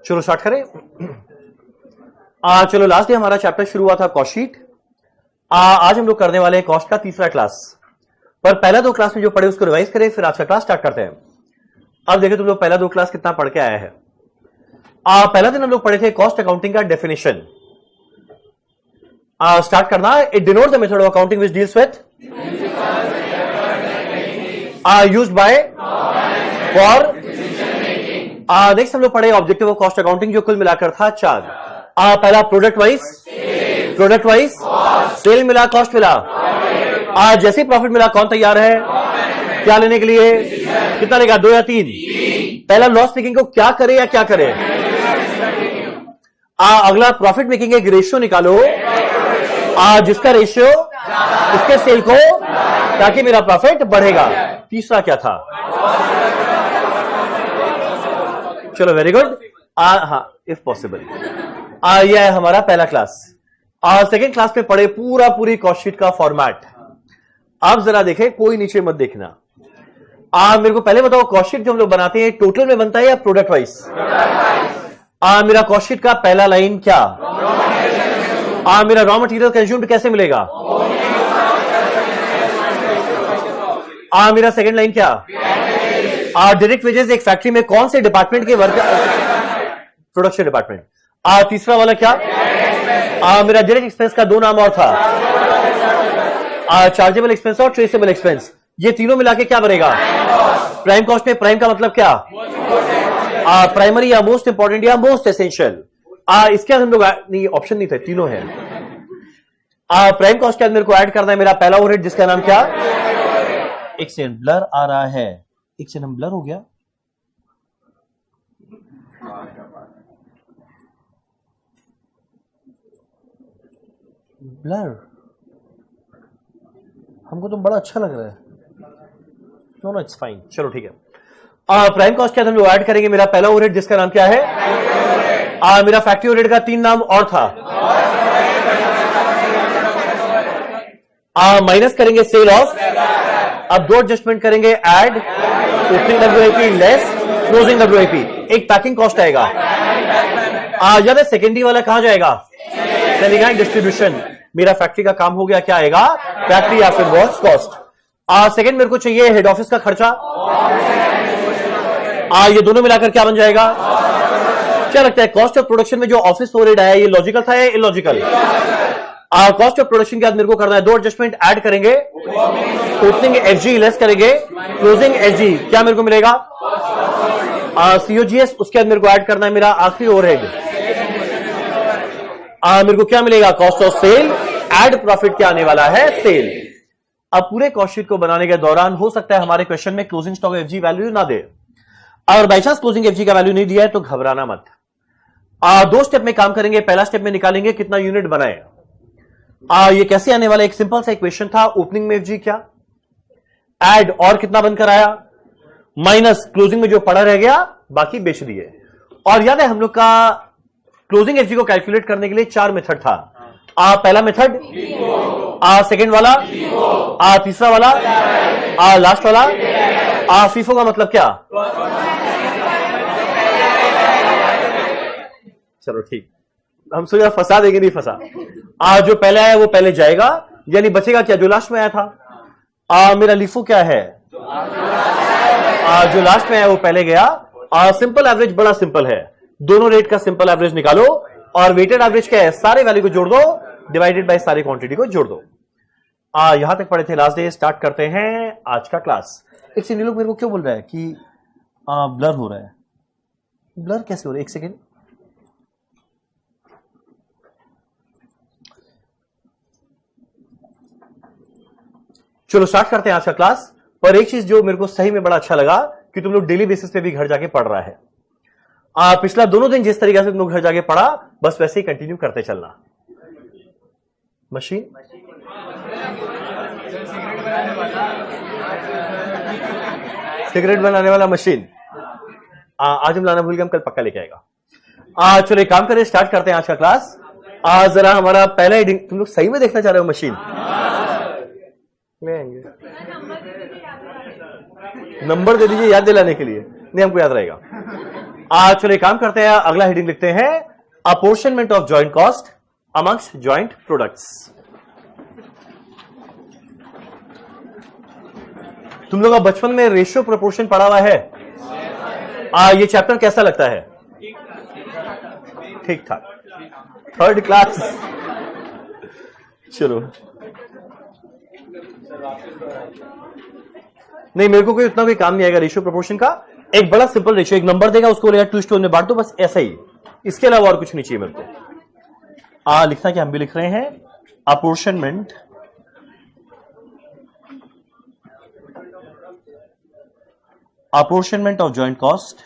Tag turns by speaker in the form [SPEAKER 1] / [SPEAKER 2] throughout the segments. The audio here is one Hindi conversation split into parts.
[SPEAKER 1] चलो स्टार्ट करें। चलो लास्ट डे हमारा चैप्टर शुरू हुआ था कॉस्ट शीट। आज हम लोग करने वाले हैं कॉस्ट का तीसरा क्लास। पर पहला दो क्लास में जो पढ़े उसको रिवाइज करें, फिर आज का क्लास स्टार्ट करते हैं। अब देखिए तुम लोग पहला दो क्लास कितना पढ़ के आया है। पहला दिन हम लोग पढ़े थे कॉस्ट अकाउंटिंग का डेफिनेशन। स्टार्ट करना, it denote the method of accounting which deals with used by for. Next हम लोग पढ़े ऑब्जेक्टिव ऑफ कॉस्ट अकाउंटिंग जो कुल मिलाकर था 4। पहला प्रोडक्ट वाइज सेल मिला, कॉस्ट मिला। जैसे ही प्रॉफिट मिला कौन तैयार है क्या लेने के लिए, कितना लेगा, 2 या 3। पहला लॉस मेकिंग को क्या करे या क्या करे। अगला प्रॉफिट मेकिंग एक रेशियो निकालो, जिसका रेशियो उसके सेल को, ताकि मेरा प्रॉफिट बढ़ेगा। तीसरा क्या था, चलो वेरी गुड। हाँ इफ पॉसिबल। यह है हमारा पहला क्लास। सेकेंड क्लास में पढ़े पूरी कॉस्ट शीट का फॉर्मेट। आप जरा देखें, कोई नीचे मत देखना। मेरे को पहले बताओ, कॉस्ट शीट जो हम लोग बनाते हैं टोटल में बनता है या प्रोडक्ट वाइज। मेरा कॉस्ट शीट का पहला लाइन क्या, मेरा रॉ मटेरियल कंज्यूम्ड कैसे मिलेगा। मेरा सेकंड लाइन क्या, डायरेक्ट वेजेस एक फैक्ट्री में कौन से डिपार्टमेंट के वर्कर, प्रोडक्शन डिपार्टमेंट। तीसरा वाला क्या, मेरा डायरेक्ट एक्सपेंस का 2 नाम और था, चार्जेबल एक्सपेंस और ट्रेसेबल एक्सपेंस। ये तीनों मिला के क्या बनेगा, प्राइम कॉस्ट में प्राइम का मतलब क्या, प्राइमरी या मोस्ट इंपॉर्टेंट या मोस्ट एसेंशियल। इसके अंदर हम लोग नहीं, ऑप्शन नहीं थे, तीनों है। प्राइम कॉस्ट के अंदर मेरे को ऐड करना है मेरा पहला ओवरहेड जिसका नाम क्या, एक सेकंड ब्लर आ रहा है, एक सेकंड ब्लर हो गया। ब्लर हमको तो बड़ा अच्छा लग रहा है। नो इट्स फाइन, चलो ठीक है। प्राइम कॉस्ट के अंदर हम लोग ऐड करेंगे मेरा पहला ओवरहेड जिसका नाम क्या है, मेरा फैक्ट्री ओवरहेड का 3 नाम और था। माइनस करेंगे सेल ऑफ, अब 2 एडजस्टमेंट करेंगे, add opening WIP less closing WIP। एक पैकिंग कॉस्ट आएगा। याद है सेकेंडरी वाला कहां जाएगा, सेलिंग एंड डिस्ट्रीब्यूशन। मेरा फैक्ट्री का काम हो गया, क्या आएगा, फैक्ट्री या फिर वर्क्स कॉस्ट। सेकेंड मेरे को चाहिए हेड ऑफिस का खर्चा। ये दोनों मिलाकर क्या बन जाएगा, क्या लगता है कॉस्ट ऑफ प्रोडक्शन में जो ऑफिस ओवरहेड आया ये लॉजिकल था या इलॉजिकल। कॉस्ट ऑफ प्रोडक्शन के बाद मेरे को करना है 2 एडजस्टमेंट ऐड करेंगे, ओपनिंग FG लेस करेंगे क्लोजिंग FG, क्या मेरे को मिलेगा, COGS। उसके बाद मेरे को ऐड करना है मेरा आखिरी ओवरहेड, मेरे को क्या मिलेगा, cost of sale, add profit क्या आने वाला है, सेल। अब पूरे कॉस्ट शीट को बनाने के दौरान हो सकता है हमारे क्वेश्चन में क्लोजिंग स्टॉक FG वैल्यू ना दे। अगर बाई चांस क्लोजिंग FG का वैल्यू नहीं दिया है तो घबराना मत। 2 स्टेप में काम करेंगे। पहला स्टेप में निकालेंगे कितना यूनिट बनाए। ये कैसे आने वाला, एक सिंपल सा इक्वेशन था, ओपनिंग में FG क्या, ऐड और कितना बनकर आया, माइनस क्लोजिंग में जो पड़ा रह गया बाकी बेच दिए। और याद है हम लोग का क्लोजिंग FG को कैलकुलेट करने के लिए 4 मेथड था। पहला मेथड, सेकंड वाला, तीसरा वाला, लास्ट वाला, फीफो का मतलब क्या, चलो ठीक, हम सोचा फंसा देंगे, नहीं फंसा। जो पहले आया वो पहले जाएगा, यानी बचेगा क्या, जो लास्ट में आया था। मेरा लिफो क्या है, जो लास्ट में आया वो पहले गया। सिंपल एवरेज बड़ा सिंपल है, दोनों रेट का सिंपल एवरेज निकालो और वेटेड एवरेज क्या है, सारे वैल्यू को जोड़ दो डिवाइडेड बाय सारी क्वांटिटी को जोड़ दो। यहां तक पढ़े थे लास्ट डे। स्टार्ट करते हैं आज का क्लास। एक सेकंड, लोग मेरे को क्यों बोल रहा है कि ब्लर हो रहा है, ब्लर कैसे हो रहा है, एक सेकंड। चलो स्टार्ट करते हैं आज का क्लास। पर एक चीज जो मेरे को सही में बड़ा अच्छा लगा कि तुम लोग डेली बेसिस पे भी घर जाके पढ़ रहा है। पिछला दोनों दिन जिस तरीके से तुम लोग घर जाके पढ़ा बस वैसे ही कंटिन्यू करते चलना। मशीन सिगरेट बनाने वाला मशीन आज हम लाना भूल गए, हम कल पक्का लेके आएगा। चलो एक काम करें, स्टार्ट करते हैं आज का क्लास। जरा हमारा पहला हेडिंग, तुम लोग सही में देखना चाह रहे हो मशीन, ले आएंगे नंबर दे दीजिए याद दिलाने के लिए, नहीं हमको याद रहेगा। चलिए काम करते हैं, अगला हेडिंग लिखते हैं apportionment of joint cost amongst joint products. तुम लोग बचपन में रेशियो प्रोपोर्शन पढ़ा हुआ है? ये चैप्टर कैसा लगता है? ठीक ठाक, थर्ड क्लास। चलो, नहीं मेरे को कोई उतना कोई काम नहीं आएगा रेशियो प्रोपोर्शन का। एक बड़ा सिंपल रेशियो, एक नंबर देगा उसको 2:1 में बांट दो, बस ऐसा ही, इसके अलावा और कुछ नहीं चाहिए मेरे को। लिखना कि हम भी लिख रहे हैं apportionment of joint cost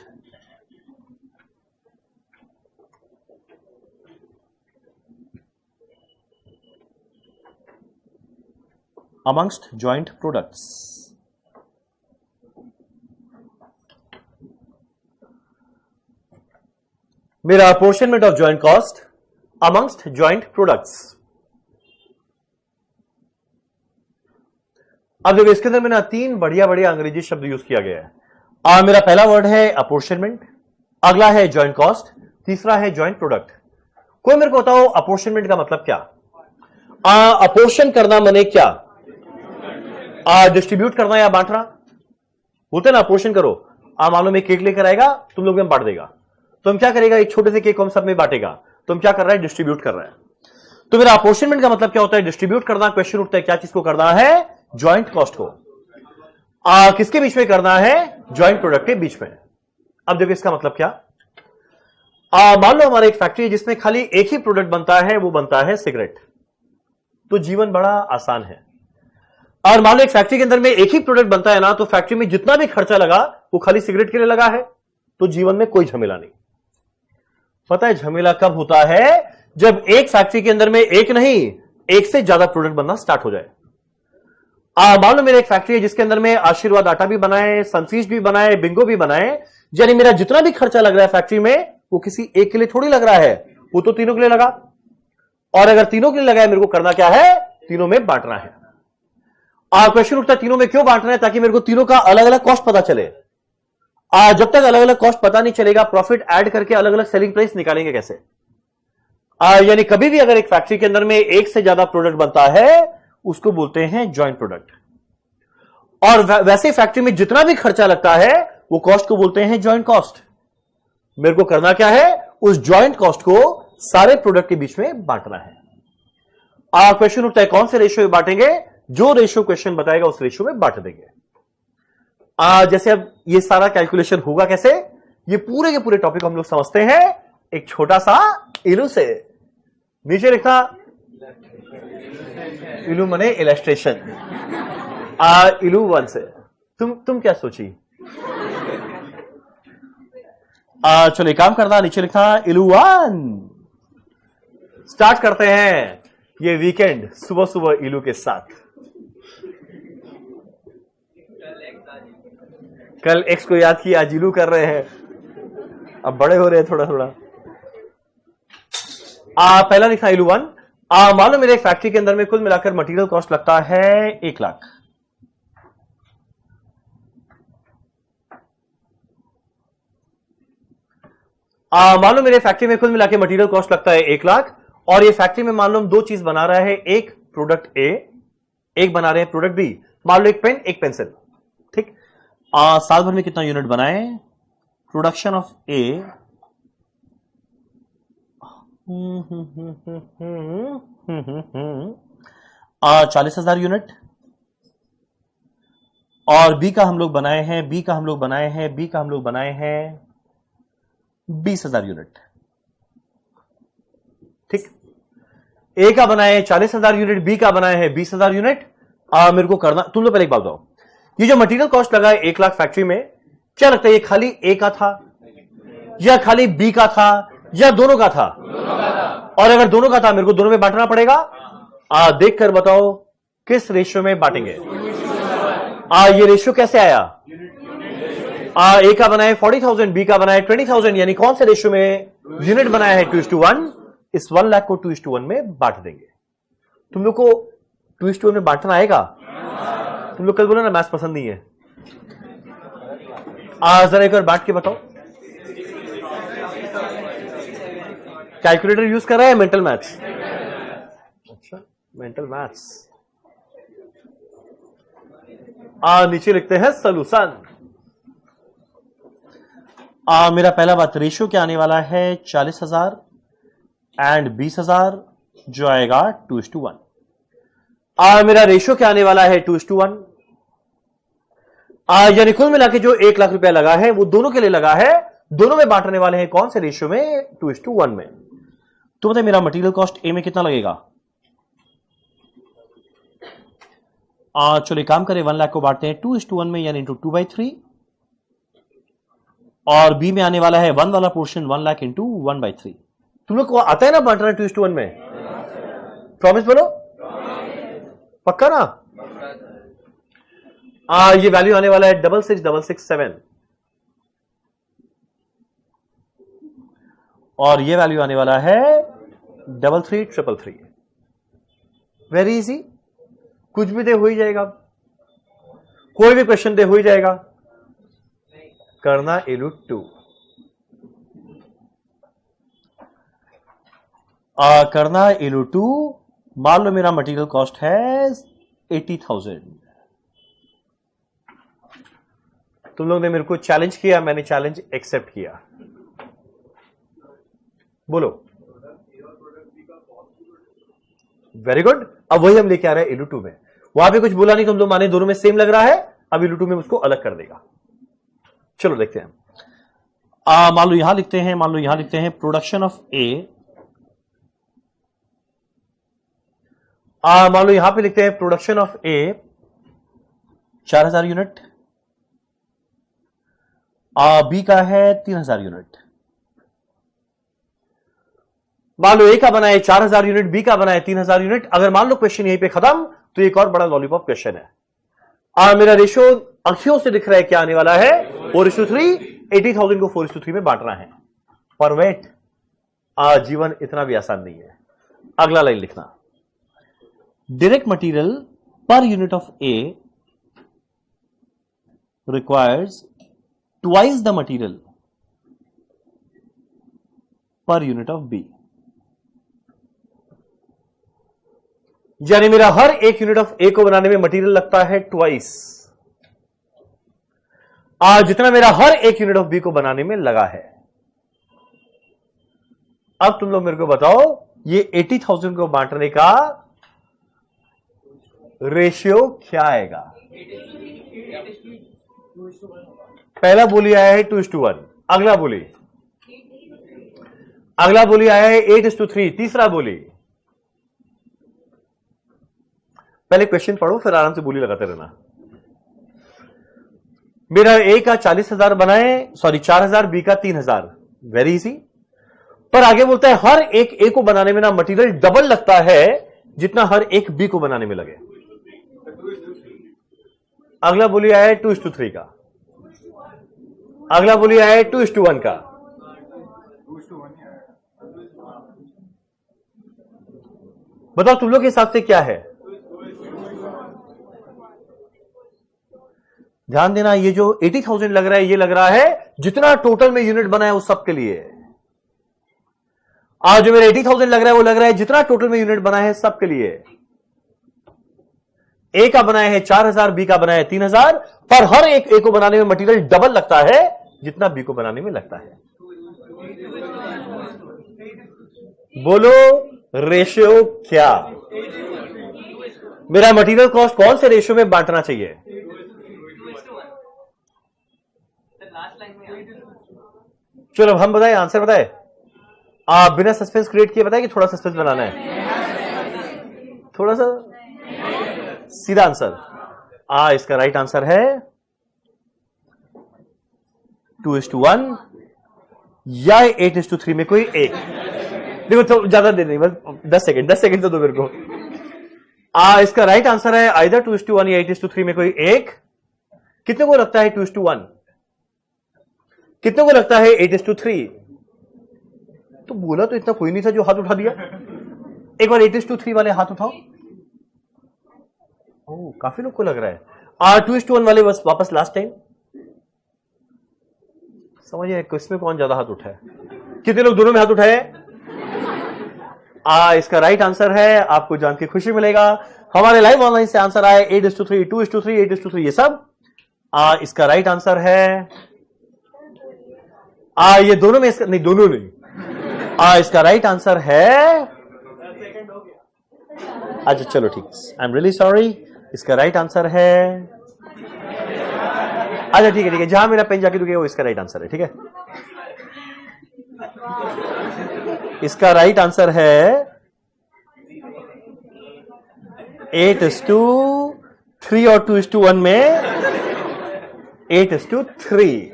[SPEAKER 1] amongst joint products. मेरा apportionment of joint cost amongst joint products. अब देखो इसके अंदर मैंने 3 बढ़िया बढ़िया अंग्रेजी शब्द यूज किया गया है। मेरा पहला वर्ड है अपोर्शनमेंट, अगला है जॉइंट कॉस्ट, तीसरा है जॉइंट प्रोडक्ट। कोई मेरे को बताओ अपोर्शनमेंट का मतलब क्या? अपोर्शन करना माने क्या? डिस्ट्रीब्यूट करना या बांटना बोलते ना, अपोर्शन करो। मालूम है केक लेकर आएगा, तुम लोग में बांट देगा, तो हम क्या करेगा? एक छोटे से केक को हम सब में बांटेगा, तो हम क्या कर रहा है? डिस्ट्रीब्यूट कर रहा है। तो मेरा अपोर्शनमेंट का मतलब क्या होता है? डिस्ट्रीब्यूट करना। क्वेश्चन उठता है क्या चीज को करना है? जॉइंट कॉस्ट को। किसके बीच में करना है? जॉइंट प्रोडक्ट के बीच में। अब देखो इसका मतलब क्या? मान लो हमारा एक फैक्ट्री है जिसमें खाली एक ही प्रोडक्ट बनता है, वो बनता है सिगरेट, तो जीवन बड़ा आसान है। और मान लो एक फैक्ट्री के अंदर में एक ही प्रोडक्ट बनता है ना, तो फैक्ट्री में जितना भी खर्चा लगा वो खाली सिगरेट के लिए लगा है, तो जीवन में कोई झमेला नहीं। पता है झमेला कब होता है? जब एक फैक्ट्री के अंदर में एक नहीं, एक से ज्यादा प्रोडक्ट बनना स्टार्ट हो जाए। मान लो मेरा एक फैक्ट्री है जिसके अंदर में आशीर्वाद आटा भी बनाए, सनफीस्ट भी बनाए, बिंगो भी बनाए, यानी मेरा जितना भी खर्चा लग रहा है फैक्ट्री में वो किसी एक के लिए थोड़ी लग रहा है, वो तो तीनों के लिए लगा। और अगर तीनों के लिए लगा है, मेरे को करना क्या है? तीनों में बांटना है। क्वेश्चन उठता है तीनों में क्यों बांटना है? ताकि मेरे को तीनों का अलग अलग कॉस्ट पता चले। जब तक अलग अलग कॉस्ट पता नहीं चलेगा, प्रॉफिट ऐड करके अलग अलग सेलिंग प्राइस निकालेंगे कैसे? यानी कभी भी अगर एक फैक्ट्री के अंदर में एक से ज्यादा प्रोडक्ट बनता है, उसको बोलते हैं जॉइंट प्रोडक्ट। और वैसे फैक्ट्री में जितना भी खर्चा लगता है, वो कॉस्ट को बोलते हैं जॉइंट कॉस्ट। मेरे को करना क्या है? उस जॉइंट कॉस्ट को सारे प्रोडक्ट के बीच में बांटना है। क्वेश्चन उठता है कौन से रेशियो में बांटेंगे? जो रेशियो क्वेश्चन बताएगा उस रेशियो में बांट देंगे। जैसे अब ये सारा कैलकुलेशन होगा कैसे, ये पूरे के पूरे टॉपिक हम लोग समझते हैं एक छोटा सा इलू से। नीचे लिखा इलू मने इलस्ट्रेशन, इलू 1 से। तुम क्या सोची? चलो काम करना, नीचे लिखा इलू 1। स्टार्ट करते हैं ये वीकेंड सुबह सुबह इलू के साथ। कल एक्स को याद किया, आज इलू कर रहे हैं, अब बड़े हो रहे हैं थोड़ा थोड़ा। पहला लिखा इलू 1। मान लो मेरे एक फैक्ट्री के अंदर में कुल मिलाकर मटेरियल कॉस्ट लगता है 1 लाख। मान लो मेरे फैक्ट्री में कुल मिलाकर मटेरियल कॉस्ट लगता है 1 लाख, और ये फैक्ट्री में मान लो हम 2 चीज बना रहा है, एक प्रोडक्ट ए, एक बना रहे हैं प्रोडक्ट बी। मान लो एक पेन एक पेंसिल, ठीक। साल भर में कितना यूनिट बनाए? प्रोडक्शन ऑफ ए 40,000 यूनिट, और बी का हम लोग बनाए हैं 20,000 यूनिट, ठीक। ए का बनाए 40,000 यूनिट, बी का बनाए हैं 20,000 यूनिट। मेरे को करना, तुम लोग पहले एक बात बताओ, ये जो मटेरियल कॉस्ट लगा है 1 लाख फैक्ट्री में, क्या लगता है ये खाली ए का था या खाली बी का था या दोनों का था? और अगर दोनों का था, मेरे को दोनों में बांटना पड़ेगा। देख कर बताओ किस रेशियो में बांटेंगे। ये रेशियो कैसे आया? ए का बनाए 40,000, बी का बनाए 20,000, यानी कौन से रेशियो में यूनिट बनाया है? 2:1। इस 1 लाख को 2:1 में बांट देंगे। तुम लोग को 2:1 में बांटना आएगा? तुम लोग कल बोलो ना मैथ्स पसंद नहीं है। जरा एक बार बांट के बताओ। कैलकुलेटर यूज कर रहा है मेंटल मैथ्स? अच्छा, मेंटल मैथ्स। नीचे लिखते हैं सोल्यूशन। मेरा पहला बात रेशियो क्या आने वाला है 40,000 एंड 20,000 जो आएगा 2:1। मेरा रेशियो क्या आने वाला है 2:1। यानी कुल मिला के जो 1 लाख रुपया लगा है वो दोनों के लिए लगा है, दोनों में बांटने वाले हैं कौन से रेशियो में? 2:1 में। तो बताइए मेरा मटेरियल कॉस्ट ए में कितना लगेगा? चलो एक काम करें, 1 लाख को बांटते हैं 2:1 में, यानी 2/3, और बी में आने वाला है 1 वाला पोर्शन 1 लाख इंटू 1/3। तुम लोग को आता है ना बांटना 2:1 में? प्रॉमिस बोलो, पक्का ना? ये वैल्यू आने वाला है 66,667 और ये वैल्यू आने वाला है 33,333। वेरी इजी, कुछ भी दे हो ही जाएगा, कोई भी क्वेश्चन दे हो ही जाएगा। करना √2, करना √2। मान लो मेरा मटेरियल कॉस्ट है 80,000। तुम लोग ने मेरे को चैलेंज किया, मैंने चैलेंज एक्सेप्ट किया। बोलो, वेरी गुड। अब वही हम लेके आ रहे हैं √2 में। वहां पे कुछ बोला नहीं, तुम लोग माने दोनों में सेम लग रहा है, अब √2 में उसको अलग कर देगा। चलो देखते हैं। मान लो यहां लिखते हैं, मान लो यहां लिखते हैं प्रोडक्शन ऑफ ए। मान लो यहां पे लिखते हैं production of A 4,000 unit, B का है 3,000 यूनिट। मान लो ए का बना है 4,000 यूनिट, बी का बना है 3,000 यूनिट। अगर मान लो क्वेश्चन यहीं पे खत्म, तो एक और बड़ा लॉलीपॉप क्वेश्चन है। मेरा रेशियो अखियों से दिख रहा है क्या आने वाला है 4:3। 80,000 को 4:3 में बांटना है। पर वेट, जीवन इतना भी आसान नहीं है। अगला लाइन लिखना, direct material per unit of A requires twice the material per unit of B. यानी मेरा हर एक यूनिट ऑफ ए को बनाने में मटेरियल लगता है ट्वाइस, जितना मेरा हर एक यूनिट ऑफ बी को बनाने में लगा है। अब तुम लोग मेरे को बताओ, ये 80,000 को बांटने का रेशियो क्या आएगा? पहला बोली आया है 2:1, अगला बोली आया है 8:3, तीसरा बोली। पहले क्वेश्चन पढ़ो, फिर आराम से बोली लगाते रहना। मेरा ए का 40,000 बनाए, सॉरी 4,000, बी का 3,000, वेरी इजी। पर आगे बोलता है हर एक ए को बनाने में ना मटेरियल डबल लगता है जितना हर एक बी को बनाने में लगे। अगला बोली आया है 2:3 का, अगला बोली आया है 2:1 का। बताओ तुम लोग के हिसाब से क्या है? ध्यान देना, ये जो 80,000 लग रहा है, ये लग रहा है जितना टोटल में यूनिट बना है उस सब के लिए। आज जो मेरा 80,000 लग रहा है वो लग रहा है जितना टोटल में यूनिट बना है सब के लिए। ए का बनाया है 4,000, बी का बनाया है 3,000, पर हर एक ए को बनाने में मटेरियल डबल लगता है जितना बी को बनाने में लगता है। बोलो रेशियो क्या? मेरा मटेरियल कॉस्ट कौन से रेशियो में बांटना चाहिए? चलो हम बताए, आंसर बताए। आप बिना सस्पेंस क्रिएट किए बताए कि थोड़ा सस्पेंस बनाना है? थोड़ा सा सीधा आंसर। इसका राइट आंसर है 2:1 या 8:3 में कोई एक। देखो तो ज्यादा देर नहीं, बस 10 सेकेंड तो दो मेरे को। इसका राइट आंसर है आइदर 2:1 या 8:3 में कोई एक। कितने को लगता है 2:1? कितने को लगता है 8:3? तो बोला तो इतना कोई नहीं था जो हाथ उठा दिया। एक बार 8:3 वाले हाथ उठाओ। काफी लोग को लग रहा है। 2:1 वाले बस वापस लास्ट टाइम समझिए, किसमें कौन ज्यादा हाथ उठाए? कितने लोग दोनों में हाथ उठाए? इसका राइट आंसर है, आपको जान के खुशी मिलेगा। हमारे लाइव ऑनलाइन से आंसर आए 8:3, 2:3, 8:3, ये सब इसका राइट आंसर है। ये दोनों में, इसका नहीं, दोनों नहीं। इसका राइट आंसर है, अच्छा चलो ठीक, आई एम रियली सॉरी, इसका राइट आंसर है, अच्छा ठीक है, जहां मेरा पेन जाके रुकेगा वो इसका राइट आंसर है, ठीक है। इसका राइट आंसर है 8:3 और 2:1 में 8:3।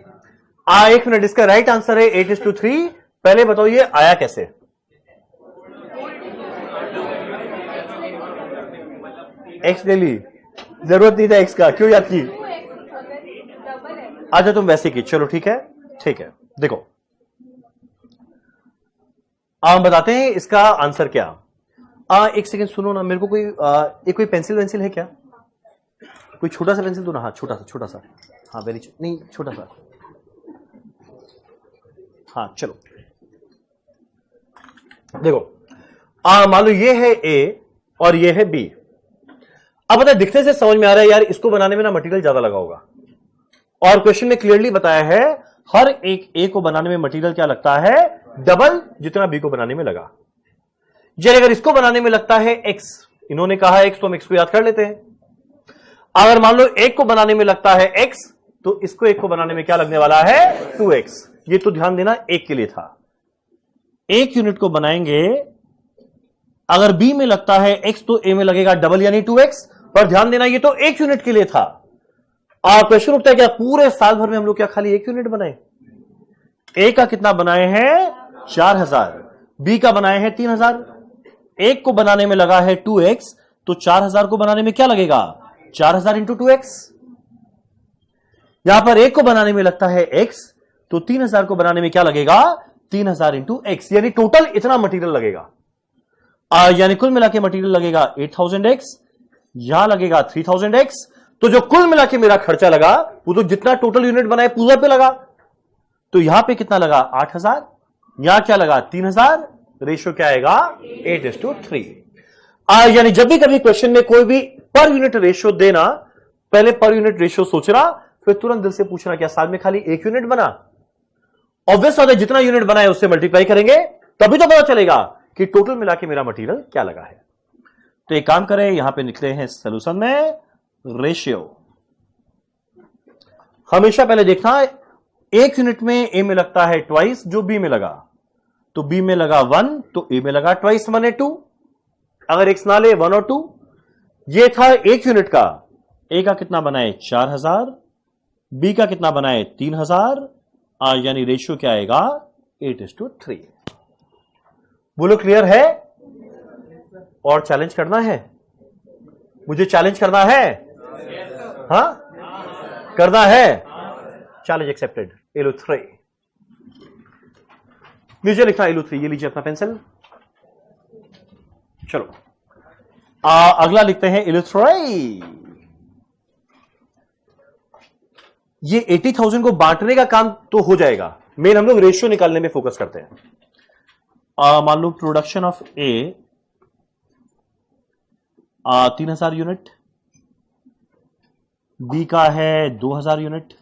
[SPEAKER 1] एक मिनट, इसका राइट आंसर है 8:3। पहले बताओ ये आया कैसे? एक्स ले ली, जरूरत नहीं था एक्स का, क्यों याद की? अच्छा तुम वैसे की, चलो ठीक है, ठीक है। देखो हम बताते हैं इसका आंसर क्या। एक सेकंड सुनो ना, मेरे को कोई पेंसिल वेंसिल है क्या? कोई छोटा सा पेंसिल दो ना। हाँ छोटा सा, हाँ वेरी नहीं छोटा सा, हाँ चलो। देखो मान लो ये है ए और ये है बी। अब पता है, दिखने से समझ में आ रहा है यार इसको बनाने में ना मटेरियल ज्यादा लगा होगा, और क्वेश्चन में क्लियरली बताया है हर एक ए को बनाने में मटेरियल क्या लगता है, डबल जितना बी को बनाने में लगा। जैसे अगर इसको बनाने में लगता है एक्स, इन्होंने कहा एक्स तो हम एक्स को याद कर लेते हैं। अगर मान लो एक को बनाने में लगता है एक्स, तो इसको एक को बनाने में क्या लगने वाला है, 2x। ये तो ध्यान देना एक के लिए था, एक यूनिट को बनाएंगे, अगर बी में लगता है एक्स तो ए में लगेगा डबल यानी 2x, पर ध्यान देना ये तो एक यूनिट के लिए था। क्वेश्चन उठता है क्या पूरे साल भर में हम लोग क्या खाली एक यूनिट बनाए? ए का कितना बनाए हैं 4000, बी का बनाए हैं 3000। एक को बनाने में लगा है 2x, तो 4000 को बनाने में क्या लगेगा, 4000 इंटू 2x। यहां पर एक को बनाने में लगता है x, तो 3000 को बनाने में क्या लगेगा, 3000 इंटू x, यानी टोटल इतना मटेरियल लगेगा। यानी कुल मिला के मटेरियल लगेगा 8000x, यहां लगेगा 3000x। तो जो कुल मिला के मेरा खर्चा लगा वो तो जितना टोटल यूनिट बनाए पूरा पे लगा। तो यहां पे कितना लगा 8000, यहां क्या लगा 3000, रेशियो क्या आएगा 8:3। यानी जब भी कभी क्वेश्चन में कोई भी पर यूनिट रेशियो देना, पहले पर यूनिट रेशियो सोचना, फिर तुरंत दिल से पूछना क्या साल में खाली एक यूनिट बना। ऑब्वियस बात है जितना यूनिट बना है उससे मल्टीप्लाई करेंगे तभी तो पता चलेगा कि टोटल मिला के मेरा मटेरियल क्या लगा है। तो एक काम करें, यहां पे निकले हैं सोल्यूशन में रेशियो। हमेशा पहले देखना एक यूनिट में ए में लगता है ट्वाइस जो बी में लगा, तो बी में लगा 1 तो ए में लगा ट्वाइस 1 है 2। अगर एक्स ना ले 1 और 2, ये था एक यूनिट का। ए का कितना बनाए 4000, बी का कितना बनाए 3000, यानी रेशियो क्या आएगा 8:3। बोलो क्लियर है? और चैलेंज करना है, मुझे चैलेंज करना है, हाँ करना है, चैलेंज एक्सेप्टेड। एलो 3 नीचे लिखना एलो 3, ये लीजिए अपना पेंसिल। चलो अगला लिखते हैं एलो 3। ये 80,000 को बांटने का काम तो हो जाएगा, मेन हम लोग रेशियो निकालने में फोकस करते हैं। मान लो production of A 3000 unit, B का है 2000 unit.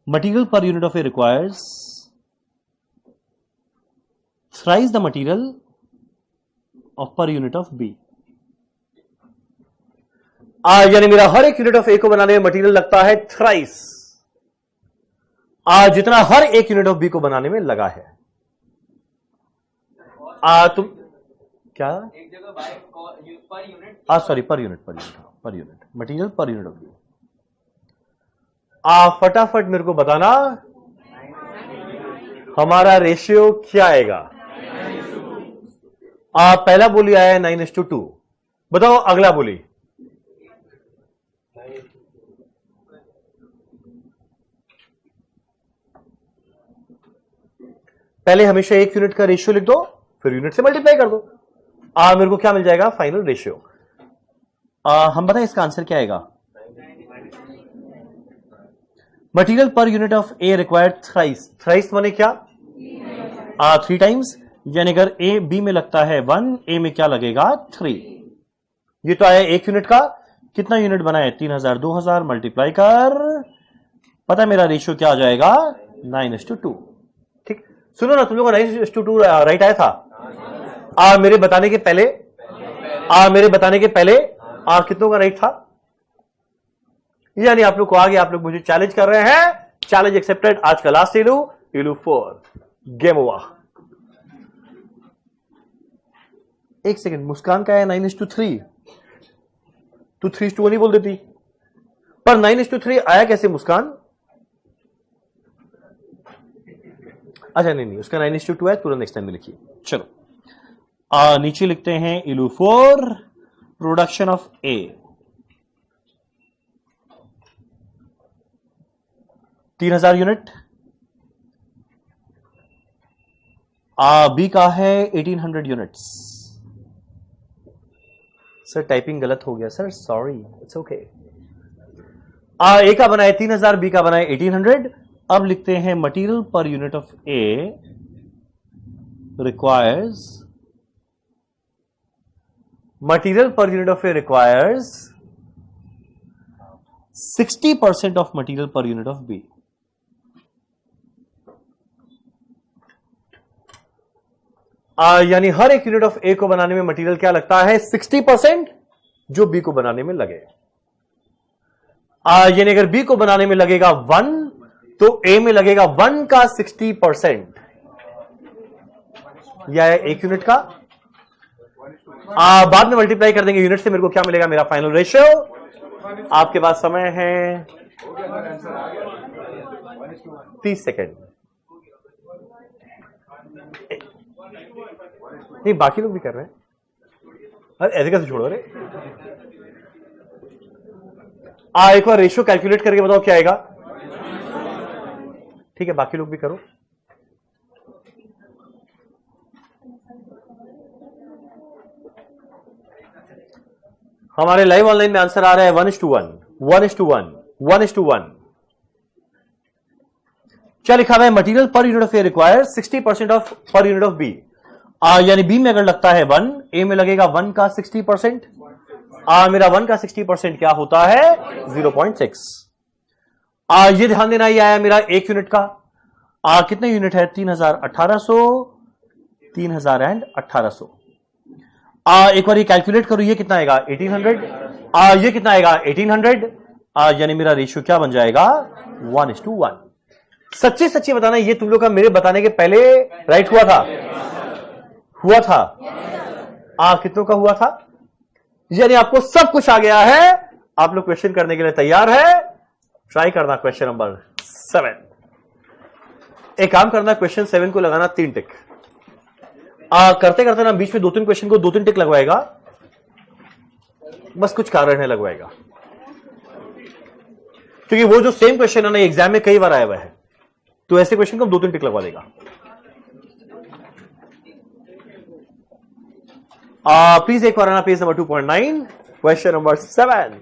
[SPEAKER 1] Material per unit of A requires thrice the material of per unit of B. यानी मेरा हर एक यूनिट ऑफ ए को बनाने में मटेरियल लगता है थ्राइस, जितना हर एक यूनिट ऑफ बी को बनाने में लगा है। तुम क्या एक जगह पर unit, sorry per unit material per unit of B. फटाफट मेरे को बताना हमारा रेशियो क्या आएगा। पहला बोली आया है 9:2। बताओ अगला बोली। पहले हमेशा एक यूनिट का रेशियो लिख दो, फिर यूनिट से मल्टीप्लाई कर दो। मेरे को क्या मिल जाएगा फाइनल रेशियो। हम बताएं इसका आंसर क्या आएगा। Material per unit of A required thrice, thrice माने क्या 3 टाइम्स, यानी अगर ए बी में लगता है 1, ए में क्या लगेगा 3। ये तो आया 1 यूनिट का। कितना यूनिट बना है 3000, 2000 मल्टीप्लाई कर, पता मेरा रेशियो क्या आ जाएगा 9:2। ठीक, सुनो ना, तुम लोगों को 9:2 राइट आया था मेरे बताने के पहले, कितनों का राइट था? यानी आप लोग को आगे आप लोग मुझे चैलेंज कर रहे हैं। Challenge accepted. आज का लास्ट इलू 4, गेम ओवर। एक सेकंड, मुस्कान का है 9:3, तू 3:1 नहीं बोल देती, पर 9:3 आया कैसे मुस्कान? अच्छा नहीं, उसका 9:2 है, तुरंत नेक्स्ट टाइम में लिखिए। चलो नीचे लिखते हैं इलू 4, production of A. $3000 unit, B का है 1800 यूनिट्स। सर टाइपिंग गलत हो गया sir, sorry, it's okay. A का बनाए 3000, बी का बनाए 1800। अब लिखते हैं material per unit of A requires, material per unit of A requires 60% of material per unit of B. यानी हर एक यूनिट ऑफ ए को बनाने में मटेरियल क्या लगता है 60%, जो बी को बनाने में लगे। यानी अगर बी को बनाने में लगेगा 1, तो ए में लगेगा 1 का 60%, यह है 1 यूनिट का। बाद में मल्टीप्लाई कर देंगे यूनिट से, मेरे को क्या मिलेगा, मेरा फाइनल रेशियो। आपके पास समय है 30 सेकेंड। नहीं, बाकी लोग भी कर रहे हैं। अरे ऐसे कैसे छोड़ो रे। एक बार रेशियो कैलकुलेट करके बताओ क्या आएगा। ठीक है, बाकी लोग भी करो। हमारे लाइव ऑनलाइन में आंसर आ रहा है 1:1, 1:1, 1:1। क्या लिखा हुआ है? Material per unit of A require 60% of per unit of B. यानी बी में अगर लगता है 1, ए में लगेगा 1 का 60%। मेरा 1 का 60% क्या होता है 0.6। ये ध्यान देना, ये आया मेरा 1 यूनिट का। कितने यूनिट है 3000, 1800, 3000 एंड 1800। एक बार ये कैलकुलेट करो, ये कितना आएगा 1800। ये कितना आएगा 1800। यानी मेरा रेशियो क्या बन जाएगा 1:1। सच्ची सच्ची बताना, ये तुम लोग का मेरे बताने के पहले राइट हुआ था? कितनों का हुआ था? यानी आपको सब कुछ आ गया है, आप लोग क्वेश्चन करने के लिए तैयार है। ट्राई करना क्वेश्चन नंबर 7। एक काम करना, क्वेश्चन 7 को लगाना 3 टिक। करते करते ना बीच में 2-3 क्वेश्चन को 2-3 टिक लगवाएगा, बस कुछ कारण है लगवाएगा, क्योंकि वो जो सेम क्वेश्चन है ना एग्जाम में कई बार आया हुआ है, तो ऐसे क्वेश्चन को 2-3 टिक लगवा देगा। प्लीज एक बार आना पेज नंबर 2.9, क्वेश्चन नंबर 7।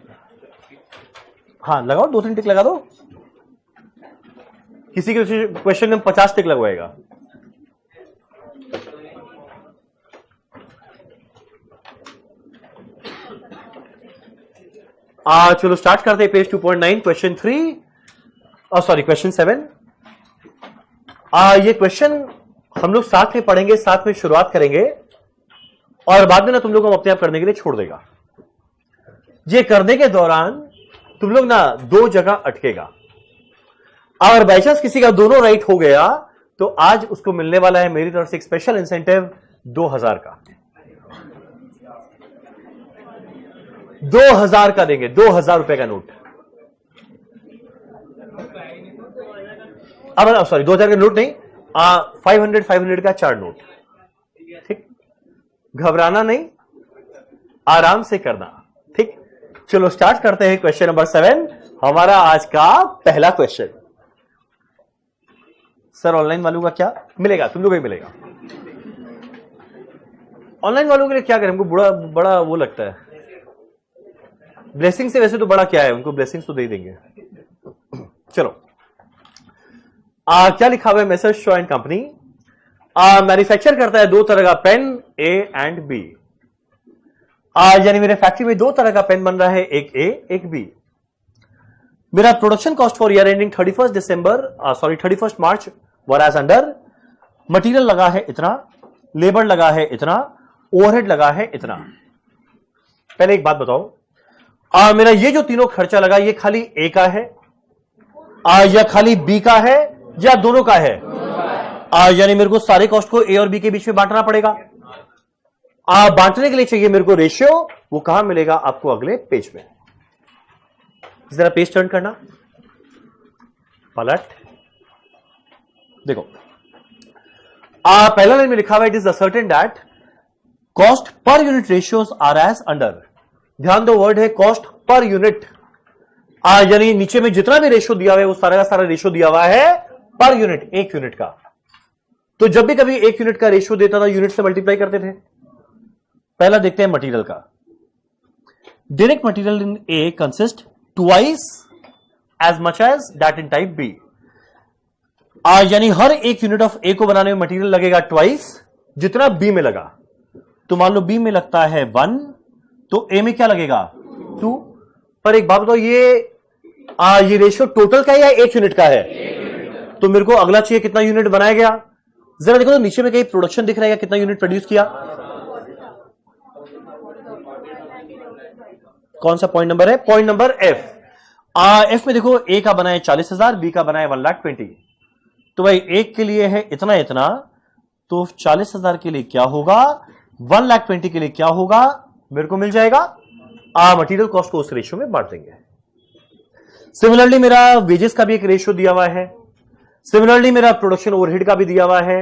[SPEAKER 1] हाँ लगाओ, 2-3 टिक लगा दो। किसी के क्वेश्चन में 50 टिक लगवाएगा। चलो स्टार्ट करते हैं पेज 2.9, क्वेश्चन 3, सॉरी क्वेश्चन 7। ये क्वेश्चन हम लोग साथ में पढ़ेंगे, साथ में शुरुआत करेंगे, और बाद में ना तुम लोग को अपने आप करने के लिए छोड़ देगा। ये करने के दौरान तुम लोग ना 2 जगह अटकेगा। अगर बाई चांस किसी का दोनों राइट हो गया, तो आज उसको मिलने वाला है मेरी तरफ से एक स्पेशल इंसेंटिव 2000 का। 2000 का देंगे, 2000 रुपए का नोट। अब सॉरी 2000 का नोट नहीं, 500 का 4 नोट। ठीक, घबराना नहीं, आराम से करना। ठीक, चलो स्टार्ट करते हैं क्वेश्चन नंबर 7, हमारा आज का पहला क्वेश्चन। सर ऑनलाइन वालों का क्या मिलेगा? तुम लोग ही मिलेगा। ऑनलाइन वालों के लिए क्या करें? हमको बड़ा वो लगता है, ब्लेसिंग से वैसे तो बड़ा क्या है, उनको ब्लेसिंग्स तो दे देंगे। चलो क्या लिखा हुआ है? Messrs Shaw and company manufacture करता है दो तरह का पेन, ए एंड बी। यानी मेरे फैक्ट्री में दो तरह का पेन बन रहा है, एक ए एक बी। मेरा production cost for year ending 31 March were as under, material लगा है इतना, लेबर लगा है इतना, ओवरहेड लगा है इतना। पहले एक बात बताओ, मेरा ये जो तीनों खर्चा लगा ये खाली ए का है या खाली बी का है या दोनों का है? यानी मेरे को सारे कॉस्ट को ए और बी के बीच में बांटना पड़ेगा। बांटने के लिए चाहिए मेरे को रेशियो, वो कहां मिलेगा आपको? अगले पेज में। जरा पेज टर्न करना, पलट देखो। पहला लाइन में लिखा हुआ it is ascertain that cost per unit ratios are as under. ध्यान दो, वर्ड है कॉस्ट पर यूनिट। यानी नीचे में जितना भी रेशियो दिया हुआ है वो सारा का सारा रेशियो दिया हुआ है पर यूनिट, एक यूनिट का। तो जब भी कभी एक यूनिट का रेशियो देता था यूनिट से मल्टीप्लाई करते थे। पहला देखते हैं मटेरियल का। Direct material in A consist twice as much as that in type B. यानी हर एक यूनिट ऑफ ए को बनाने में मटेरियल लगेगा ट्वाइस जितना बी में लगा। तो मान लो बी में लगता है 1, तो ए में क्या लगेगा 2। पर एक बात बताओ, ये रेशियो टोटल का है या एक यूनिट का है? तो मेरे को अगला चाहिए कितना यूनिट बनाया गया। जरा देखो तो नीचे में कहीं प्रोडक्शन दिख रहा है, कितना यूनिट प्रोड्यूस किया? कौन सा पॉइंट नंबर है? Point number F. एफ में देखो ए का बना है 40,000, बी का बना है 1,20,000। तो भाई एक के लिए है इतना इतना, तो 40,000 के लिए क्या होगा, 1,20,000 के लिए क्या होगा, मेरे को मिल जाएगा। मटेरियल कॉस्ट को उस रेशियो में बांट देंगे। सिमिलरली मेरा वेजेस का भी एक रेशियो दिया हुआ है। सिमिलरली मेरा प्रोडक्शन ओवरहेड का भी दिया हुआ है,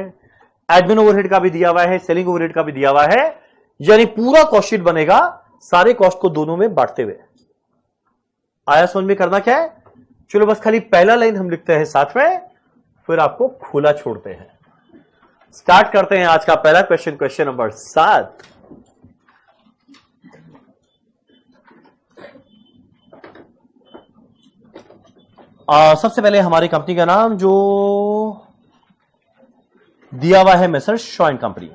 [SPEAKER 1] एडमिन ओवरहेड का भी दिया हुआ है, सेलिंग ओवरहेड का भी दिया हुआ है। यानी पूरा कॉस्ट शीट बनेगा सारे कॉस्ट को दोनों में बांटते हुए। आया समझ में? करना क्या है, चलो बस खाली पहला लाइन हम लिखते हैं साथ में, फिर आपको खुला छोड़ते हैं। स्टार्ट करते हैं आज का पहला क्वेश्चन, क्वेश्चन नंबर 7। सबसे पहले हमारी कंपनी का नाम जो दिया हुआ है मेसर्स शॉ एंड कंपनी।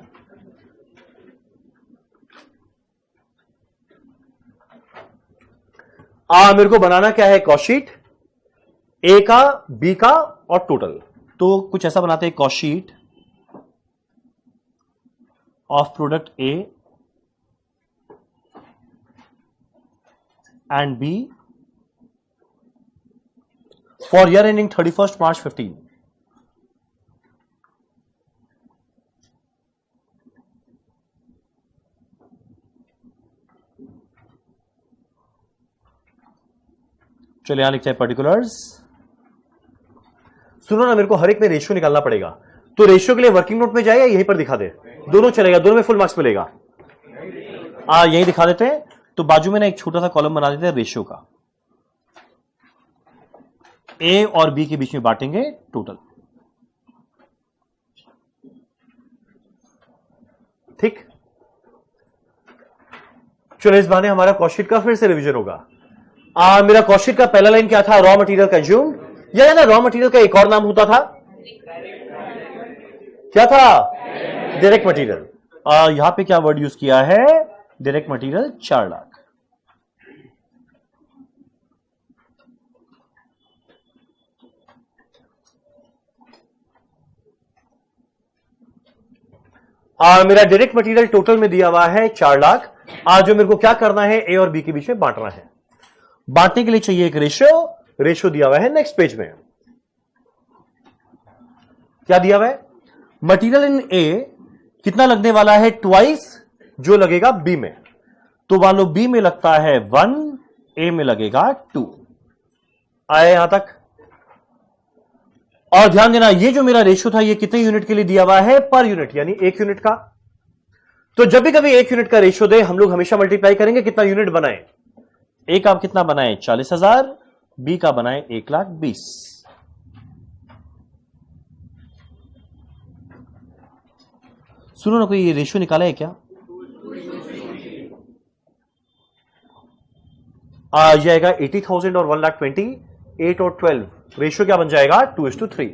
[SPEAKER 1] मेरे को बनाना क्या है, कॉस्ट शीट ए का, बी का और टोटल। तो कुछ ऐसा बनाते हैं, cost sheet of product A and B for year ending 31 March 15। चलिए यहां लिखते हैं पर्टिकुलर्स। सुनो ना, मेरे को हर एक में रेशियो निकालना पड़ेगा। तो रेशियो के लिए वर्किंग नोट में जाएगा, यहीं पर दिखा दे, दोनों चलेगा, दोनों में फुल मार्क्स मिलेगा। यहीं दिखा देते हैं। तो बाजू में ना एक छोटा सा कॉलम बना देते हैं रेशियो का, ए और बी के बीच में बांटेंगे टोटल। ठीक, चलो इस बहाने हमारा कॉस्ट शीट का फिर से रिवीजन होगा। मेरा कॉस्ट शीट का पहला लाइन क्या था, रॉ मटेरियल कंज्यूम। या ना रॉ मटेरियल का एक और नाम होता था, क्या था, डायरेक्ट मटेरियल। यहां पे क्या वर्ड यूज किया है, डायरेक्ट मटेरियल 4 लाख। मेरा डायरेक्ट मटेरियल टोटल में दिया हुआ है 4 लाख। आज जो मेरे को क्या करना है, ए और बी के बीच में बांटना है। बांटने के लिए चाहिए एक रेशियो दिया हुआ है नेक्स्ट पेज में। क्या दिया हुआ है, मटेरियल इन ए कितना लगने वाला है, ट्वाइस जो लगेगा बी में। तो मान लो बी में लगता है 1, ए में लगेगा 2। आया यहां तक? और ध्यान देना, ये जो मेरा रेशियो था ये कितने यूनिट के लिए दिया हुआ है, पर यूनिट, यानी 1 यूनिट का। तो जब भी कभी 1 यूनिट का रेशियो दे, हम लोग हमेशा मल्टीप्लाई करेंगे कितना यूनिट बनाए। ए का कितना बनाए 40,000, बी का बनाए 1,20,000। सुनो ना, कोई ये रेशियो निकाला है क्या? आ जाएगा 80,000 और 1,20,000, 8 और 12, रेशियो क्या बन जाएगा 2:3।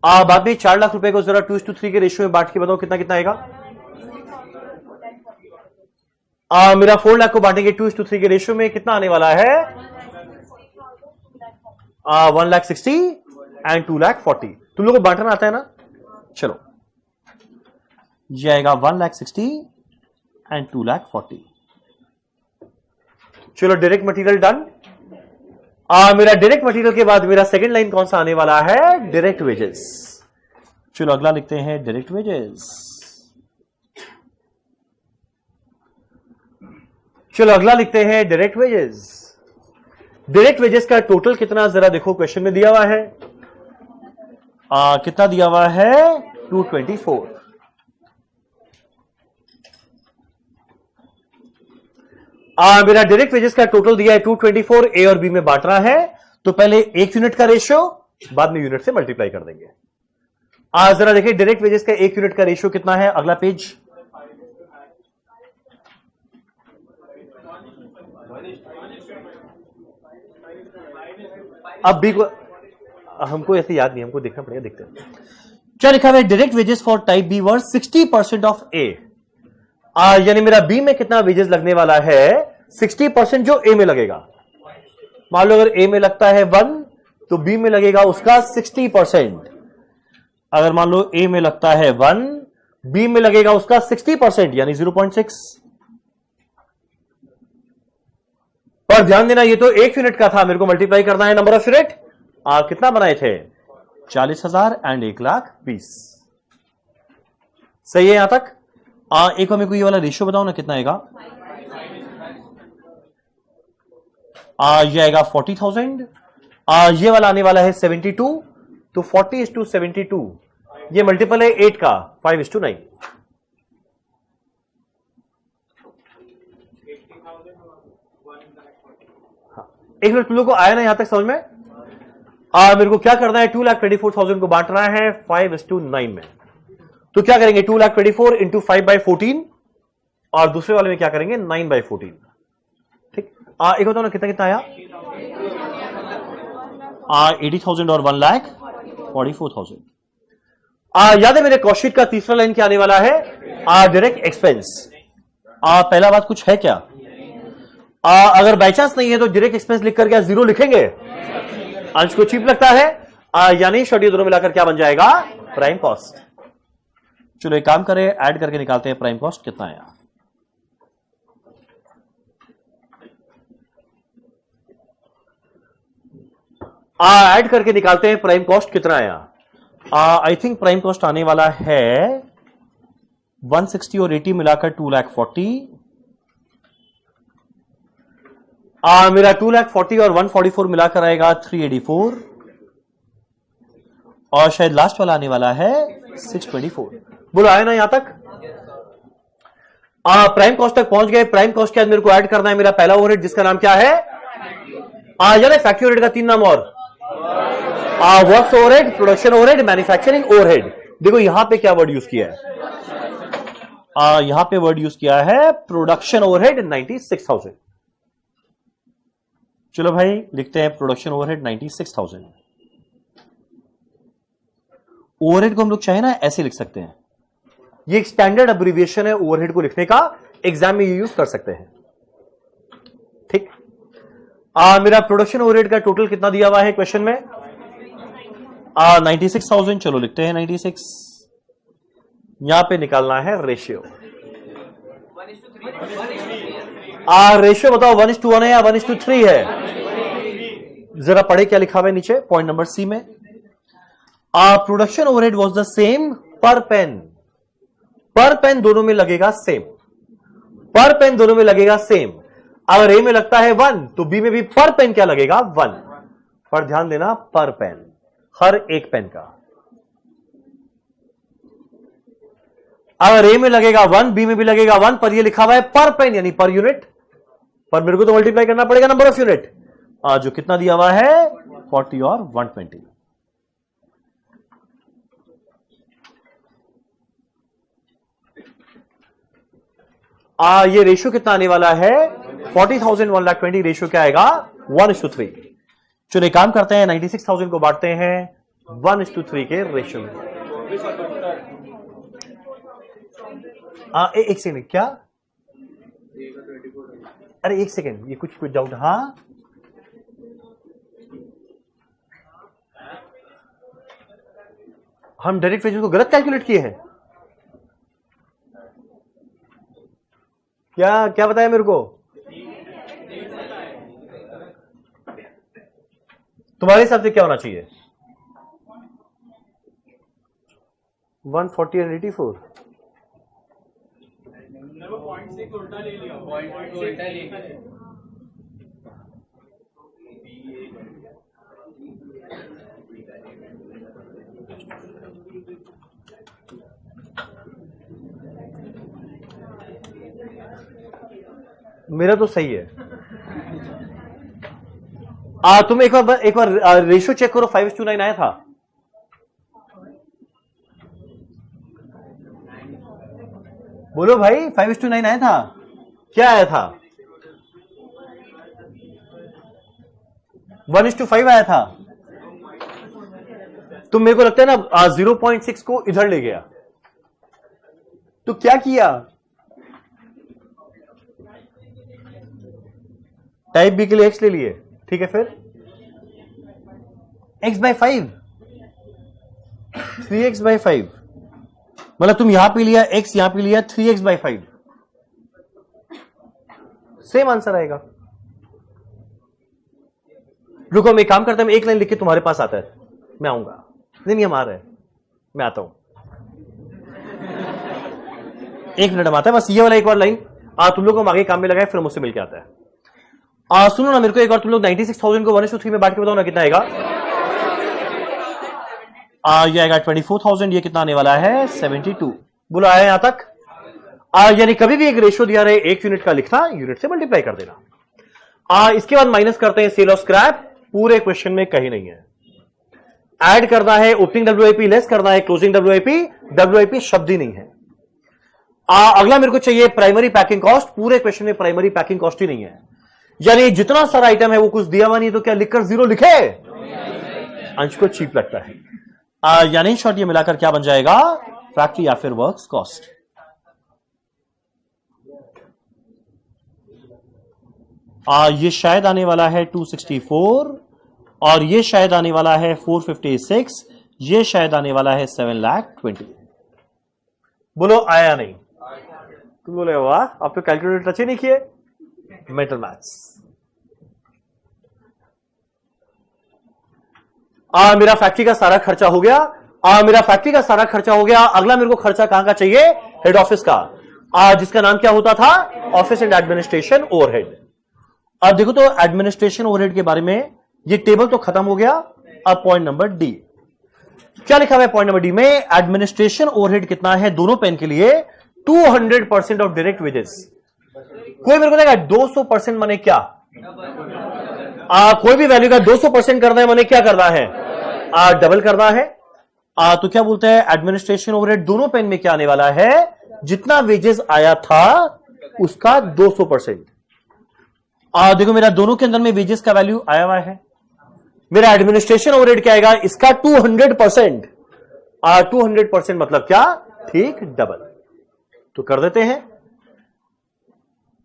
[SPEAKER 1] बाद में 4 लाख रुपए को जरा 2:3 के रेशियो में बांट के बताओ कितना कितना आएगा। मेरा 4 लाख को बांटेंगे 2:3 के रेशियो में, कितना आने वाला है 1,60,000 एंड 2,40,000। तुम लोगों को बांटना आता है ना, चलो ये आएगा 1,60,000 एंड 2,40,000। चलो डायरेक्ट मटेरियल डन। मेरा डायरेक्ट मटेरियल के बाद मेरा सेकंड लाइन कौन सा आने वाला है, डायरेक्ट वेजेस। चलो अगला लिखते हैं डायरेक्ट वेजेस। चलो अगला लिखते हैं डायरेक्ट वेजेस। डायरेक्ट वेजेस का टोटल कितना जरा देखो क्वेश्चन में दिया हुआ है। कितना दिया हुआ है 224। मेरा डायरेक्ट वेजेस का टोटल दिया है 224, ए और बी में बांटना है तो पहले एक यूनिट का रेशियो बाद में यूनिट से मल्टीप्लाई कर देंगे। जरा देखिए डायरेक्ट वेजेस का एक यूनिट का रेशियो कितना है, अगला पेज। अब बी को हमको ऐसे याद नहीं, हमको देखना पड़ेगा, देखते हैं क्या लिखा हुआ है। Direct wages for type B were 60% of A. यानी मेरा बी में कितना वेजेस लगने वाला है 60% जो ए में लगेगा। मान लो अगर ए में लगता है 1 तो बी में लगेगा उसका 60%। अगर मान लो ए में लगता है 1 बी में लगेगा उसका 60% यानी 0.6। पर ध्यान देना ये तो एक यूनिट का था, मेरे को मल्टीप्लाई करना है नंबर ऑफ यूनिट। कितना बनाए थे 40,000 एंड 1,20,000। सही है यहां तक। एक मेरे को ये वाला रेशियो बताओ ना कितना आएगा। ये आएगा 40,000। ये वाला आने वाला है 72 तो 40:72 ये मल्टीपल है 8 का 5:9। एक मिनट तुम लोग को आया ना यहां तक समझ में। मेरे को क्या करना है 2,24,000 को बांटना है 5:9 में। तो क्या करेंगे 2,24,000 इंटू 5/14 और दूसरे वाले में क्या करेंगे 9/14। ठीक। एक बताओ ना कितना कितना आया 80,000 और 1,44,000। याद है मेरे कॉस्ट का तीसरा लाइन क्या आने वाला है डायरेक्ट एक्सपेंस। पहला बात कुछ है क्या। अगर बाई चांस नहीं है तो डायरेक्ट एक्सपेंस लिखकर क्या 0 लिखेंगे। अंश को चीप लगता है यानी शॉर्ट, ये दोनों मिलाकर क्या बन जाएगा प्राइम कॉस्ट। चलो एक काम करें ऐड करके निकालते हैं प्राइम कॉस्ट कितना आया। ऐड करके निकालते हैं प्राइम कॉस्ट कितना आया। आई थिंक प्राइम कॉस्ट आने वाला है 160 और 80 मिलाकर 2,40,000। मेरा 2,40,000 और 144 मिलाकर आएगा 384 और शायद लास्ट वाला आने वाला है 624। बोलो आया ना यहां तक। प्राइम कॉस्ट तक पहुंच गए। प्राइम कॉस्ट के बाद मेरे को ऐड करना है मेरा पहला ओवरहेड जिसका नाम क्या है यानी फैक्ट्री ओवरहेड का 3 नाम और works overhead, production overhead, manufacturing overhead. देखो यहां पे क्या वर्ड यूज किया है यहां पे वर्ड यूज किया है प्रोडक्शन ओवरहेड 96,000। चलो भाई लिखते हैं प्रोडक्शन ओवरहेड 96,000। ओवरहेड को हम लोग चाहे ना ऐसे लिख सकते हैं, ये एक स्टैंडर्ड एब्रिविएशन है ओवरहेड को लिखने का, एग्जाम में ये यूज कर सकते हैं। ठीक। मेरा प्रोडक्शन ओवरहेड का टोटल कितना दिया हुआ है क्वेश्चन में 96,000। चलो लिखते हैं 96। यहां पे निकालना है रेशियो। रेशियो बताओ 1:1 है या 1:3 है। जरा पढ़े क्या लिखा हुआ है नीचे पॉइंट नंबर सी में। Production overhead was the same पर पेन। पर पेन दोनों में लगेगा सेम, पर पेन दोनों में लगेगा सेम। अगर ए में लगता है 1 तो बी में भी पर पेन क्या लगेगा 1। पर ध्यान देना पर पेन हर एक पेन का। अगर ए में लगेगा 1 बी में भी लगेगा 1 पर ये लिखा हुआ है पर पेन यानी पर यूनिट। पर मेरे को तो मल्टीप्लाई करना पड़ेगा नंबर ऑफ यूनिट जो कितना दिया हुआ है 40 और 120। ये रेशियो कितना आने वाला है 40,000 1,20,000 रेशियो क्या आएगा 1:3। चलो एक काम करते हैं 96,000 को बांटते हैं 1:3 के रेशियो में। एक सेकंड, क्या? अरे एक सेकंड, ये कुछ डाउट। हाँ, हम डायरेक्ट वेजेस को गलत कैलकुलेट किए हैं क्या? क्या बताया मेरे को? तुम्हारे हिसाब से क्या होना चाहिए? 140 और 84।
[SPEAKER 2] उल्टा ले लिया, पॉइंट उल्टा ले लिया।
[SPEAKER 1] मेरा तो सही है। तुम एक बार रेशियो चेक करो। 5:9 आया था। बोलो भाई, 5:9 आया था? क्या आया था? 1:5 आया था। तो मेरे को लगता है ना 0.6 को इधर ले गया। तो क्या किया? टाइप बी के लिए x ले लिए, ठीक है। फिर x/5, 3x/5, मतलब तुम यहां पे लिया x, यहां पे लिया 3x/5, सेम आंसर आएगा। रुको, मैं एक काम करता हूं, एक लाइन लिख के तुम्हारे पास आता है, मैं आऊंगा। नहीं हम आ रहे हैं, मैं आता हूं। 1 मिनट में आता है बस। ये वाला एक बार लाइन तुम लोग को हम आगे काम में लगाए, फिर मुझसे मिलके आता है। सुनो ना मेरे को एक बार, तुम लोग 96,000 को 1:3 में बांट के बताओ ना कितना आएगा। ये आएगा 24,000। ये कितना आने वाला है? 72। बोलो आया यहां तक? यानी कभी भी एक रेशियो दिया रहे 1 यूनिट का लिखना, यूनिट से मल्टीप्लाई कर देना। इसके बाद माइनस करते हैं सेल ऑफ स्क्रैप। पूरे क्वेश्चन में कहीं नहीं है। ऐड करना है ओपनिंग WIP, लेस करना है क्लोजिंग WIP। WIP शब्द ही नहीं है। अगला मेरे को चाहिए प्राइमरी पैकिंग कॉस्ट। पूरे क्वेश्चन में प्राइमरी पैकिंग कॉस्ट ही नहीं है। यानी जितना सारा आइटम है वो कुछ दिया हुआ नहीं, तो क्या लिखकर 0 लिखे? अंश को चीप लगता है। यानी शॉर्ट ये मिलाकर क्या बन जाएगा? फैक्ट्री या फिर वर्क्स कॉस्ट। ये शायद आने वाला है 264, और ये शायद आने वाला है 456, ये शायद आने वाला है 7,20,000। बोलो आया नहीं? तुम बोले वाह, आप तो कैलकुलेटर टच ही नहीं किए। Mental maths. मेरा फैक्ट्री का सारा खर्चा हो गया। मेरा फैक्ट्री का सारा खर्चा हो गया। अगला मेरे को खर्चा कहां का चाहिए? हेड ऑफिस का, जिसका नाम क्या होता था? Office and administration overhead. अब देखो तो एडमिनिस्ट्रेशन ओवरहेड के बारे में ये टेबल तो खत्म हो गया। अब पॉइंट नंबर डी, क्या लिखा हुआ है पॉइंट नंबर डी में? एडमिनिस्ट्रेशन ओवरहेड कितना है दोनों पेन के लिए? 200% ऑफ डायरेक्ट वेजेस। कोई मेरे को देगा 200% माने क्या? कोई भी वैल्यू का 200% करना है माने क्या करना है? डबल करना है। तो क्या बोलते हैं? एडमिनिस्ट्रेशन ओवरहेड दोनों पेन में क्या आने वाला है? जितना वेजेस आया था उसका 200%। देखो मेरा दोनों के अंदर में वेजेस का वैल्यू आया हुआ है। मेरा एडमिनिस्ट्रेशन ओवरहेड क्या आएगा? इसका 200%। 200% मतलब क्या? ठीक, डबल। तो कर देते हैं।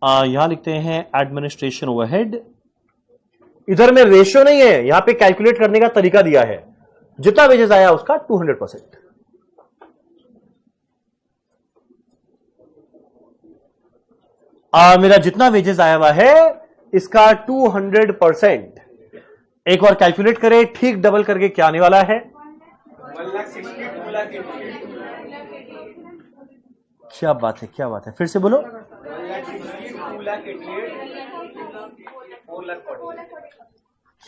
[SPEAKER 1] यहां लिखते हैं एडमिनिस्ट्रेशन ओवरहेड। इधर में रेशियो नहीं है, यहां पे कैलकुलेट करने का तरीका दिया है। जितना वेजेस आया उसका 200%। मेरा जितना वेजेस आया हुआ है इसका 200%। एक बार कैलकुलेट करें, ठीक डबल करके क्या आने वाला है?
[SPEAKER 2] 1,62,00,000।
[SPEAKER 1] क्या बात है, क्या बात है, फिर से बोलो।
[SPEAKER 2] 1,62,00,000।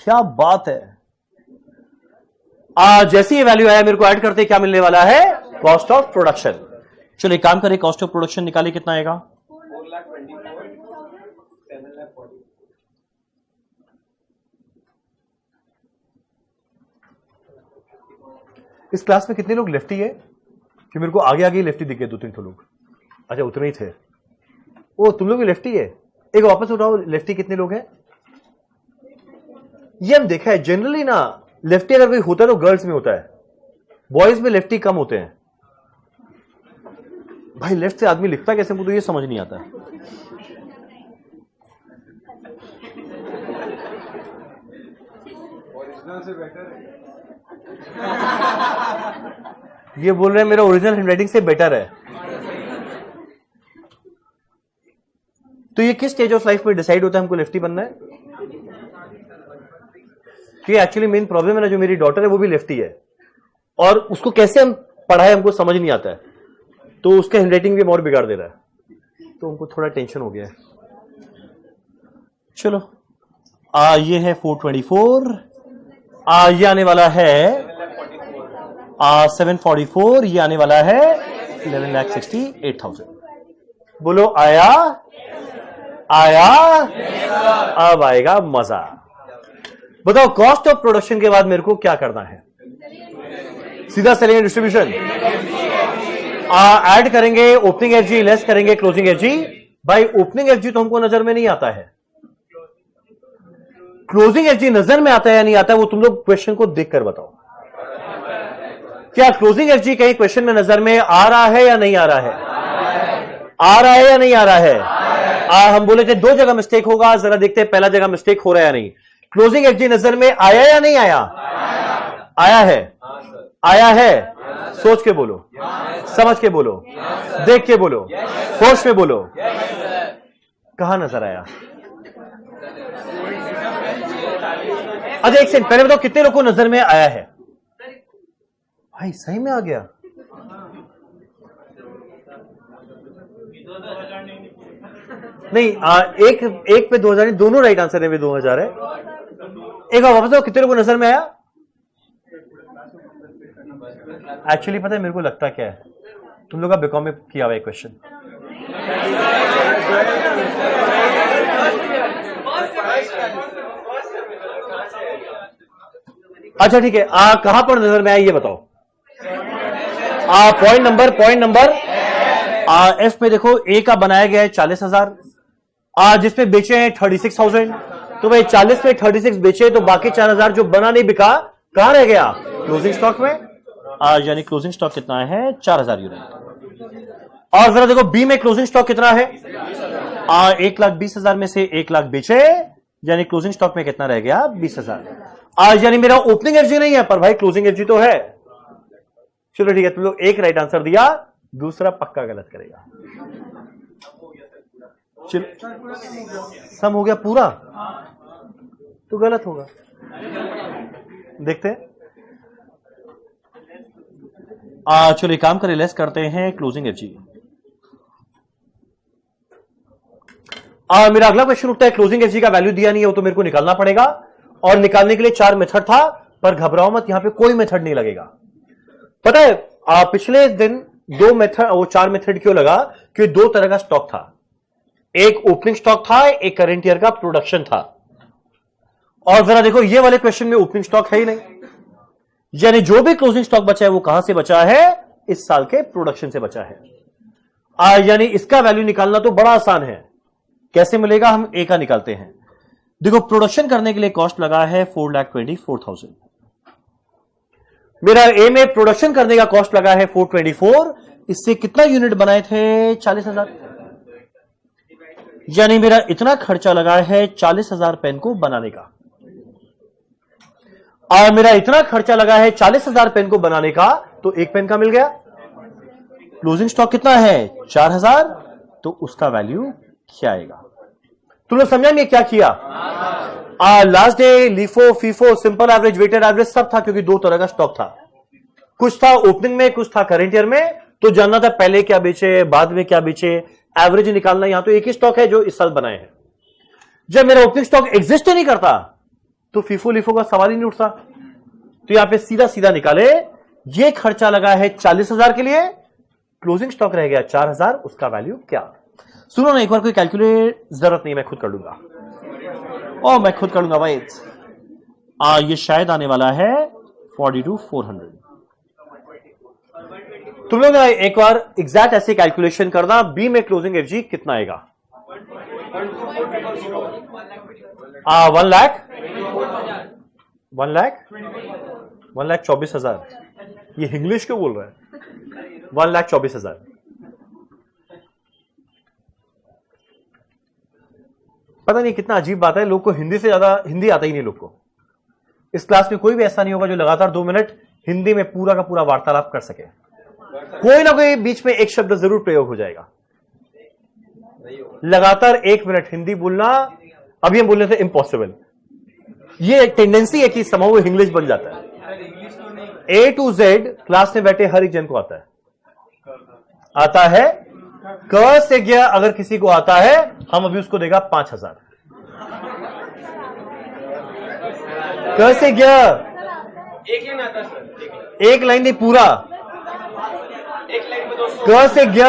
[SPEAKER 1] क्या बात है। जैसे ये वैल्यू आया मेरे को ऐड करते क्या मिलने वाला है? Cost of production. चलो एक काम करें, कॉस्ट ऑफ प्रोडक्शन निकाले, कितना आएगा?
[SPEAKER 2] 4,24,7,40।
[SPEAKER 1] इस क्लास में कितने लोग लेफ्टी है? कि मेरे को आगे आगे लेफ्टी दिखे 2-3 लोग। अच्छा उतने ही थे। ओ तुम लोग भी लेफ्टी है? एक वापस उठाओ, लेफ्टी कितने लोग हैं? ये हम देखा है जनरली ना, लेफ्टी अगर कोई होता है तो गर्ल्स में होता है, बॉयज में लेफ्टी कम होते हैं। भाई लेफ्ट से आदमी लिखता कैसे, मुझे तो ये समझ नहीं आता।
[SPEAKER 2] ओरिजिनल से बेटर है।
[SPEAKER 1] ये बोल रहे हैं मेरा ओरिजिनल हैंडराइटिंग से बेटर है। तो ये किस स्टेज ऑफ लाइफ में डिसाइड होता है हमको लेफ्टी बनना है? कि एक्चुअली मेन प्रॉब्लम है ना, जो मेरी डॉटर है वो भी लेफ्टी है और उसको कैसे हम पढ़ाए हमको समझ नहीं आता है, तो उसका हैंडराइटिंग भी और बिगाड़ दे रहा है, तो हमको थोड़ा टेंशन हो गया है। चलो ये है 424, ये आने वाला है 744, ये आने वाला है 11,68,000। बोलो आया आया, अब आएगा मजा। बताओ कॉस्ट ऑफ प्रोडक्शन के बाद मेरे को क्या करना है? सीधा सेलिंग एंड डिस्ट्रीब्यूशन, ऐड करेंगे ओपनिंग एफजी, लेस करेंगे क्लोजिंग एफजी। भाई ओपनिंग एफजी तो हमको नजर में नहीं आता है, क्लोजिंग एफजी नजर में आता है या नहीं आता है वो तुम लोग क्वेश्चन को देखकर बताओ। क्या क्लोजिंग एफजी कहीं क्वेश्चन में नजर में आ रहा है या नहीं आ रहा है? आ रहा है या नहीं आ रहा है? हम बोले थे दो जगह मिस्टेक होगा, जरा देखते हैं पहला जगह मिस्टेक हो रहा है या नहीं। क्लोजिंग एफजी नजर में आया या नहीं आया? आया है, आया है। सोच के बोलो, समझ के बोलो, देख के बोलो, होश में बोलो। कहां नजर आया? अच्छा एक सेकंड पहले बताओ कितने लोगों को नजर में आया है? भाई सही में आ गया। नहीं एक पे 2000 नहीं, दोनों राइट आंसर है, वे 2000 है। एक बार वापस बताओ कितने लोगों को नजर में आया? एक्चुअली पता है मेरे को लगता क्या है, तुम लोग का बीकॉम में किया हुआ है क्वेश्चन। अच्छा ठीक है, कहां पर नजर में आया ये बताओ। पॉइंट नंबर एफ में देखो, ए का बनाया गया है 40,000, जिसमें बेचे हैं 36,000। तो भाई 40 में 36 बेचे तो बाकी 4,000 जो बना नहीं बिका कहां रह गया? क्लोजिंग स्टॉक में। यानी क्लोजिंग स्टॉक कितना है? 4,000 यूनिट। और जरा देखो बी में क्लोजिंग स्टॉक कितना है? 1,20,000 में से 1 लाख बेचे, यानी क्लोजिंग स्टॉक में कितना रह गया? 20,000। यानी मेरा ओपनिंग एफजी नहीं है पर भाई क्लोजिंग एफजी तो है। चलो ठीक है, तुम लोग एक राइट आंसर दिया, दूसरा पक्का गलत करेगा। चलो सम हो गया पूरा तो गलत होगा, देखते हैं। चलो एक काम करें, लेस करते हैं क्लोजिंग एफजी। मेरा अगला क्वेश्चन उठता है, क्लोजिंग एफजी का वैल्यू दिया नहीं है, वो तो मेरे को निकालना पड़ेगा। और निकालने के लिए 4 मेथड था, पर घबराओ मत, यहां पे कोई मेथड नहीं लगेगा। पता है पिछले दिन 2 मेथड, वो 4 मेथड क्यों लगा? क्योंकि 2 तरह का स्टॉक था, एक ओपनिंग स्टॉक था, एक करंट ईयर का प्रोडक्शन था। और जरा देखो ये वाले क्वेश्चन में ओपनिंग स्टॉक है ही नहीं, यानी जो भी क्लोजिंग स्टॉक बचा है वो कहां से बचा है? इस साल के प्रोडक्शन से बचा है। यानी इसका वैल्यू निकालना तो बड़ा आसान है। कैसे मिलेगा? हम ए का निकालते हैं। देखो प्रोडक्शन करने के लिए कॉस्ट लगा है 4,24,000। मेरा ए में प्रोडक्शन करने का कॉस्ट लगा है 424, इससे कितना यूनिट बनाए थे? 40,000। यानी मेरा इतना खर्चा लगा है 40,000 पेन को बनाने का। और मेरा इतना खर्चा लगा है 40,000 पेन को बनाने का, तो एक पेन का मिल गया। क्लोजिंग स्टॉक कितना है? 4,000, तो उसका वैल्यू क्या आएगा? तुम लोग समझा नहीं क्या किया? Last day LIFO, FIFO, simple average, weighted average सब था, क्योंकि 2 तरह का स्टॉक था। कुछ था ओपनिंग में, कुछ था करंट ईयर में। तो जानना था पहले क्या बेचे, बाद में क्या बेचे, एवरेज निकालना। यहां तो एक ही स्टॉक है जो इस साल बनाए हैं। जब मेरा ओपनिंग स्टॉक एग्जिस्ट ही नहीं करता तो फीफो लीफो का सवाल ही नहीं उठता। तो यहां पे सीधा सीधा निकाले, ये खर्चा लगा है 40,000 के लिए, क्लोजिंग स्टॉक रह गया 4,000, उसका वैल्यू क्या? सुनो ना एक बार, कोई कैलकुलेट जरूरत नहीं, मैं खुद कर लूंगा। मैं खुद कर लूंगा भाई। ये शायद आने वाला है 42,400। तुम लोग एक बार एग्जैक्ट ऐसे कैलकुलेशन करना, बी में क्लोजिंग एफजी कितना आएगा? 1 लाख 1 लाख 1,24,000। ये इंग्लिश क्यों बोल रहा है? 1,24,000। पता नहीं कितना अजीब बात है, लोग को हिंदी से ज्यादा हिंदी आता ही नहीं लोग को। इस क्लास में कोई भी ऐसा नहीं होगा जो लगातार 2 मिनट हिंदी में पूरा का पूरा वार्तालाप कर सके। कोई ना कोई बीच में एक शब्द जरूर प्रयोग हो जाएगा। लगातार 1 मिनट हिंदी बोलना अभी हम बोलने थे इम्पॉसिबल। ये एक टेंडेंसी है कि समहाउ इंग्लिश बन जाता है। A to Z क्लास में बैठे हर एक जन को आता है। क से ग अगर किसी को आता है हम अभी उसको देगा 5,000। क से ग
[SPEAKER 2] एक लाइन आता है सर,
[SPEAKER 1] एक लाइन नहीं पूरा।
[SPEAKER 2] एक लाइन में 200।
[SPEAKER 1] क से ग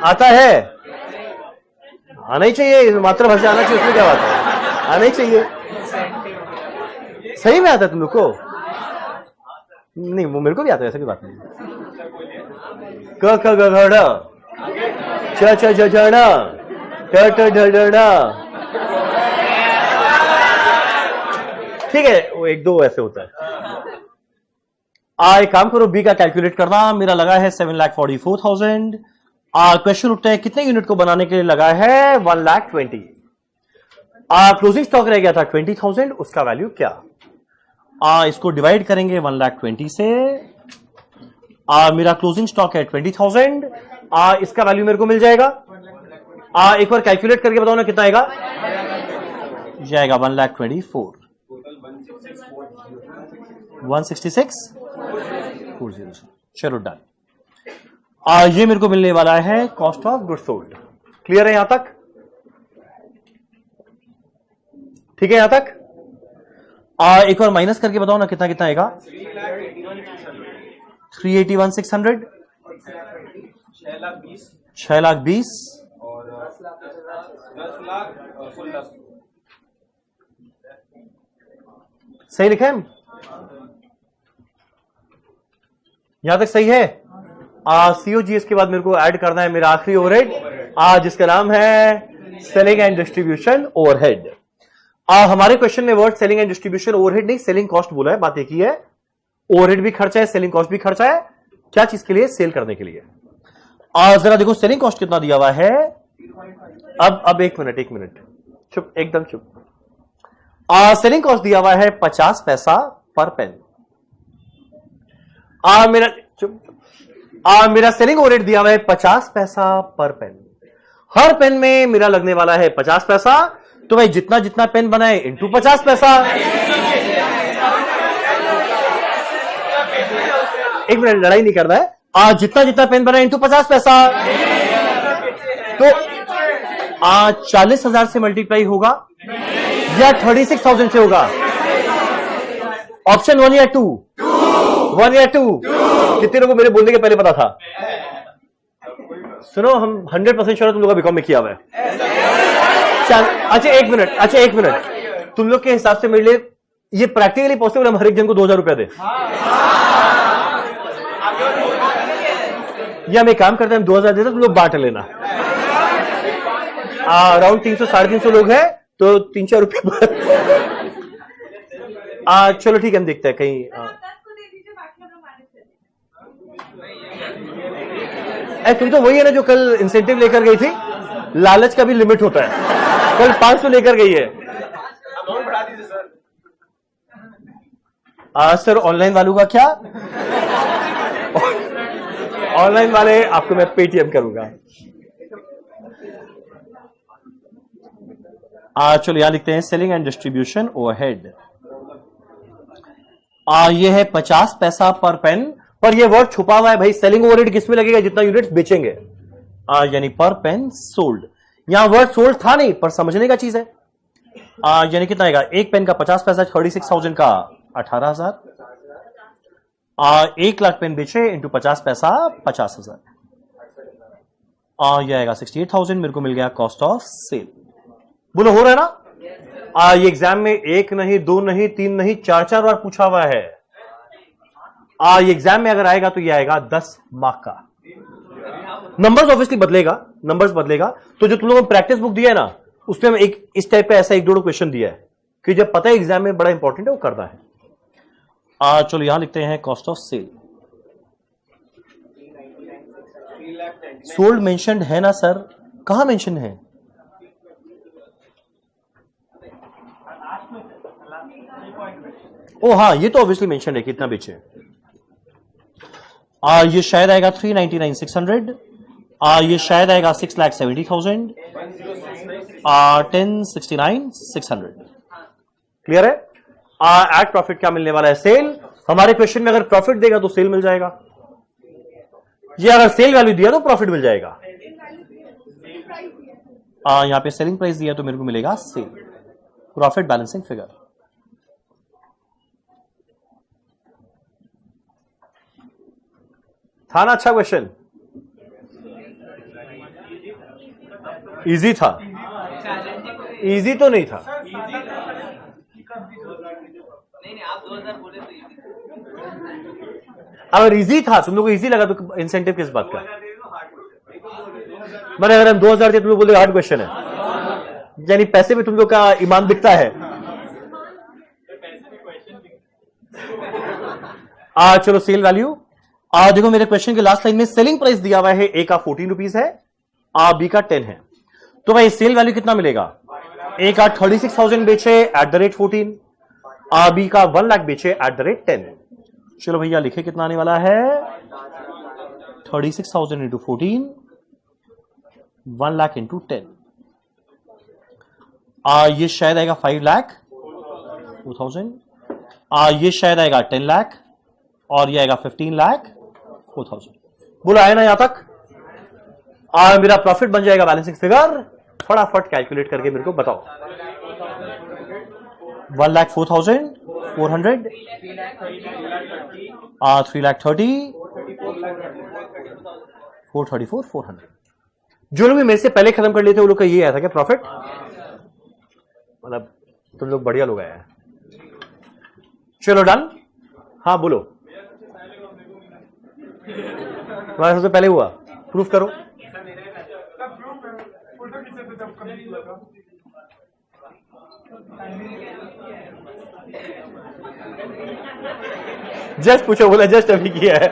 [SPEAKER 1] आता है, आना ही चाहिए, मातृभाषा आना चाहिए, उसमें क्या बात है, आना ही चाहिए। सही में आता है तुम लोग को? नहीं, वो मेरे को भी आता है, ऐसा कोई बात नहीं। क ख ग घ ढ च छ ज झ ण ट ट ढ ढ ण। ठीक है, वो 1-2 ऐसे होता है। एक काम करो, बी का कैलकुलेट करना। मेरा लगा है 7,44,000। क्वेश्चन उठता है कितने यूनिट को बनाने के लिए लगा है? 1,20,000। क्लोजिंग स्टॉक रह गया था 20,000, उसका वैल्यू क्या? इसको डिवाइड करेंगे 1,20,000 से। मेरा क्लोजिंग स्टॉक है 20,000। इसका वैल्यू मेरे को मिल जाएगा। एक बार कैलकुलेट करके बताओ ना कितना आएगा? जाएगा 1,24,000। 166,400। चलो डन। ये मेरे को मिलने वाला है cost of goods sold. Clear है यहां तक? ठीक है यहां तक? एक बार माइनस करके बताओ ना कितना कितना आएगा? 381,600, 6,20,000
[SPEAKER 2] और 10 लाख और कुल 10।
[SPEAKER 1] सही लिखे हम? यहां तक सही है? सीओजीएस के बाद मेरे को ऐड करना है मेरा आखिरी ओवरहेड, जिसका नाम है सेलिंग एंड डिस्ट्रीब्यूशन ओवरहेड। हमारे क्वेश्चन में word selling and distribution overhead नहीं, सेलिंग कॉस्ट बोला है। बात एक ही है, ओवरहेड भी खर्चा है, सेलिंग कॉस्ट भी खर्चा है। क्या चीज के लिए? सेल करने के लिए। जरा देखो सेलिंग कॉस्ट कितना दिया हुआ है। अब एक मिनट चुप, एकदम चुप। सेलिंग कॉस्ट दिया हुआ है 50 पैसा पर पेन। मेरा सेलिंग ओवरहेड दिया हुआ है 50 पैसा पर पेन। हर पेन में मेरा लगने वाला है 50 पैसा। तो भाई जितना जितना पेन बनाए इंटू 50 पैसा। एक मिनट, लड़ाई नहीं करना है। जितना जितना पेन बनाए इंटू 50 पैसा। तो 40,000 से मल्टीप्लाई होगा या 36,000 से होगा? ऑप्शन 1 या 2? 1 या 2? कितने लोगों को मेरे बोलने के पहले पता था? सुनो, हम 100% श्योर तुम लोग बीकॉम में किया हुआ है। अच्छा एक मिनट, तुम लोग के हिसाब से मेरे लिए ये प्रैक्टिकली पॉसिबल? हम हर एक जन को 2,000 रुपया दे, या हम एक काम करते हैं, हम 2,000 देते, तुम लोग बांट लेना। अराउंड 300-350 लोग हैं, तो 3-4 रुपये। चलो ठीक है, हम देखते हैं कहीं। तुम तो वही है ना जो कल इंसेंटिव लेकर गई थी। लालच का भी लिमिट होता है। कल 500 लेकर गई है।
[SPEAKER 2] अमाउंट बढ़ा दीजिए सर।
[SPEAKER 1] सर ऑनलाइन वालों का क्या? ऑनलाइन वाले आपको मैं पेटीएम करूंगा। चलो यहां लिखते हैं सेलिंग एंड डिस्ट्रीब्यूशन ओवरहेड। ये है 50 पैसा पर पेन, पर ये वर्ड छुपा हुआ है भाई। सेलिंग ओवरहेड किसमें लगेगा? जितना यूनिट्स बेचेंगे, यानी पर पेन सोल्ड। यहां वर्ड सोल्ड था नहीं, पर समझने का चीज है। यानी कितना आएगा? एक पेन का 50 पैसा, 36,000 का 18,000। 1 लाख पेन बेचे इंटू 50 पैसा, 50,000। यह आएगा 68,000। मेरे को मिल गया कॉस्ट ऑफ सेल। बोलो हो रहा है ना? ये एग्जाम में 1 नहीं, 2 नहीं, 3 नहीं, 4-4 बार पूछा हुआ है। ये एग्जाम में अगर आएगा तो ये आएगा 10 मार्क का। नंबर्स ऑब्वियसली बदलेगा, नंबर्स बदलेगा। तो जो तुम लोगों को प्रैक्टिस बुक दिया है ना, उसमें एक इस टाइप पे ऐसा 1-2 क्वेश्चन दिया है कि जब पता है एग्जाम में बड़ा इंपॉर्टेंट है, वो करना है। चलो यहां लिखते हैं cost of sale. Sold mentioned है ना सर, कहां मेंशन है? ओ हाँ, ये तो ऑब्वियसली मेंशन है कितना बेचे। ये शायद आएगा 399,600, ये शायद आएगा 6,70,000, 10,69,600। क्लियर है? एट प्रॉफिट क्या मिलने वाला है? सेल। हमारे क्वेश्चन में अगर प्रॉफिट देगा तो सेल मिल जाएगा, ये अगर सेल वैल्यू दिया तो प्रॉफिट मिल जाएगा। यहां पे सेलिंग प्राइस दिया तो मेरे को मिलेगा सेल। Profit balancing figure. था ना अच्छा क्वेश्चन? इजी था? इजी तो नहीं था।
[SPEAKER 2] नहीं आप 2000 बोले तो
[SPEAKER 1] अगर इजी था, तुम लोग को इजी लगा तो इंसेंटिव किस बात का? मैंने अगर हम 2000 दिए तुम लोग बोले हार्ड क्वेश्चन है, यानी पैसे में तुम लोग का ईमान दिखता है। चलो सेल वैल्यू। देखो मेरे क्वेश्चन के लास्ट लाइन में सेलिंग प्राइस दिया हुआ है, ए का 14 रुपीज है, बी का 10 है, तो भाई सेल वैल्यू कितना मिलेगा? ए का 36,000 बेचे @14, बी का 1 लाख बेचे @10। चलो भैया लिखे कितना आने वाला है? 36,000 इंटू 14, 1 लाख इंटू 10। ये शायद आएगा 5,02,000, ये शायद आएगा 10 लाख, और ये आएगा 15,04,000। बोला है ना यहां तक? मेरा प्रॉफिट बन जाएगा बैलेंसिंग फिगर। फटाफट कैलकुलेट करके मेरे को बताओ। 1,04,400, 3,30,000, 434,400। जो लोग भी मेरे से पहले खत्म कर लिए थे वो लोग का ये आया था क्या प्रॉफिट? मतलब तुम लोग बढ़िया लोग आए हैं। चलो डन। हाँ बोलो। तुम्हारा सबसे पहले हुआ, प्रूफ करो। जस्ट पूछो, बोला जस्ट अभी किया है।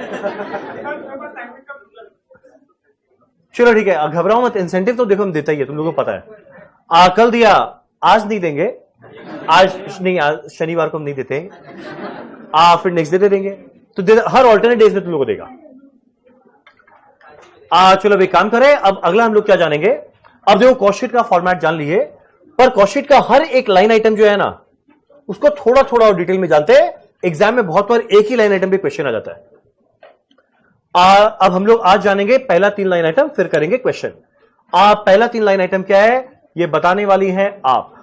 [SPEAKER 1] चलो ठीक है, घबराओ मत। इंसेंटिव तो देखो हम देता ही है, तुम लोगों को पता है। कल दिया, आज नहीं देंगे, आज नहीं, आज शनिवार को हम नहीं देते, फिर नेक्स्ट डे दे देंगे, तो हर ऑल्टरनेट डेज में तुम लोगों को देगा। चलो भाई काम करें। अब अगला हम लोग क्या जानेंगे? अब देखो कॉस्टशीट का फॉर्मेट जान लिए, पर कॉस्टशीट का हर एक लाइन आइटम जो है ना, उसको थोड़ा थोड़ा और डिटेल में जानते हैं। एग्जाम में बहुत बार एक ही लाइन आइटम पे क्वेश्चन आ जाता है। अब हम लोग आज जानेंगे पहला 3 लाइन आइटम, फिर करेंगे क्वेश्चन। पहला 3 लाइन आइटम क्या है ये बताने वाली है आप,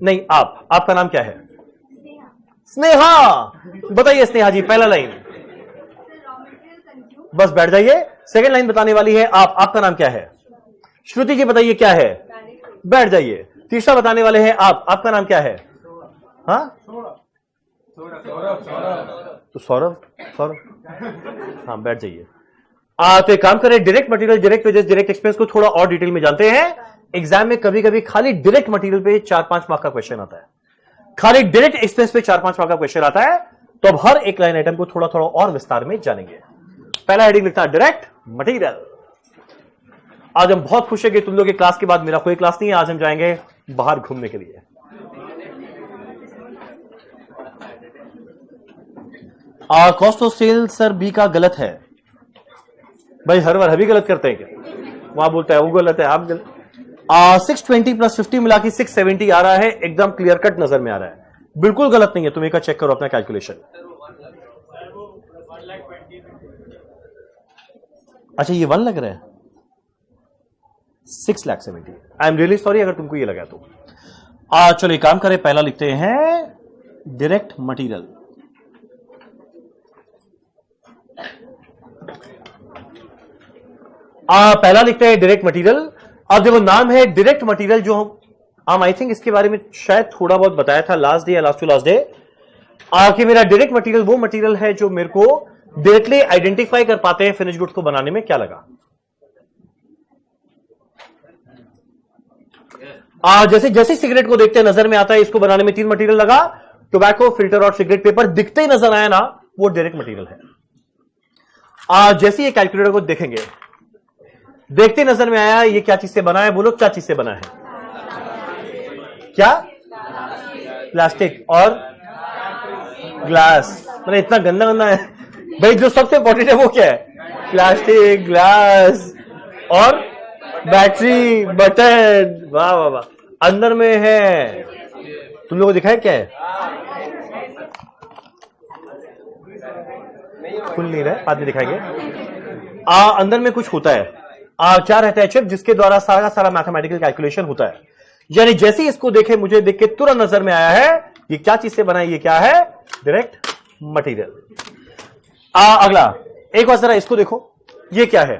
[SPEAKER 1] नहीं आप, आपका नाम क्या है? स्नेहा। बताइए स्नेहा जी, पहला लाइन। बस बैठ जाइए। सेकंड लाइन बताने वाली है आप, आपका नाम क्या है? श्रुति जी बताइए क्या है? बैठ जाइए। तीसरा बताने वाले हैं आप, आपका नाम क्या है? हाँ तो सौरभ, सौरभ, हाँ बैठ जाइए। तो एक काम करें, direct material, direct wages, direct expense को थोड़ा और डिटेल में जानते हैं। एग्जाम में कभी कभी खाली डायरेक्ट मटेरियल पे 4-5 मार्क का क्वेश्चन आता है, खाली डायरेक्ट एक्सपेंस पे 4-5 मार्क का क्वेश्चन आता है। तो अब हर एक लाइन आइटम को थोड़ा थोड़ा और विस्तार में जानेंगे। पहला हेडिंग लिखता है डायरेक्ट मटेरियल। आज हम बहुत खुश है कि तुम लोग के क्लास के बाद मेरा कोई क्लास नहीं है, आज हम जाएंगे बाहर घूमने के लिए। Cost of sale sir B का गलत है। भाई हर बार हम ही गलत करते हैं क्या? वहां बोलता है वो गलत है, आप गलत। 620 + 50 मिला के 670 आ रहा है, एकदम क्लियर कट नजर में आ रहा है, बिल्कुल गलत नहीं है। तुम एक चेक करो अपना कैलकुलेशन। अच्छा ये 1 लग रहा है, 6,70,000। आई एम रियली सॉरी अगर तुमको ये लगा तो। चलो एक काम करें, पहला लिखते हैं डायरेक्ट मटेरियल। पहला लिखते हैं डायरेक्ट मटेरियल। अब देखो नाम है डायरेक्ट मटेरियल, जो हम आई थिंक इसके बारे में शायद थोड़ा बहुत बताया था लास्ट डे या लास्ट टू लास्ट डे, कि मेरा डायरेक्ट मटेरियल वो मटेरियल है जो मेरे को डायरेक्टली आइडेंटिफाई कर पाते हैं फिनिश गुड्स को बनाने में। क्या लगा? जैसे जैसे सिगरेट को देखते हैं नजर में आता है इसको बनाने में 3 मटेरियल लगा, टोबैको, फिल्टर और सिगरेट पेपर दिखते ही नजर आया ना, वो डायरेक्ट मटेरियल है। जैसे ये कैलकुलेटर को देखेंगे, देखते नजर में आया ये क्या चीज से बना है, बोलो क्या चीज से बना है? क्या? प्लास्टिक और ग्लास। मतलब इतना गंदा गंदा है भाई, जो सबसे इंपॉर्टेंट है वो क्या है? प्लास्टिक, ग्लास और बैटरी, बटन। वाह वाह वाह, अंदर में है। तुम लोगों को दिखा है क्या है? खुल नहीं रहा है, बाद में दिखाएंगे। अंदर में कुछ होता है, क्या रहता है? चिप, जिसके द्वारा सारा का सारा मैथमेटिकल कैलकुलेशन होता है। यानी जैसे ही इसको देखे, मुझे देख के तुरंत नजर में आया है ये क्या चीज से बना है, ये क्या है? Direct material. अगला एक बार जरा इसको देखो, ये क्या है?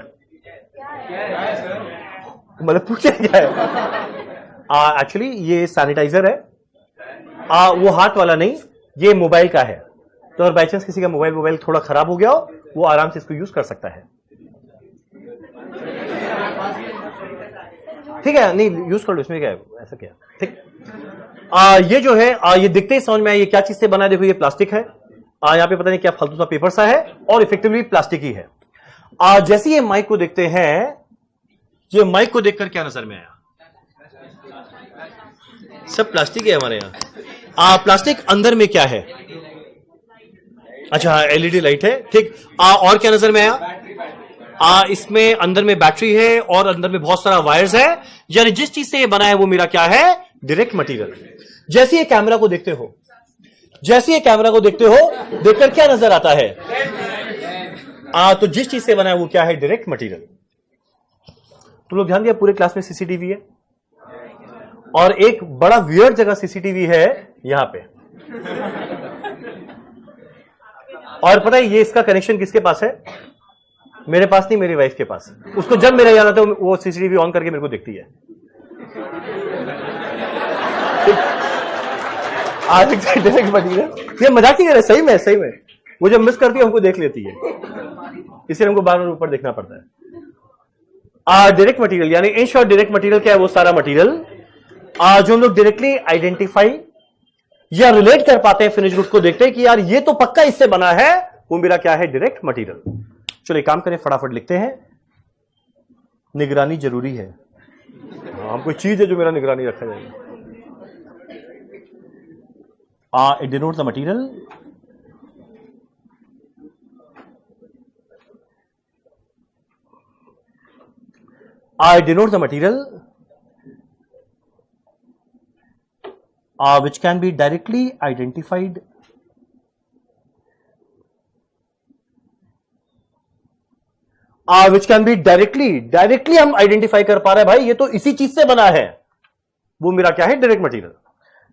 [SPEAKER 1] मतलब पूछे क्या है? एक्चुअली ये सैनिटाइजर है। वो हाथ वाला नहीं, ये मोबाइल का है। तो अगर बाई चांस किसी का मोबाइल थोड़ा खराब हो गया हो, वो आराम से इसको यूज कर सकता है। ठीक है, नहीं यूज कर लो, इसमें क्या है, ऐसा क्या? ठीक। ये जो है, ये दिखते ही समझ में आया ये क्या चीज से बना है। देखो ये प्लास्टिक है, यहां पे पता नहीं क्या फालतू सा पेपर सा है, और इफेक्टिवली प्लास्टिक ही है। जैसे ये माइक को देखते हैं, ये माइक को देखकर क्या नजर में आया? सब प्लास्टिक है हमारे यहां। प्लास्टिक अंदर में क्या है? अच्छा, एलईडी लाइट है। ठीक। और क्या नजर में आया? इसमें अंदर में बैटरी है और अंदर में बहुत सारा वायर्स है। यानी जिस चीज से ये बना है वो मेरा क्या है? Direct material. जैसे ये कैमरा को देखते हो, देखकर क्या नजर आता है? तो जिस चीज से बना है वो क्या है? Direct material. तुम लोग ध्यान दिया, पूरे क्लास में सीसीटीवी है, और एक बड़ा वियर्ड जगह सीसीटीवी है यहां पे। और पता है ये इसका कनेक्शन किसके पास है? मेरे पास नहीं, मेरी वाइफ के पास। उसको जब मेरा याद आता है वो सीसीटीवी ऑन करके मेरे को दिखती है। Direct material. ये मजाक नहीं कर रहे, सही में वो जब मिस करती है हमको देख लेती है, इसलिए हमको बार बार ऊपर देखना पड़ता है। डायरेक्ट मटेरियल यानी इन शॉर्ट डायरेक्ट मटेरियल क्या है? वो सारा मटेरियल जो हम लोग डायरेक्टली आइडेंटिफाई या रिलेट कर पाते हैं फिनिश गुड्स को देखते हैं कि यार ये तो पक्का इससे बना है, वो मेरा क्या है? Direct material. चलो एक काम करें, फटाफट लिखते हैं। निगरानी जरूरी है। हम कोई चीज है जो मेरा निगरानी रखा जाएगा। It denote the material. I denote the material which can be directly identified directly हम आइडेंटिफाई कर पा रहे हैं भाई ये तो इसी चीज से बना है, वो मेरा क्या है? Direct material.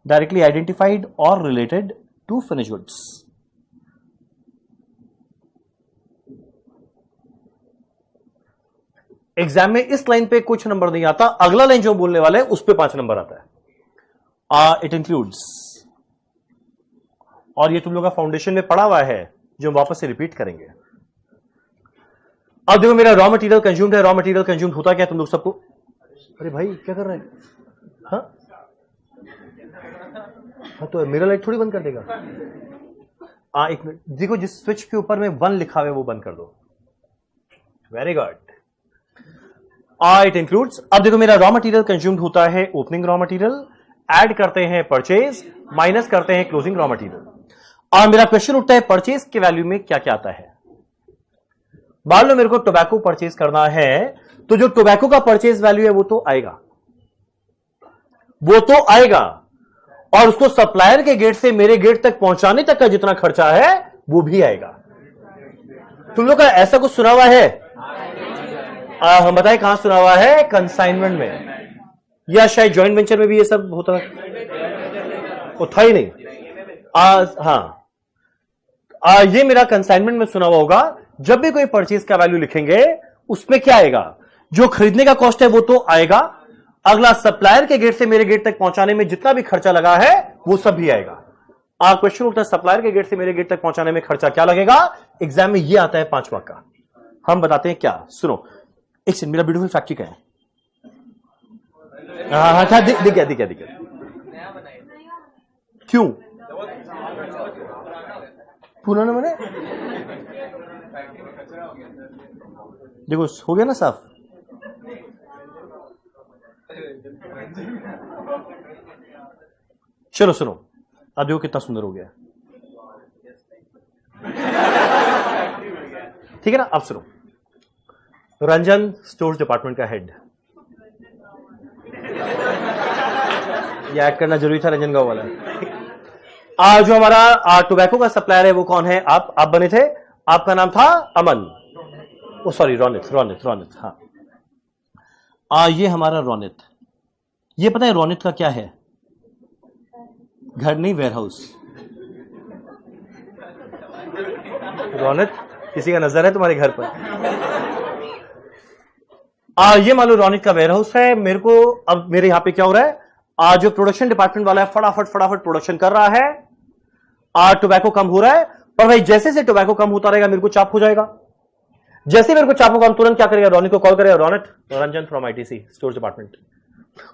[SPEAKER 1] डायरेक्टली आइडेंटिफाइड और related to finish goods. Exam में इस लाइन पे कुछ नंबर नहीं आता, अगला लाइन जो बोलने वाला है उस पे 5 नंबर आता है। इट इंक्लूड्स, और ये तुम लोग का फाउंडेशन में पढ़ा हुआ है जो हम वापस से रिपीट करेंगे। अब देखो मेरा रॉ मटेरियल कंज्यूम्ड है। रॉ मटेरियल कंज्यूम्ड होता क्या तुम लोग सबको? अरे भाई क्या कर रहे हैं? हाँ तो मेरा लाइट थोड़ी बंद कर देगा। एक मिनट देखो, जिस स्विच के ऊपर में 1 लिखा हुआ है वो बंद कर दो। Very good. इट इंक्लूड्स, अब देखो मेरा रॉ मटेरियल कंज्यूम्ड होता है ओपनिंग रॉ मटेरियल, ऐड करते हैं परचेज, माइनस करते हैं क्लोजिंग रॉ मटेरियल। और मेरा क्वेश्चन उठता है परचेज के वैल्यू में क्या क्या आता है। मान लो मेरे को टोबैको परचेज करना है, तो जो टोबैको का परचेज वैल्यू है वो तो आएगा, और उसको सप्लायर के गेट से मेरे गेट तक पहुंचाने तक का जितना खर्चा है वो भी आएगा। तुम लोग का ऐसा कुछ सुना हुआ है? हम बताएं कहां सुना हुआ है? कंसाइनमेंट में, या शायद जॉइंट वेंचर में भी ये सब होता है। वो था ही नहीं। ये मेरा कंसाइनमेंट में सुना हुआ होगा। जब भी कोई परचेज का वैल्यू लिखेंगे उसमें क्या आएगा? जो खरीदने का कॉस्ट है वो तो आएगा, अगला सप्लायर के गेट से मेरे गेट तक पहुंचाने में जितना भी खर्चा लगा है वो सब भी आएगा। क्वेश्चन उठता है सप्लायर के गेट से मेरे गेट तक पहुंचाने में खर्चा क्या लगेगा? एग्जाम में ये आता है 5 मार्क का। हम बताते हैं क्या। सुनो एक सेकंड, मेरा ब्यूटीफुल फैक्ट्री का है। हाँ दिख गया। क्यों? पुराना मैंने देखो हो गया ना साफ। चलो सुनो, अब देखो कितना सुंदर हो गया। ठीक है ना। अब सुनो, रंजन स्टोर्स डिपार्टमेंट का हेड, ये ऐड करना जरूरी था रंजन गांव वाला। जो हमारा टोबैको का सप्लायर है वो कौन है? आप बने थे, आपका नाम था अमन, ओ सॉरी रोनित। हाँ ये हमारा रोनित। ये पता है रोनित का क्या है? घर नहीं, वेयरहाउस। रोनित किसी का नजर है तुम्हारे घर पर? ये मान लो रोनित का वेयरहाउस है। मेरे को अब मेरे यहां पे क्या हो रहा है? जो प्रोडक्शन डिपार्टमेंट वाला है फटाफट प्रोडक्शन कर रहा है। टोबैको कम हो रहा है, पर भाई जैसे से टोबैको कम होता रहेगा मेरे को चाप हो जाएगा। जैसे मेरे को चाप होगा, तुरंत क्या करेगा? रोनित को कॉल करेगा, Ronit, Ranjan from ITC store department.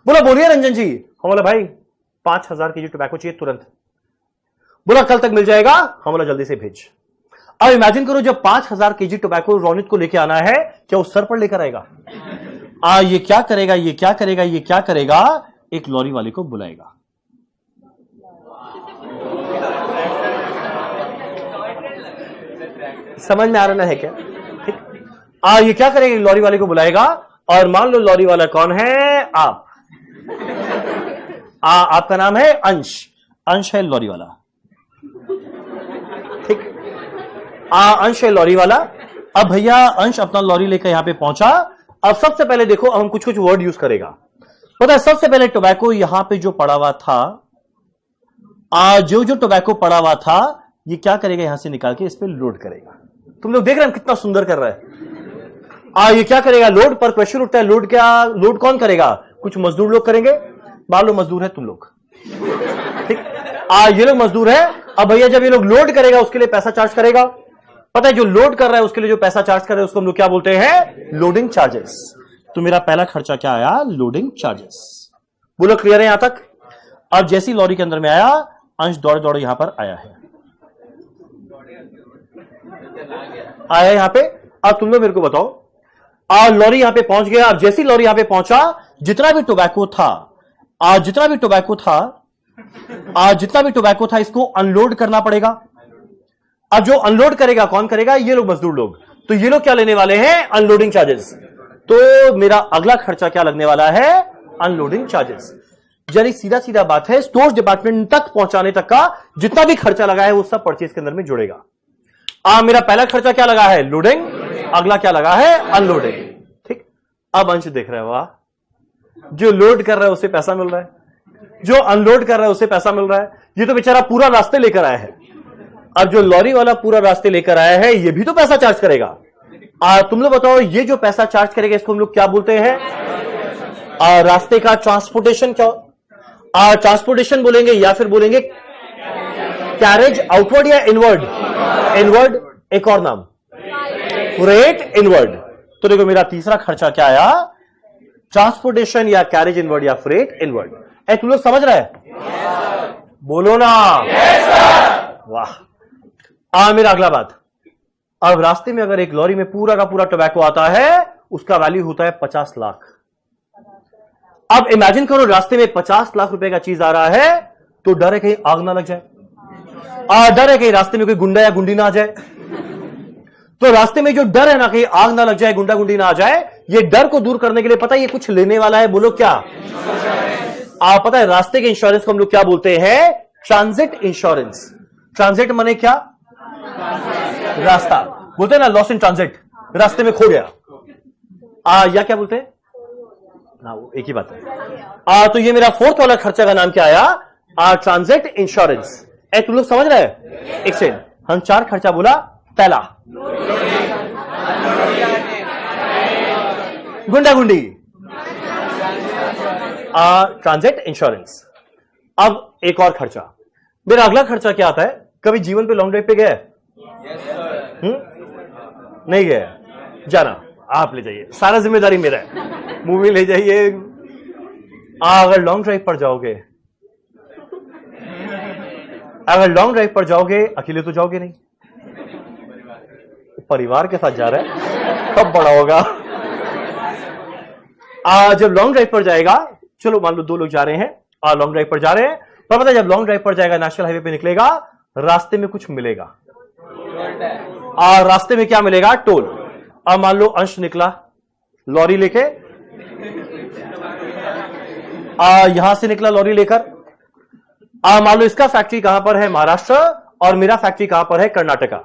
[SPEAKER 1] बोला बोलिए रंजन जी। हम बोला भाई 5000 केजी टोबैको चाहिए तुरंत। बोला कल तक मिल जाएगा। हम बोला जल्दी से भेज। अब इमेजिन करो जब 5000 केजी टोबैको रोनित को लेके आना है, क्या उस सर पर लेकर आएगा? ये क्या करेगा? एक लॉरी वाले को बुलाएगा। समझ में आ रहा है क्या? ठीक। ये क्या करेगा? लॉरी वाले को बुलाएगा, और मान लो लॉरी वाला कौन है? आप। आपका नाम है अंश है लॉरी वाला। ठीक। अंश है लॉरी वाला। अब भैया अंश अपना लॉरी लेकर यहां पे पहुंचा। अब सबसे पहले देखो, हम कुछ वर्ड यूज करेगा। पता है सबसे पहले टोबैको यहां पे जो पड़ा हुआ था, जो टोबैको पड़ा हुआ था, ये क्या करेगा? यहां से निकाल के इस पे लोड करेगा। तुम लोग देख रहे हैं कितना सुंदर कर रहा है। ये क्या करेगा? लोड पर क्वेश्चन उठता है, लोड कौन करेगा? कुछ मजदूर लोग करेंगे। मान लो मजदूर है तुम लोग, ठीक। ये लोग मजदूर है। अब भैया जब ये लोग लोड करेगा उसके लिए पैसा चार्ज करेगा। पता है जो लोड कर रहा है उसके लिए जो पैसा चार्ज कर रहा है उसको हम लोग क्या बोलते हैं? Loading charges. तो मेरा पहला खर्चा क्या आया? Loading charges. बोलो क्लियर है यहां तक? अब जैसी लॉरी के अंदर में आया, अंश दौड़े यहां पर आया यहां पे। अब तुम लोग मेरे को बताओ, लॉरी यहां पे पहुंच गया। अब जैसी लॉरी यहां पे पहुंचा, जितना भी टोबैको था इसको अनलोड करना पड़ेगा। अब जो अनलोड करेगा कौन करेगा? ये लोग मजदूर लोग। तो ये लोग क्या लेने वाले हैं? Unloading charges. तो मेरा अगला खर्चा क्या लगने वाला है? Unloading charges. यानी सीधा बात है, स्टोर डिपार्टमेंट तक पहुंचाने तक का जितना भी खर्चा लगा है वो सब परचेज के अंदर में जुड़ेगा। मेरा पहला खर्चा क्या लगा है? लोडिंग। अगला क्या लगा है? अनलोडिंग। ठीक। अब अंश देख रहे हो, जो लोड कर रहा है उसे पैसा मिल रहा है, जो अनलोड कर रहा है उसे पैसा मिल रहा है। ये तो बेचारा पूरा रास्ते लेकर आया है। अब जो लॉरी वाला पूरा रास्ते लेकर आया है, ये भी तो पैसा चार्ज करेगा। तुम लोग बताओ, ये जो पैसा चार्ज करेगा इसको हम लोग क्या बोलते हैं? रास्ते का ट्रांसपोर्टेशन। क्या ट्रांसपोर्टेशन बोलेंगे या फिर बोलेंगे कैरेज आउटवर्ड या इनवर्ड? इनवर्ड। एक और नाम फ्रेट इनवर्ड। तो देखो मेरा तीसरा खर्चा क्या आया? ट्रांसपोर्टेशन या कैरेज इनवर्ड या फ्रेट इनवर्ड। तुम लोग समझ रहे हैं? बोलो ना। वाह। मेरा अगला बात, अब रास्ते में अगर एक लॉरी में पूरा का पूरा टोबैको आता है, उसका वैल्यू होता है 50 लाख। अब इमेजिन करो रास्ते में 50 लाख रुपए का चीज आ रहा है, तो डर है कहीं आग ना लग जाए, डर है कहीं रास्ते में कोई गुंडा या गुंडी ना आ जाए। तो रास्ते में जो डर है ना, कहीं आग ना लग जाए, गुंडा गुंडी ना आ जाए, ये डर को दूर करने के लिए पता है ये कुछ लेने वाला है। बोलो क्या? पता है रास्ते के इंश्योरेंस को हम लोग क्या बोलते हैं? Transit insurance. ट्रांजिट माने क्या? रास्ता। बोलते हैं ना लॉस इन ट्रांजिट, रास्ते में खो गया। या क्या बोलते हैं? वो एक ही बात है। तो ये मेरा फोर्थ वाला खर्चा का नाम क्या आया? Transit insurance. तुम लोग समझ रहे हैं? एक सेकंड, हम 4 खर्चा बोला। पहला गुंडा गुंडी, ट्रांजिट इंश्योरेंस। अब एक और खर्चा, मेरा अगला खर्चा क्या आता है? कभी जीवन पे लॉन्ग ड्राइव पे गए? नहीं गए? जाना, आप ले जाइए, सारा जिम्मेदारी मेरा है। मूवी ले जाइए। अगर लॉन्ग ड्राइव पर जाओगे, अकेले तो जाओगे नहीं, परिवार के साथ जा रहा है, कब बड़ा होगा। जब लॉन्ग ड्राइव पर जाएगा, चलो मान लो 2 लोग जा रहे हैं, लॉन्ग ड्राइव पर जा रहे हैं, पर पता है जब लॉन्ग ड्राइव पर जाएगा, नेशनल हाईवे पे निकलेगा, रास्ते में कुछ मिलेगा। रास्ते में क्या मिलेगा? टोल। अब मान लो अंश निकला लॉरी लेके, यहां से निकला लॉरी लेकर, मान लो इसका फैक्ट्री कहां पर है? महाराष्ट्र, और मेरा फैक्ट्री कहां पर है? कर्नाटका।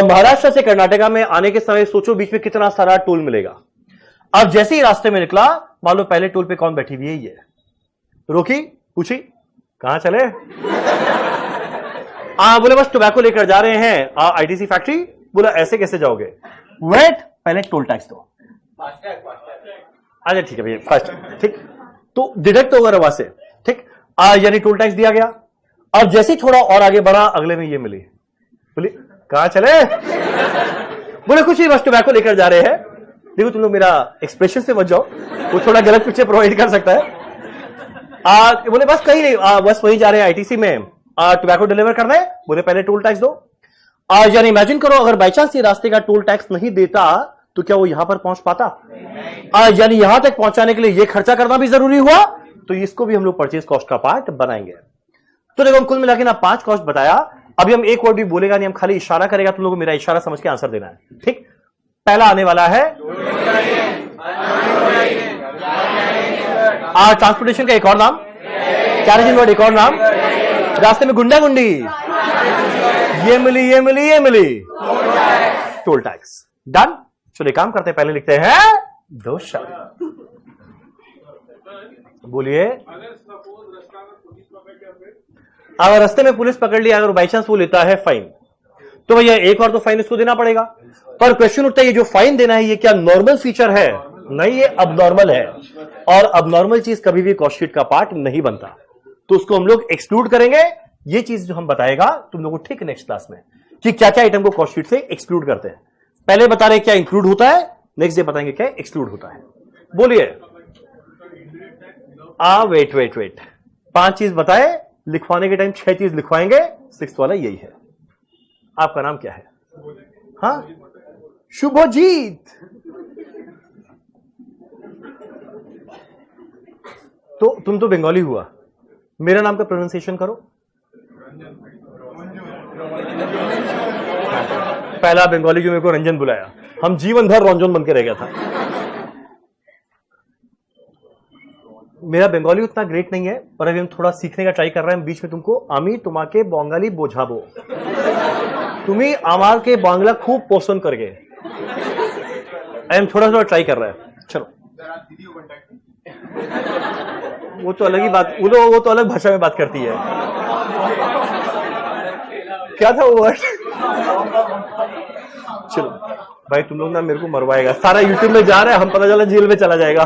[SPEAKER 1] महाराष्ट्र से कर्नाटका में आने के समय सोचो बीच में कितना सारा टोल मिलेगा। अब जैसे ही रास्ते में निकला, मान लो पहले टोल पे कौन बैठी हुई है? ये रोकी, पूछी कहां चले? बोले बस टोबैको लेकर जा रहे हैं आईटीसी फैक्ट्री। बोला ऐसे कैसे जाओगे? वेट, पहले टोल टैक्स दो। अच्छा ठीक है भैया, फास्ट, ठीक, तो डिडक्ट होगा वहां से, ठीक, यानी टोल टैक्स दिया गया। अब जैसे ही थोड़ा और आगे बढ़ा, अगले में ये मिली, बोली कहां चले? बोले कुछ ही, बस टोबैको लेकर जा रहे हैं। देखो तुम लोग मेरा एक्सप्रेशन से मत जाओ, वो थोड़ा गलत पिक्चर प्रोवाइड कर सकता है। बोले बस कहीं नहीं, बस वहीं जा रहे हैं आईटीसी में टोबैको डिलीवर करना है। बोले पहले टोल टैक्स दो। यानी इमेजिन करो अगर बाई चांस ये रास्ते का टोल टैक्स नहीं देता तो क्या वो यहां पर पहुंच पाता? यानी यहां तक पहुंचाने के लिए ये खर्चा करना भी जरूरी हुआ, तो इसको भी हम लोग परचेज कॉस्ट का पार्ट बनाएंगे। तो देखो हम कुल मिला के ना 5 कॉस्ट बताया। अभी हम एक वर्ड भी बोलेगा नहीं, हम खाली इशारा करेगा, तुम लोगों को मेरा इशारा समझ के आंसर देना है, ठीक। पहला आने वाला है ट्रांसपोर्टेशन का एक और नाम, कैरेज वर्ड एक और नाम, रास्ते में गुंडा गुंडी, ये मिली ये मिली ये मिली, टोल टैक्स। डन। चलिए काम करते हैं, पहले लिखते हैं 2 शब्द। बोलिए। अगर रास्ते में पुलिस पकड़ लिया, अगर बाई चांस वो लेता है फाइन, तो भैया एक बार तो फाइन इसको देना पड़ेगा। पर क्वेश्चन उठता है ये जो फाइन देना है ये क्या नॉर्मल फीचर है? नहीं, ये अबनॉर्मल है, और अबनॉर्मल चीज कभी भी कॉस्ट शीट का पार्ट नहीं बनता, तो उसको हम लोग एक्सक्लूड करेंगे। ये चीज जो हम बताएगा तुम लोगों को ठीक नेक्स्ट क्लास में कि क्या क्या आइटम को कॉस्ट शीट से एक्सक्लूड करते हैं। पहले बता रहे क्या इंक्लूड होता है, नेक्स्ट डे बताएंगे क्या एक्सक्लूड होता है। बोलिए। वेट 5 चीज बताए, लिखवाने के टाइम 6 चीज लिखवाएंगे, 6th वाला यही है। आपका नाम क्या है? हाँ, शुभजीत। तो तुम तो बंगाली हुआ, मेरा नाम का प्रोनाउंसिएशन करो। पहला बंगाली जो मेरे को रंजन बुलाया, हम जीवन भर रंजन बन के रह गया था। मेरा बंगाली उतना ग्रेट नहीं है, पर अभी हम थोड़ा सीखने का ट्राई कर रहे हैं। बीच में तुमको आमी तुम्हाके बंगाली बोझाबो, तुम्हें आमार के बांग्ला खूब पसंद करके हम थोड़ा ट्राई कर रहे हैं। चलो वो तो अलग ही बात, वो तो अलग भाषा में बात करती है। क्या था वो वर्ड? चलो भाई तुम लोग ना मेरे को मरवाएगा, सारा यूट्यूब में जा रहा है, हम पता चला जेल में चला जाएगा।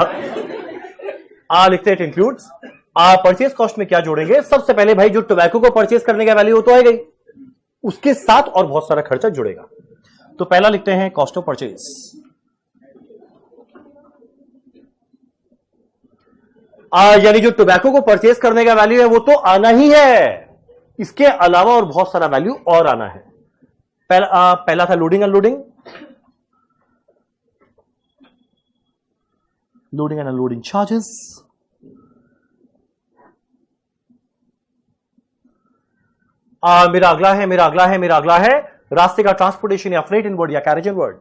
[SPEAKER 1] लिखते हैं इंक्लूड्स। परचेज कॉस्ट में क्या जोड़ेंगे? सबसे पहले भाई जो टोबैको को परचेज करने का वैल्यू वो तो आएगा ही, उसके साथ और बहुत सारा खर्चा जुड़ेगा। तो पहला लिखते हैं कॉस्ट ऑफ परचेज। यानी जो टोबैको को परचेज करने का वैल्यू है वो तो आना ही है, इसके अलावा और बहुत सारा वैल्यू और आना है। पहला था loading unloading, loading and unloading charges. मेरा अगला है रास्ते का ट्रांसपोर्टेशन या फ्रेट इनवर्ड या कैरेज इनवर्ड।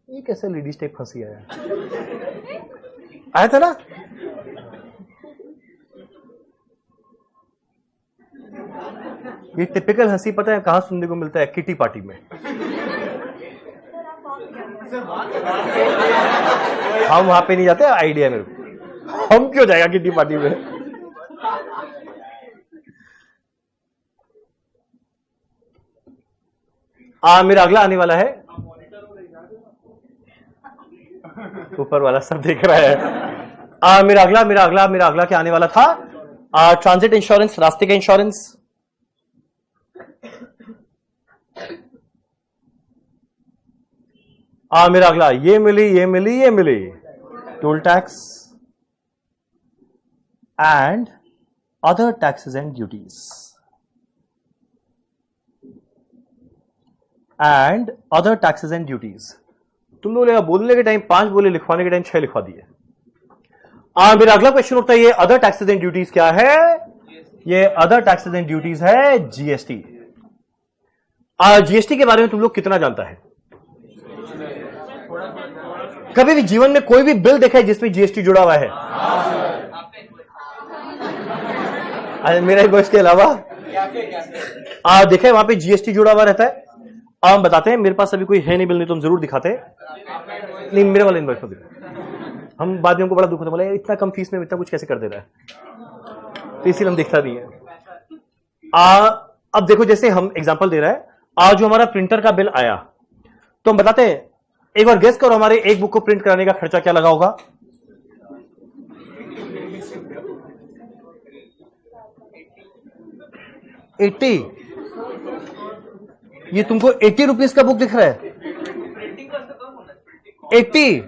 [SPEAKER 1] ये कैसे लेडीज टाइप फंसी आया था ना? ये टिपिकल हंसी पता है कहां सुनने को मिलता है? किटी पार्टी में। हम वहां पे नहीं जाते, आइडिया मेरे को, हम क्यों जाएगा किटी पार्टी में? मेरा अगला आने वाला है, ऊपर वाला सब देख रहा है। मेरा अगला क्या आने वाला था? ट्रांजिट इंश्योरेंस, रास्ते का इंश्योरेंस। मेरा अगला ये मिली। Toll tax and other taxes and duties and other taxes and duties. तुम लोग बोलने के टाइम 5 बोले, लिखवाने के टाइम 6 लिखवा दिए। मेरा अगला क्वेश्चन उठता है, ये अदर टैक्सेस एंड ड्यूटीज क्या है? ये अदर टैक्सेस एंड ड्यूटीज है जीएसटी। जीएसटी के बारे में तुम लोग कितना जानता है? कभी भी जीवन में कोई भी बिल देखा है जिसमें जीएसटी जुड़ा हुआ है? मेरा इनवॉइस के अलावा देखा है वहां पे जीएसटी जुड़ा हुआ रहता है। हम बताते हैं, मेरे पास अभी कोई है नहीं बिल, नहीं तो हम जरूर दिखाते हैं। नहीं, मेरे वाले इनवॉइस को दिखा, हम बाद में हमको बड़ा दुख होता है, बोला इतना कम फीस में इतना कुछ कैसे कर दे रहा है, तो इसीलिए हम दिखता नहीं है। अब देखो, जैसे हम एग्जांपल दे रहा है, आज जो हमारा प्रिंटर का बिल आया, तो हम बताते हैं, एक बार गेस करो हमारे एक बुक को प्रिंट कराने का खर्चा क्या लगा होगा? 80। ये तुमको 80 रुपीज का बुक दिख रहा है? 80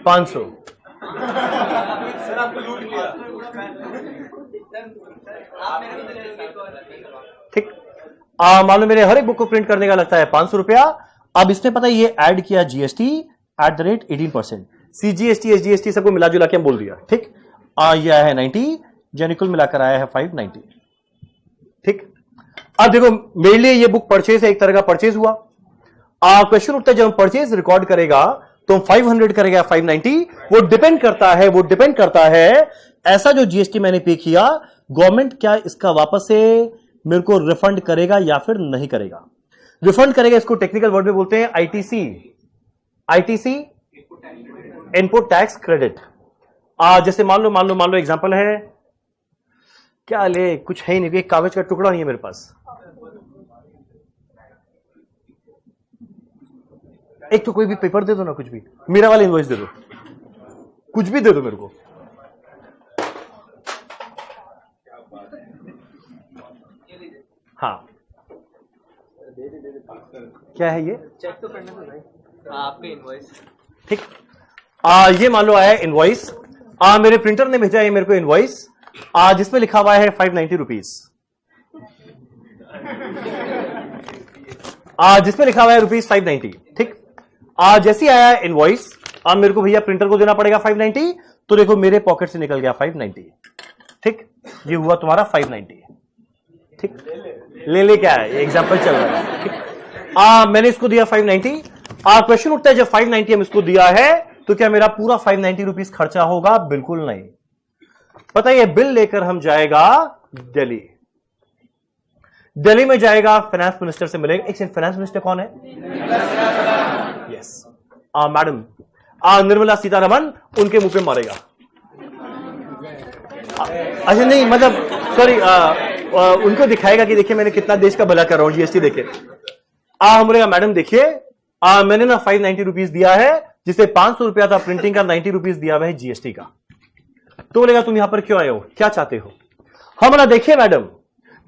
[SPEAKER 1] 500।
[SPEAKER 2] सर आपको लूट लिया।
[SPEAKER 1] ठीक, मान लो मेरे हर एक बुक को प्रिंट करने का लगता है 500 रुपया। अब इसने पता है ये ऐड किया GST at the rate 18%, CGST SGST सबको मिला जुला के हम बोल दिया। ठीक, ये आया है 90, जेनिकल मिलाकर आया है 590। ठीक, अब देखो मेरे लिए ये बुक परचेज है, एक तरह का परचेज हुआ। क्वेश्चन उठता है, जब हम परचेज रिकॉर्ड करेगा तो 500 करेगा 590, वो डिपेंड करता है ऐसा जो जीएसटी मैंने पे किया, गवर्नमेंट क्या इसका वापस से मेरे को रिफंड करेगा या फिर नहीं करेगा। रिफंड करेगा, इसको टेक्निकल वर्ड में बोलते हैं आईटीसी, इनपुट टैक्स क्रेडिट। जैसे मान लो एग्जांपल है, क्या ले, कुछ है ही नहीं, एक कागज का टुकड़ा नहीं है मेरे पास। एक तो कोई भी पेपर दे दो ना, कुछ भी, मेरा वाला इनवॉइस दे दो, कुछ भी दे दो मेरे को। हाँ, क्या है ये?
[SPEAKER 2] चेक तो करना था भाई, आपके इनवॉइस।
[SPEAKER 1] ठीक, ये मान लो आया इनवॉइस, मेरे प्रिंटर ने भेजा है मेरे को इनवॉइस, जिसमें लिखा हुआ है 590 रुपीज, जिसमें लिखा हुआ है रुपीज 590। ठीक, जैसे आया इनवॉइस, मेरे को भैया प्रिंटर को देना पड़ेगा 590, तो देखो मेरे पॉकेट से निकल गया 590। ठीक, ये हुआ तुम्हारा 590। ठीक, ले क्या है, एग्जांपल चल रहा है। ठीक, मैंने इसको दिया 590। क्वेश्चन उठता है, जब 590 हम इसको दिया है तो क्या मेरा पूरा 590 रुपीज खर्चा होगा? बिल्कुल नहीं। पता है, ये बिल लेकर हम जाएगा दिल्ली में जाएगा, फाइनेंस मिनिस्टर से मिलेगा। एक सेकंड, फाइनेंस मिनिस्टर कौन है? यस, मैडम निर्मला सीतारमण, उनके मुंह पे मारेगा। अच्छा नहीं, मतलब सॉरी, उनको दिखाएगा कि देखिए मैंने कितना देश का भला कर रहा हूं, जीएसटी देखे। हम बोलेगा मैडम देखिए, मैंने ना 590 रुपीज दिया है, जिसे 500 रुपया था प्रिंटिंग का, 90 रुपीज दिया हुआ है जीएसटी का। तो बोलेगा तुम यहां पर क्यों आए हो, क्या चाहते हो? हम बोला देखिए मैडम,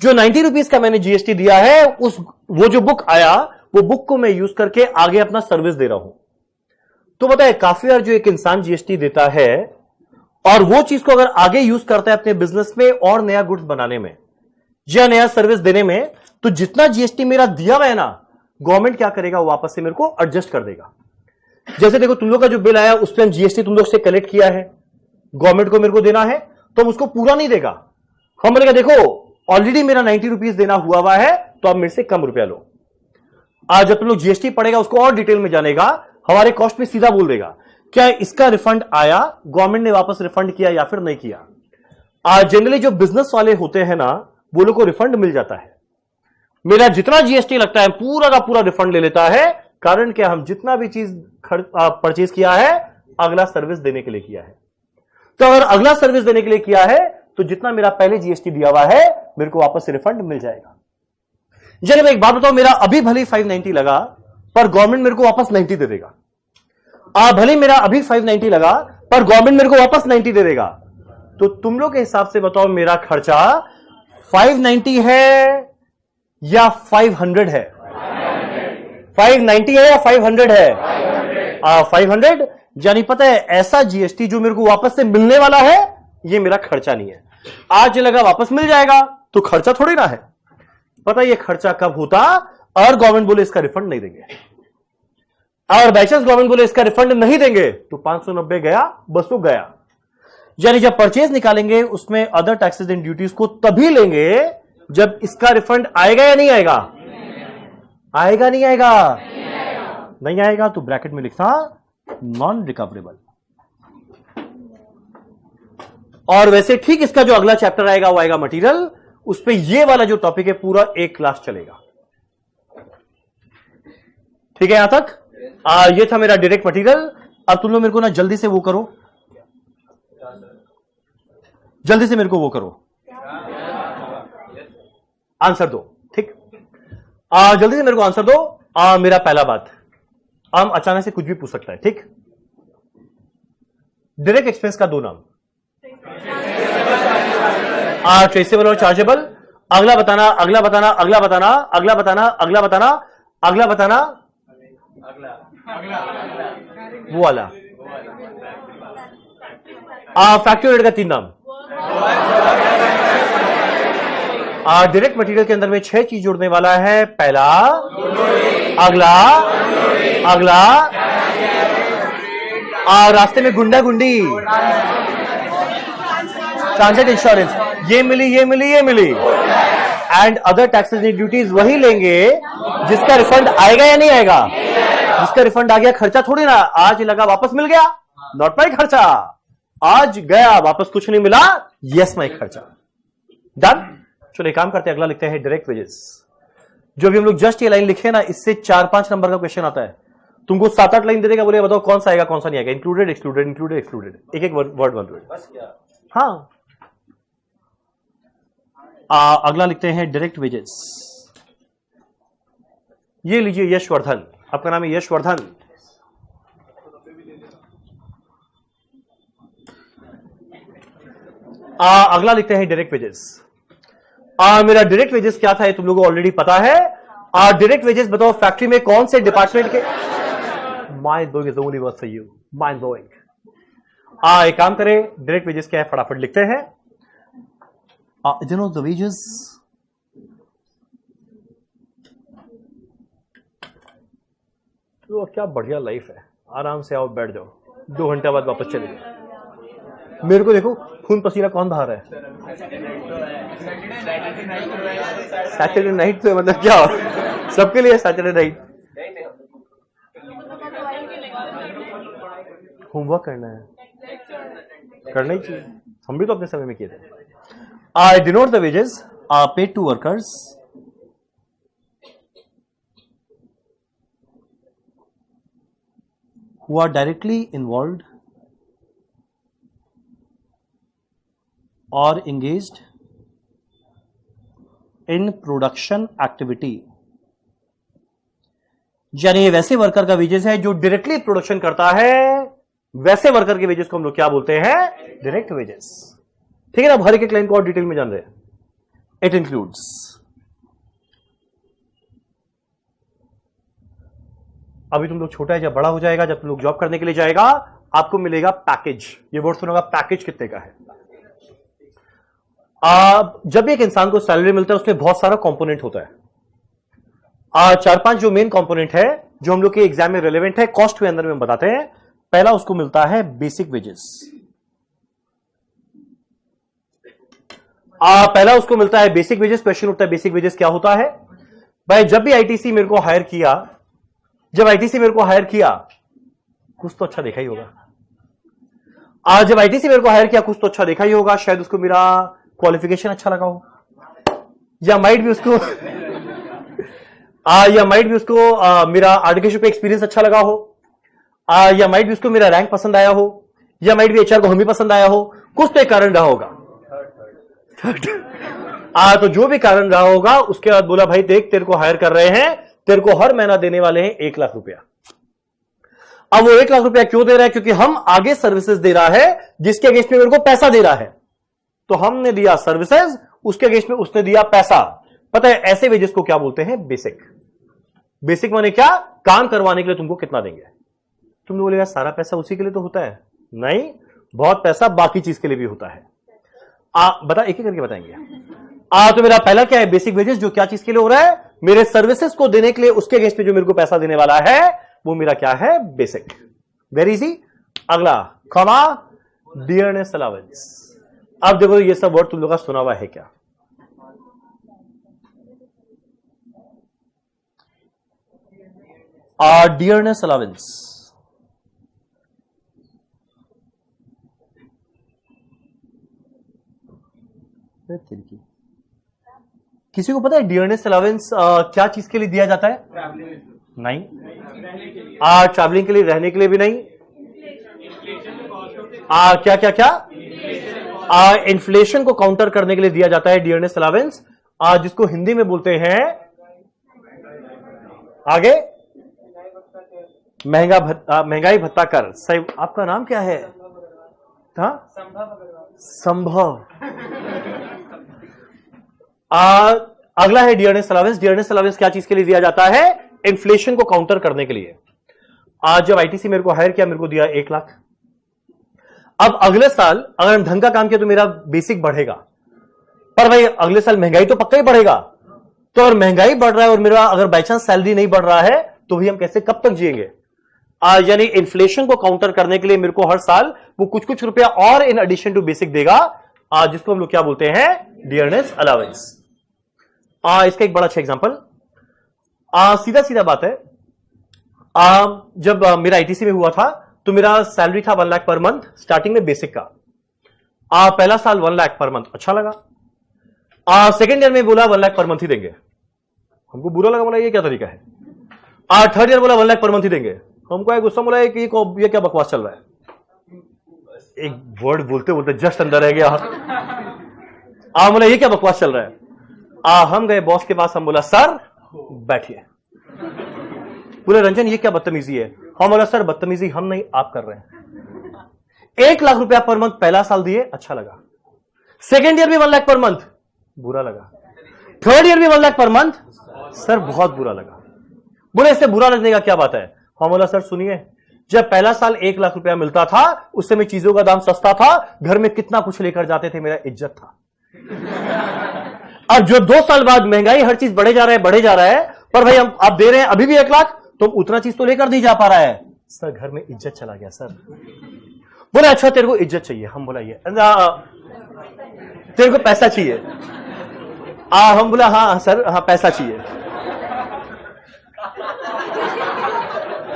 [SPEAKER 1] जो 90 रुपीज का मैंने जीएसटी दिया है, वो जो बुक आया, वो बुक को मैं यूज करके आगे अपना सर्विस दे रहा हूं। तो बताए, काफी बार जो एक इंसान जीएसटी देता है और वो चीज को अगर आगे यूज करता है अपने बिजनेस में और नया गुड्स बनाने में या नया सर्विस देने में, तो जितना जीएसटी मेरा दिया हुआ है ना, गवर्नमेंट क्या करेगा, वो वापस से मेरे को एडजस्ट कर देगा। जैसे देखो, तुम लोग का जो बिल आया उस पर हम जीएसटी तुम लोग से कलेक्ट किया है, गवर्नमेंट को मेरे को देना है, तो हम उसको पूरा नहीं देगा। हम बोलेगा देखो ऑलरेडी मेरा 90 रुपीज देना हुआ है, तो आप मेरे से कम रुपया लो। आज जब तुम लोग जीएसटी पड़ेगा, उसको और डिटेल में जानेगा, हमारे कॉस्ट में सीधा बोल देगा क्या इसका रिफंड आया, गवर्नमेंट ने वापस रिफंड किया या फिर नहीं किया। आज जनरली जो बिजनेस वाले होते हैं ना, वो लोग को रिफंड मिल जाता है। मेरा जितना जीएसटी लगता है पूरा का पूरा रिफंड ले लेता है। कारण क्या, हम जितना भी चीज परचेज किया है, अगला सर्विस देने के लिए किया है। तो अगर अगला सर्विस देने के लिए किया है, तो जितना मेरा पहले जीएसटी दिया हुआ है, मेरे को वापस से रिफंड मिल जाएगा। जब एक बात बताओ, मेरा अभी भले 590 लगा, पर गवर्नमेंट मेरे को वापस 90 दे देगा। भले मेरा अभी 590 लगा, पर गवर्नमेंट मेरे को वापस 90 दे देगा। तो तुम लोग के हिसाब से बताओ, मेरा खर्चा 590 है या 500 है? 590 है या 500 है? 500। यानी पता है ऐसा जीएसटी जो मेरे को वापस से मिलने वाला है, ये मेरा खर्चा नहीं है। आज लगा वापस मिल जाएगा तो खर्चा थोड़ी ना है। पता है ये खर्चा कब होता? और गवर्नमेंट बोले इसका रिफंड नहीं देंगे, और बाई चांस गवर्नमेंट बोले इसका रिफंड नहीं देंगे तो 590 गया, 200 गया। यानी जब परचेज निकालेंगे उसमें अदर टैक्सेस एंड ड्यूटीज को तभी लेंगे जब इसका रिफंड आएगा या नहीं आएगा? आएगा नहीं आएगा? नहीं आएगा तो ब्रैकेट में लिखना नॉन रिकवरेबल। और वैसे ठीक इसका जो अगला चैप्टर आएगा वो आएगा मटेरियल, उस पे ये वाला जो टॉपिक है पूरा एक क्लास चलेगा। ठीक है यहां तक? ये था मेरा डायरेक्ट मटेरियल। अब तुम लोग मेरे को ना जल्दी से वो करो, जल्दी से मेरे को वो करो, आंसर दो। ठीक, जल्दी से मेरे को आंसर दो। मेरा पहला बात, हम अचानक से कुछ भी पूछ सकता है। ठीक, डायरेक्ट एक्सपेंस का दो नाम, ट्रेसेबल और चार्जेबल। अगला बताना, अगला बताना, अगला बताना, अगला बताना, अगला बताना, अगला बताना, वो वाला। फैक्टोरिएट का 3 नाम। डायरेक्ट मटेरियल के अंदर में 6 चीज जुड़ने वाला है। पहला, अगला, अगला, रास्ते में गुंडा गुंडी, ट्रांजिट इंश्योरेंस, ये मिली, ये मिली, ये मिली। And other taxes and duties वही लेंगे जिसका रिफंड आएगा या नहीं आएगा? जिसका रिफंड आ गया खर्चा थोड़ी ना। आज लगा वापस मिल गया, नॉट माई खर्चा। आज गया वापस कुछ नहीं मिला, यस माई खर्चा। डन। चलो एक काम करते हैं, अगला लिखते हैं डायरेक्ट वेजेस। जो भी हम लोग जस्ट ये लाइन लिखे ना, इससे 4-5 नंबर का क्वेश्चन आता है। तुमको 7-8 लाइन दे देगा, बोले बताओ कौन सा आएगा कौन सा नहीं आएगा। इंक्लूडेड, एक्सक्लूडेड, इंक्लूडेड, एक्सक्लूडेड, एक एक वर्ड वन वर्ड। हाँ, अगला लिखते हैं डायरेक्ट वेजेस। ये लीजिए यशवर्धन, आपका नाम है यशवर्धन। अगला लिखते हैं डायरेक्ट वेजेस। मेरा डायरेक्ट वेजेस क्या था ये तुम लोगों को ऑलरेडी पता है। डायरेक्ट वेजेस बताओ फैक्ट्री में कौन से डिपार्टमेंट के। Mind blowing is only word for you, mind blowing. एक काम करें, डायरेक्ट वेजेस क्या है फटाफट लिखते हैं। द वेजेस, तो क्या बढ़िया लाइफ है, आराम से आओ बैठ जाओ, 2 घंटे बाद वापस चले जाओ। मेरे को देखो खून पसीना कौन बहा रहा है। सैटरडे नाइट तो मतलब क्या हो सबके लिए सैटरडे नाइट होमवर्क करना है, करना ही चाहिए। हम भी तो अपने समय में किए थे। I denote the wages are paid to workers who are directly involved or engaged in production activity। यानी ये वैसे वर्कर का वेजेस है जो डायरेक्टली प्रोडक्शन करता है, वैसे वर्कर के वेजेस को हम लोग क्या बोलते हैं? Direct wages. ठीक है ना, हर एक लाइन को और डिटेल में जान रहे हैं। इट इंक्लूड्स, अभी तुम लोग छोटा है, जब बड़ा हो जाएगा, जब तुम लोग जॉब करने के लिए जाएगा, आपको मिलेगा पैकेज। ये वर्ड सुनोगा, पैकेज कितने का है। जब एक इंसान को सैलरी मिलता है उसमें बहुत सारा कंपोनेंट होता है। 4-5 जो मेन कंपोनेंट है जो हम लोग के एग्जाम में रेलेवेंट है, कॉस्ट के अंदर में हम बताते हैं। पहला उसको मिलता है बेसिक वेजेस। पहला उसको मिलता है बेसिक वेजेस। क्वेश्चन उठता है बेसिक वेजेस क्या होता है भाई। जब भी आईटीसी मेरे को हायर किया, जब आईटीसी मेरे को हायर किया, कुछ तो अच्छा देखा ही होगा। जब आईटीसी मेरे को हायर किया कुछ तो अच्छा देखा ही होगा। शायद उसको मेरा क्वालिफिकेशन अच्छा लगा हो, या माइट भी उसको मेरा आर्टिकलशिप पे एक्सपीरियंस अच्छा लगा हो, या माइट भी उसको मेरा रैंक पसंद आया हो, या माइट भी एचआर को हम ही पसंद आया हो। कुछ तो एक कारण रहा होगा। तो जो भी कारण रहा होगा उसके बाद बोला भाई देख तेरे को हायर कर रहे हैं, तेरे को हर महीना देने वाले हैं 1 लाख रुपया। अब वो 1 लाख रुपया क्यों दे रहा है? क्योंकि हम आगे सर्विसेज दे रहा है जिसके अगेंस्ट में मेरे को पैसा दे रहा है। तो हमने दिया सर्विसेज, उसके अगेंस्ट में उसने दिया पैसा। पता है ऐसे वेजेस को क्या बोलते हैं? बेसिक। बेसिक माने क्या, काम करवाने के लिए तुमको कितना देंगे। तुम बोलेगा सारा पैसा उसी के लिए तो होता है, नहीं, बहुत पैसा बाकी चीज के लिए भी होता है। बता, एक एक करके बताएंगे। तो मेरा पहला क्या है, बेसिक वेजेस, जो क्या चीज के लिए हो रहा है, मेरे सर्विसेज को देने के लिए, उसके अगेंस्ट में जो मेरे को पैसा देने वाला है वो मेरा क्या है, बेसिक। Very easy. अगला कॉमा डियरनेस अलाउंस। अब देखो ये सब वर्ड तुम लोग का सुना हुआ है क्या, डियरनेस अलाउंस। किसी को पता है डियरनेस अलाउंस क्या चीज के लिए दिया जाता है? नहीं, ट्रैवलिंग के लिए, रहने के लिए भी नहीं। क्या क्या क्या, इन्फ्लेशन को काउंटर करने के लिए दिया जाता है डियरनेस अलाउंस, जिसको हिंदी में बोलते हैं, आगे, महंगाई भत्ता कर। सही, आपका नाम क्या है? संभव। अगला है डियरनेस अलाउंस। डियरनेस अलाउंस क्या चीज के लिए दिया जाता है? इन्फ्लेशन को काउंटर करने के लिए। आज जब आईटीसी मेरे को हायर किया, मेरे को दिया 1 लाख। अब अगले साल अगर ढंग का काम किया तो मेरा बेसिक बढ़ेगा, पर भाई अगले साल महंगाई तो पक्का ही बढ़ेगा। तो अगर महंगाई बढ़ रहा है और मेरा अगर बाई चांस सैलरी नहीं बढ़ रहा है तो भी हम कैसे, कब तक जिएंगे? यानी इन्फ्लेशन को काउंटर करने के लिए मेरे को हर साल वो कुछ कुछ रुपया और इन एडिशन टू बेसिक देगा, जिसको हम लोग क्या बोलते हैं, डियरनेस अलाउंस। इसका एक बड़ा अच्छा एग्जांपल, सीधा सीधा बात है, जब मेरा आईटीसी में हुआ था तो मेरा सैलरी था 1 लाख पर मंथ स्टार्टिंग में बेसिक का। पहला साल 1 लाख पर मंथ अच्छा लगा। सेकेंड ईयर में बोला 1 लाख पर मंथ ही देंगे, हमको बुरा लगा, बोला ये क्या तरीका है। थर्ड ईयर बोला 1 लाख पर मंथ ही देंगे, हमको गुस्सा, बोला कि ये क्या बकवास चल रहा है। एक वर्ड बोलते बोलते जस्ट अंदर रह गया। बोला ये क्या बकवास चल रहा है। हम गए बॉस के पास, हम बोला सर बैठिए। बोले रंजन ये क्या बदतमीजी है। हम बोला सर बदतमीजी हम नहीं, आप कर रहे हैं। 1 लाख रुपया पर मंथ पहला साल दिए, अच्छा लगा। सेकेंड ईयर भी 1 लाख पर मंथ, बुरा लगा। थर्ड ईयर भी 1 लाख पर मंथ, सर बहुत बुरा लगा। बोले इससे बुरा लगने का क्या बात है। हम बोला सर सुनिए, जब पहला साल 1 लाख रुपया मिलता था उस समय चीजों का दाम सस्ता था, घर में कितना कुछ लेकर जाते थे, मेरा इज्जत था। अब जो 2 साल बाद महंगाई, हर चीज बढ़े जा रहा है, पर भाई हम आप दे रहे हैं अभी भी 1 लाख, तो उतना चीज तो लेकर नहीं जा पा रहा है। सर घर में इज्जत चला गया सर। बोले अच्छा तेरे को इज्जत चाहिए। हम बोला ये तेरे को पैसा चाहिए। हम बोला हाँ सर, हाँ पैसा चाहिए।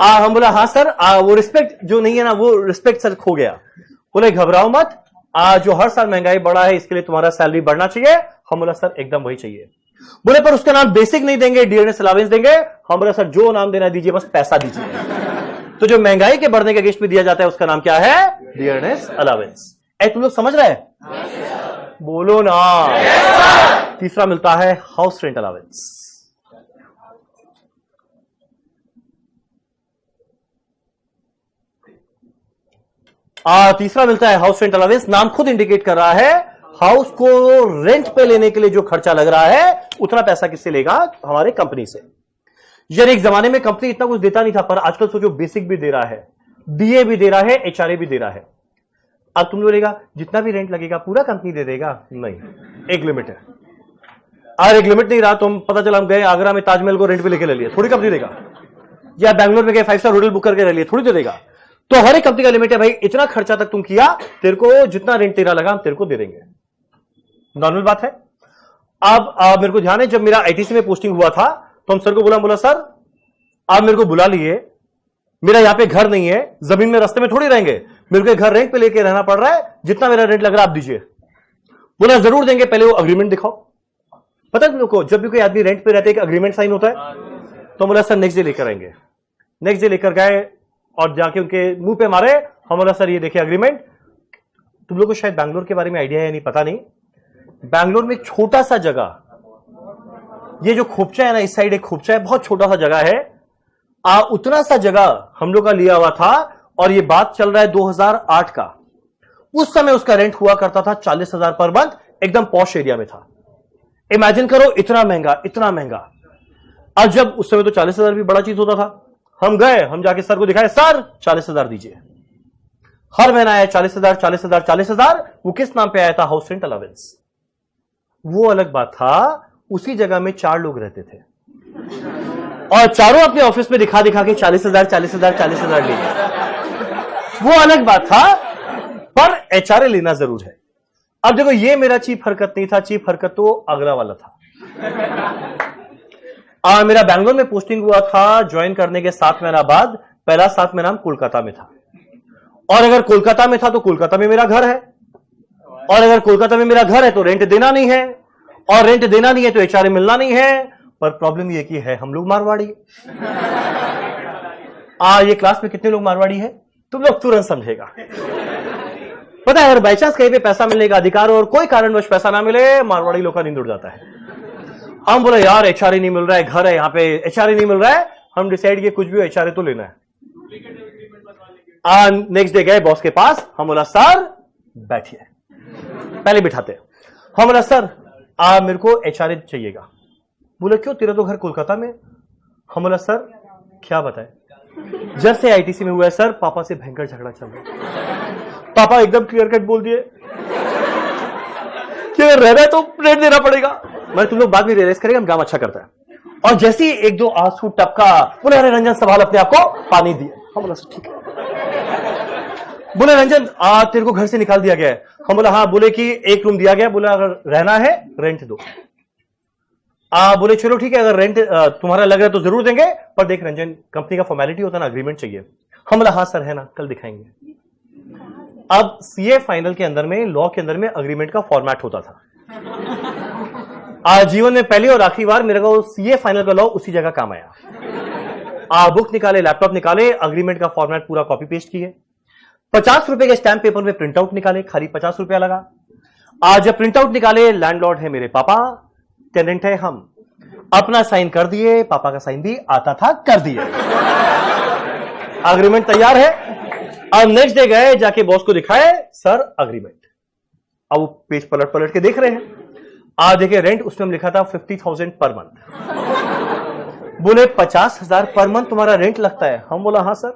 [SPEAKER 1] हम बोला हाँ सर, वो रिस्पेक्ट जो नहीं है ना, वो रिस्पेक्ट सर खो गया। बोले घबराओ मत, जो हर साल महंगाई बढ़ा है इसके लिए तुम्हारा सैलरी बढ़ना चाहिए। हम बोला सर एकदम वही चाहिए। बोले पर उसका नाम बेसिक नहीं देंगे, डियरनेस अलाउंस देंगे। हम बोला सर जो नाम देना दीजिए, बस पैसा दीजिए। तो जो महंगाई के बढ़ने के अगेंस्ट में दिया जाता है उसका नाम क्या है, डियरनेस अलाउंस। तुम लोग समझ रहे हैं? बोलो ना। तीसरा मिलता है हाउस रेंट अलाउंस। तीसरा मिलता है हाउस रेंट अलाउंस। नाम खुद इंडिकेट कर रहा है, हाउस को रेंट पे लेने के लिए जो खर्चा लग रहा है उतना पैसा किससे लेगा, हमारे कंपनी से। यानी एक जमाने में कंपनी इतना कुछ देता नहीं था, पर आजकल सोचो बेसिक भी दे रहा है, डीए भी दे रहा है, एचआरए भी दे रहा है। अब तुम बोलेगा जितना भी रेंट लगेगा पूरा कंपनी दे देगा, नहीं, एक लिमिट है। और एक लिमिट नहीं रहा, तुम पता चला हम गए आगरा में ताजमहल को रेंट पे लेके ले लिया, थोड़ी कंपनी देगा। या बैंगलोर में गए 5 स्टार होटल बुक करके ले लिया, थोड़ी दे देगा। तो हर एक कंपनी का लिमिट है, भाई इतना खर्चा तक तुम किया, तेरे को जितना रेंट तेरा लगा हम तेरे को दे देंगे। नॉर्मल बात है। अब मेरे को ध्यान है, जब मेरा आईटीसी में पोस्टिंग हुआ था तो हम सर को बोला सर आप मेरे को बुला लिए, मेरा यहां पे घर नहीं है, जमीन में रास्ते में थोड़ी रहेंगे, मेरे को घर रेंट पे लेके रहना पड़ रहा है, जितना मेरा रेंट लग रहा है आप दीजिए। बोला जरूर देंगे, पहले वो अग्रीमेंट दिखाओ। पता है तुम लोग को, जब भी कोई आदमी रेंट पे रहते हैं अग्रीमेंट साइन होता है। तो बोला सर नेक्स्ट डे लेकर आएंगे। नेक्स्ट डे लेकर गए और जाके उनके मुंह पे मारे। हम बोला सर ये देखिए अग्रीमेंट। तुम लोग को शायद बैंगलोर के बारे में आइडिया है, नहीं पता नहीं। बैंगलोर में एक छोटा सा जगह, ये जो खोपचा है ना, इस साइड एक खोपचा है, बहुत छोटा सा जगह है। उतना सा जगह हम लोग का लिया हुआ था, और ये बात चल रहा है 2008 का। उस समय उसका रेंट हुआ करता था 40,000 पर मंथ, एकदम पॉश एरिया में था। इमेजिन करो इतना महंगा, इतना महंगा। आज जब उस समय तो 40,000 भी बड़ा चीज होता था, हम गए, हम जाके सर को दिखाए, सर 40,000 दीजिए। हर महीना आया 40,000 40,000 40,000। वो किस नाम पे आया था? House rent allowance. वो अलग बात था, उसी जगह में 4 लोग रहते थे और चारों अपने ऑफिस में दिखा दिखा के 40,000 40,000 40,000 लिए। वो अलग बात था, पर एचआरए लेना जरूर है। अब देखो, ये मेरा चीफ हरकत नहीं था, चीफ हरकत तो अगला वाला था। मेरा बैंगलोर में पोस्टिंग हुआ था, ज्वाइन करने के 7 महीना बाद पहला 7 महीना कोलकाता में था। और अगर कोलकाता में था तो कोलकाता में मेरा घर है, और अगर कोलकाता में मेरा घर है तो रेंट देना नहीं है, और रेंट देना नहीं है तो एचआरए मिलना नहीं है। पर प्रॉब्लम ये की है, हम लोग मारवाड़ी। ये क्लास में कितने लोग मारवाड़ी है? तुम लोग तुरंत समझेगा। पता है, अगर बाई चांस कहीं पे पैसा मिलने का अधिकार हो और कोई कारणवश पैसा ना मिले, मारवाड़ी लोग का नींद उड़ जाता है। हम बोले यार एचआरए नहीं मिल रहा है, घर है यहाँ पे, एचआरए नहीं मिल रहा है। हम डिसाइड किए कुछ भी हो एचआरए तो लेना है। नेक्स्ट डे गए बॉस के पास, हम बोला सर बैठिए, पहले बिठाते। हम बोला सर मेरे को एचआरए चाहिएगा। बोले क्यों, तेरा तो घर कोलकाता में। हम बोला सर क्या बताए, जब से आईटीसी में हुआ है सर, पापा से भयंकर झगड़ा चल रहा है। पापा एकदम क्लियर कट बोल दिए कि अगर रहना है तो रेंट देना पड़ेगा। मैं तुम लोग बाद में रियलाइज करेंगे हम काम अच्छा करता है। और जैसे ही 1-2 आंसू टपका, बोले अरे रंजन संभाल अपने आप को, पानी दिए। हम बोला ठीक है। बोले रंजन तेरे को घर से निकाल दिया गया है। हम बोला हाँ। बोले कि 1 रूम दिया गया, बोला अगर रहना है रेंट दो। बोले चलो ठीक है, अगर रेंट तुम्हारा लग रहा है तो जरूर देंगे, पर देख रंजन कंपनी का फॉर्मेलिटी होता है ना, अग्रीमेंट चाहिए। हम बोला हाँ सर है ना, कल दिखाएंगे। अब सीए फाइनल के अंदर में, लॉ के अंदर में अग्रीमेंट का फॉर्मेट होता था। जीवन में पहली और आखिरी बार मेरे को सीए फाइनल का लॉ उसी जगह काम आया। बुक निकाले, लैपटॉप निकाले, अग्रीमेंट का फॉर्मेट पूरा कॉपी पेस्ट किए, 50 रुपए के स्टैम्प पेपर में प्रिंट आउट निकाले, खाली 50 रुपया लगा। जब प्रिंट आउट निकाले, लैंडलॉर्ड है मेरे पापा, टेनेंट है हम, अपना साइन कर दिए, पापा का साइन भी आता था कर दिए, अग्रीमेंट तैयार है। अब नेक्स्ट डे गए, जाके बॉस को दिखाए, सर अग्रीमेंट। अब वो पेज पलट पलट के देख रहे हैं। देखिए रेंट उसमें लिखा था 50,000 पर मंथ। बोले 50,000 पर मंथ तुम्हारा रेंट लगता है? हम बोला हाँ सर।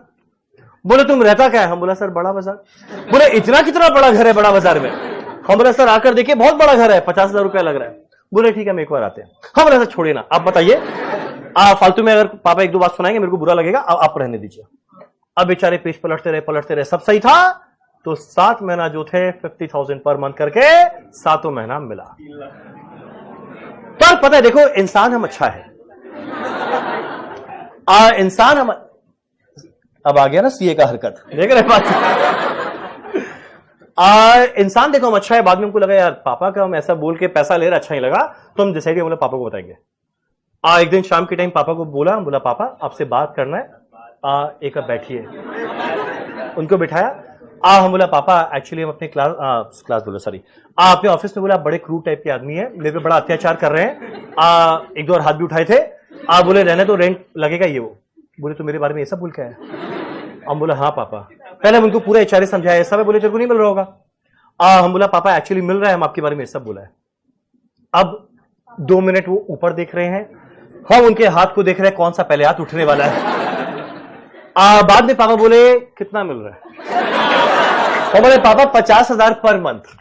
[SPEAKER 1] बोले तुम रहता क्या है? हम बोला सर बड़ा बाजार। बोले इतना कितना बड़ा घर है बड़ा बाजार में? हम बोला सर आकर देखिए बहुत बड़ा घर है, 50,000 रुपया लग रहा है। बोले ठीक है हम एक बार आते हैं। हम बोला सर छोड़िए ना, आप बताइए, फालतू में अगर पापा 1-2 बात सुनाएंगे मेरे को बुरा लगेगा, आप रहने दीजिए। अब बेचारे पेज पलटते रहे, सब सही था। तो 7 महीना जो थे 50,000 पर मंथ करके 7 महीना मिला। पर पता है देखो, इंसान हम अच्छा है। इंसान हम, अब आ गया ना सीए का हरकत, देख रहे बात। इंसान देखो हम अच्छा है। बाद में हमको लगा यार पापा का हम ऐसा बोल के पैसा ले रहा, अच्छा नहीं लगा, तो हम डिसाइड किया, बोला पापा को बताएंगे। एक दिन शाम के टाइम पापा को बोला पापा आपसे बात करना है, एक अब बैठिए। उनको बिठाया। हम बोला पापा एक्चुअली हम अपने क्लास बोला सॉरी, अपने ऑफिस में बोला बड़े क्रूड टाइप के आदमी है, मेरे पे बड़ा अत्याचार कर रहे हैं। 1-2 और हाथ भी उठाए थे। बोले रहने तो रेंट लगेगा ये वो। बोले तो मेरे बारे में ये सब बोल के आया? हम बोला हाँ पापा। पहले हम उनको पूरा एचआरए समझाया, सब है। बोले तेरे को नहीं मिल रहा होगा। हम बोला पापा एक्चुअली मिल रहा है, हम आपके बारे में सब बोला है। अब 2 मिनट वो ऊपर देख रहे हैं, हम उनके हाथ को देख रहे हैं कौन सा पहले हाथ उठने वाला है। बाद में पापा बोले कितना मिल रहा है? तो बोले पापा 50,000 पर मंथ।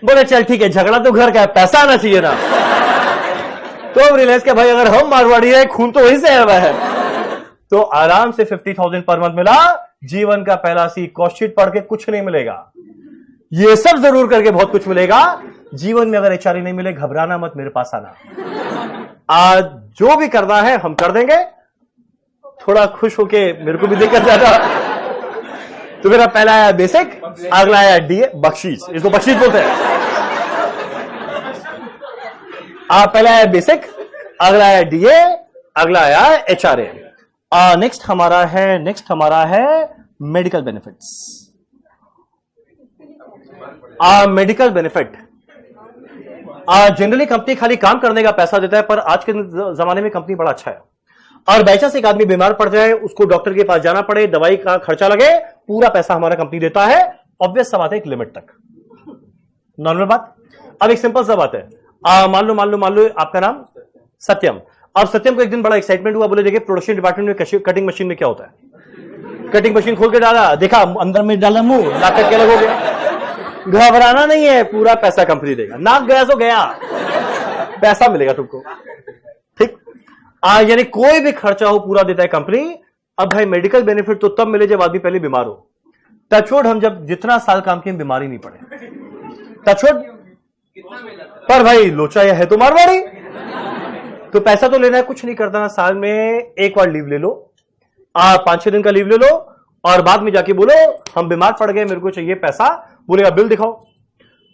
[SPEAKER 1] बोले चल ठीक है, झगड़ा तो घर का है, पैसा आना चाहिए ना। तो रियलाइज किया भाई अगर हम मारवाड़ी है, खून तो वहीं से आया हुआ है। तो आराम से 50,000 पर मंथ मिला। जीवन का पहला सी कॉस्ट शीट पढ़ के कुछ नहीं मिलेगा, ये सब जरूर करके बहुत कुछ मिलेगा। जीवन में अगर एचआरए नहीं मिले, घबराना मत, मेरे पास आना। आज जो भी करना है हम कर देंगे। थोड़ा खुश होके मेरे को भी देकर जाना। तो मेरा पहला आया बेसिक, अगला आया डीए, बख्शीश, इसको बख्शीश बोलते हैं। पहला आया बेसिक, अगला आया डीए, अगला आया एचआरए। नेक्स्ट हमारा है medical benefits. Medical benefit generally company खाली काम करने का पैसा देता है, पर आज के जमाने में कंपनी बड़ा अच्छा है। और बाई चांस एक आदमी बीमार पड़ जाए, उसको डॉक्टर के पास जाना पड़े, दवाई का खर्चा लगे, पूरा पैसा हमारा कंपनी देता है। ऑब्वियस सा बात है, एक लिमिट तक, नॉर्मल बात। अब एक सिंपल सा बात है, मान लो आपका नाम सत्यम। अब सत्यम को एक दिन बड़ा एक्साइटमेंट हुआ, बोले देखिए प्रोडक्शन डिपार्टमेंट में कटिंग मशीन में क्या होता है। कटिंग मशीन खोल के डाला, देखा अंदर में डाला मुंह, नाक के अलग हो गया। घबराना नहीं है, पूरा पैसा कंपनी देगा। नाक गया तो गया, पैसा मिलेगा तुमको, ठीक। यानी कोई भी खर्चा हो पूरा देता है कंपनी। अब भाई मेडिकल बेनिफिट तो तब मिले जब आदमी पहले बीमार हो। टचवुड हम जब जितना साल काम किए बीमारी नहीं पड़े, टचवुड। पर भाई लोचा या है तो मारवाड़ी, तो पैसा तो लेना है, कुछ नहीं करता ना, साल में एक बार लीव ले लो, 5-6 दिन का लीव ले लो, और बाद में जाके बोलो हम बीमार पड़ गए, मेरे को चाहिए पैसा। बोलेगा बिल दिखाओ।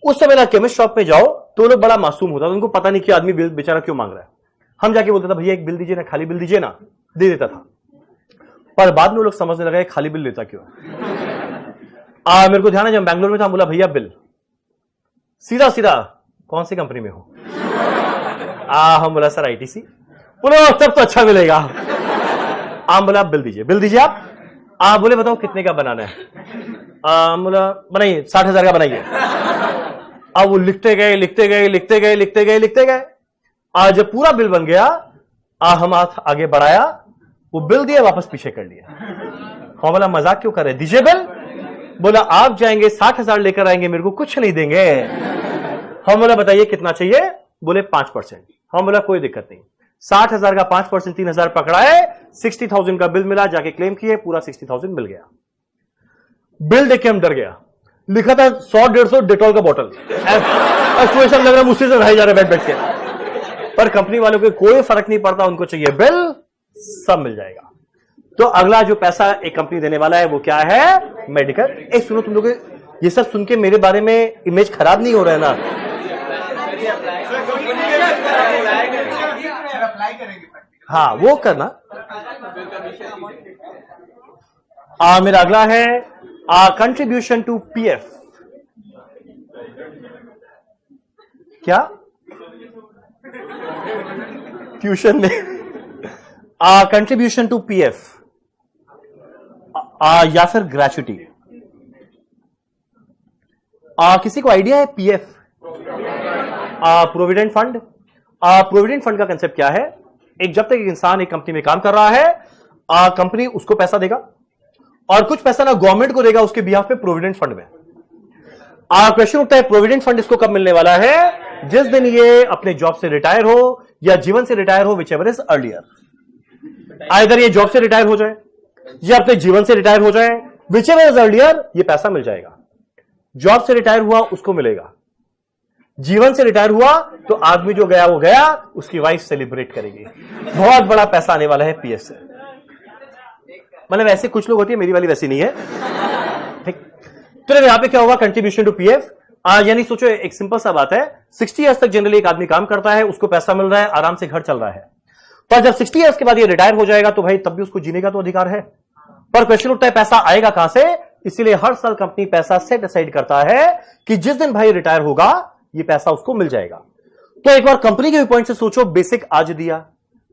[SPEAKER 1] उस समय ना केमिस्ट शॉप में जाओ तो लोग बड़ा मासूम होता, उनको पता नहीं कि आदमी बिल बेचारा क्यों मांग रहा है। हम जाके बोलते था भैया एक बिल दीजिए ना, खाली बिल दीजिए ना, दे देता था। पर बाद में लोग समझने लगे खाली बिल लेता क्यों है। मेरे को ध्यान है जब बैंगलोर में था, बोला भैया बिल, सीधा सीधा कौन सी कंपनी में हो। हम बोला सर आईटीसी। बोले तब तो अच्छा मिलेगा। बोला बिल दीजिए, बिल दीजिए आप। बोले बताओ कितने का बनाना है। बोला बनाइए 60,000 का बनाइए। अब वो लिखते गए। आज जब पूरा बिल बन गया, हम हाथ आगे बढ़ाया, वो बिल दिया, वापस पीछे कर लिया। बोला मजाक क्यों कर रहे, दीजिए बिल। बोला आप जाएंगे 60,000 लेकर आएंगे, मेरे को कुछ नहीं देंगे। हम बोला बताइए कितना चाहिए। बोले 5%। हम बोला कोई दिक्कत नहीं। 60,000 का 5% 3,000 पकड़ा है, 60,000 का बिल मिला, जाके क्लेम किए, पूरा 60,000 मिल गया। बिल देख के हम डर गया, लिखा था 100-150 डेटॉल का बोतल। ऐसा लग रहा मुझसे से भाई जा रहे बैठ के। पर कंपनी वालों को कोई फर्क नहीं पड़ता, उनको चाहिए बिल, सब मिल जाएगा। तो अगला जो पैसा एक कंपनी देने वाला है वो क्या है, मेडिकल। सुनो तुम लोग ये सब सुन के मेरे बारे में इमेज खराब नहीं हो रहा है ना। हाँ वो करना। मेरा अगला है कंट्रीब्यूशन टू पीएफ। क्या ट्यूशन में कंट्रीब्यूशन टू पीएफ या फिर ग्रेच्युटी। किसी को आइडिया है PF? Provident fund. Provident fund का कंसेप्ट क्या है, एक जब तक एक इंसान एक कंपनी में काम कर रहा है, कंपनी उसको पैसा देगा और कुछ पैसा ना गवर्नमेंट को देगा उसके बिहाफ पे प्रोविडेंट फंड में। क्वेश्चन उठता है प्रोविडेंट फंड इसको कब मिलने वाला है, जिस दिन ये अपने जॉब से रिटायर हो या जीवन से रिटायर हो, which ever is earlier. Either ये जॉब से रिटायर हो जाए या अपने जीवन से रिटायर हो जाए, विच एवर इज अर्लियर, ये पैसा मिल जाएगा। जॉब से रिटायर हुआ उसको मिलेगा, जीवन से रिटायर हुआ तो आदमी जो गया वो गया, उसकी वाइफ सेलिब्रेट करेगी। बहुत बड़ा पैसा आने वाला है पीएफ से। मतलब ऐसे कुछ लोग होती है, मेरी वाली वैसी नहीं है, ठीक। तो यहां पे क्या होगा, कंट्रीब्यूशन टू पीएफ। यानी सोचो एक सिंपल सा बात है, 60 इयर्स तक जनरली एक आदमी काम करता है, उसको पैसा मिल रहा है, आराम से घर चल रहा है। पर जब 60 इयर्स के बाद ये रिटायर हो जाएगा तो भाई तब भी उसको जीने का तो अधिकार है। पर क्वेश्चन उठता है पैसा आएगा कहां से। इसीलिए हर साल कंपनी पैसा सेट असाइड करता है कि जिस दिन भाई रिटायर होगा ये पैसा उसको मिल जाएगा। तो एक बार कंपनी के पॉइंट से सोचो, बेसिक आज दिया,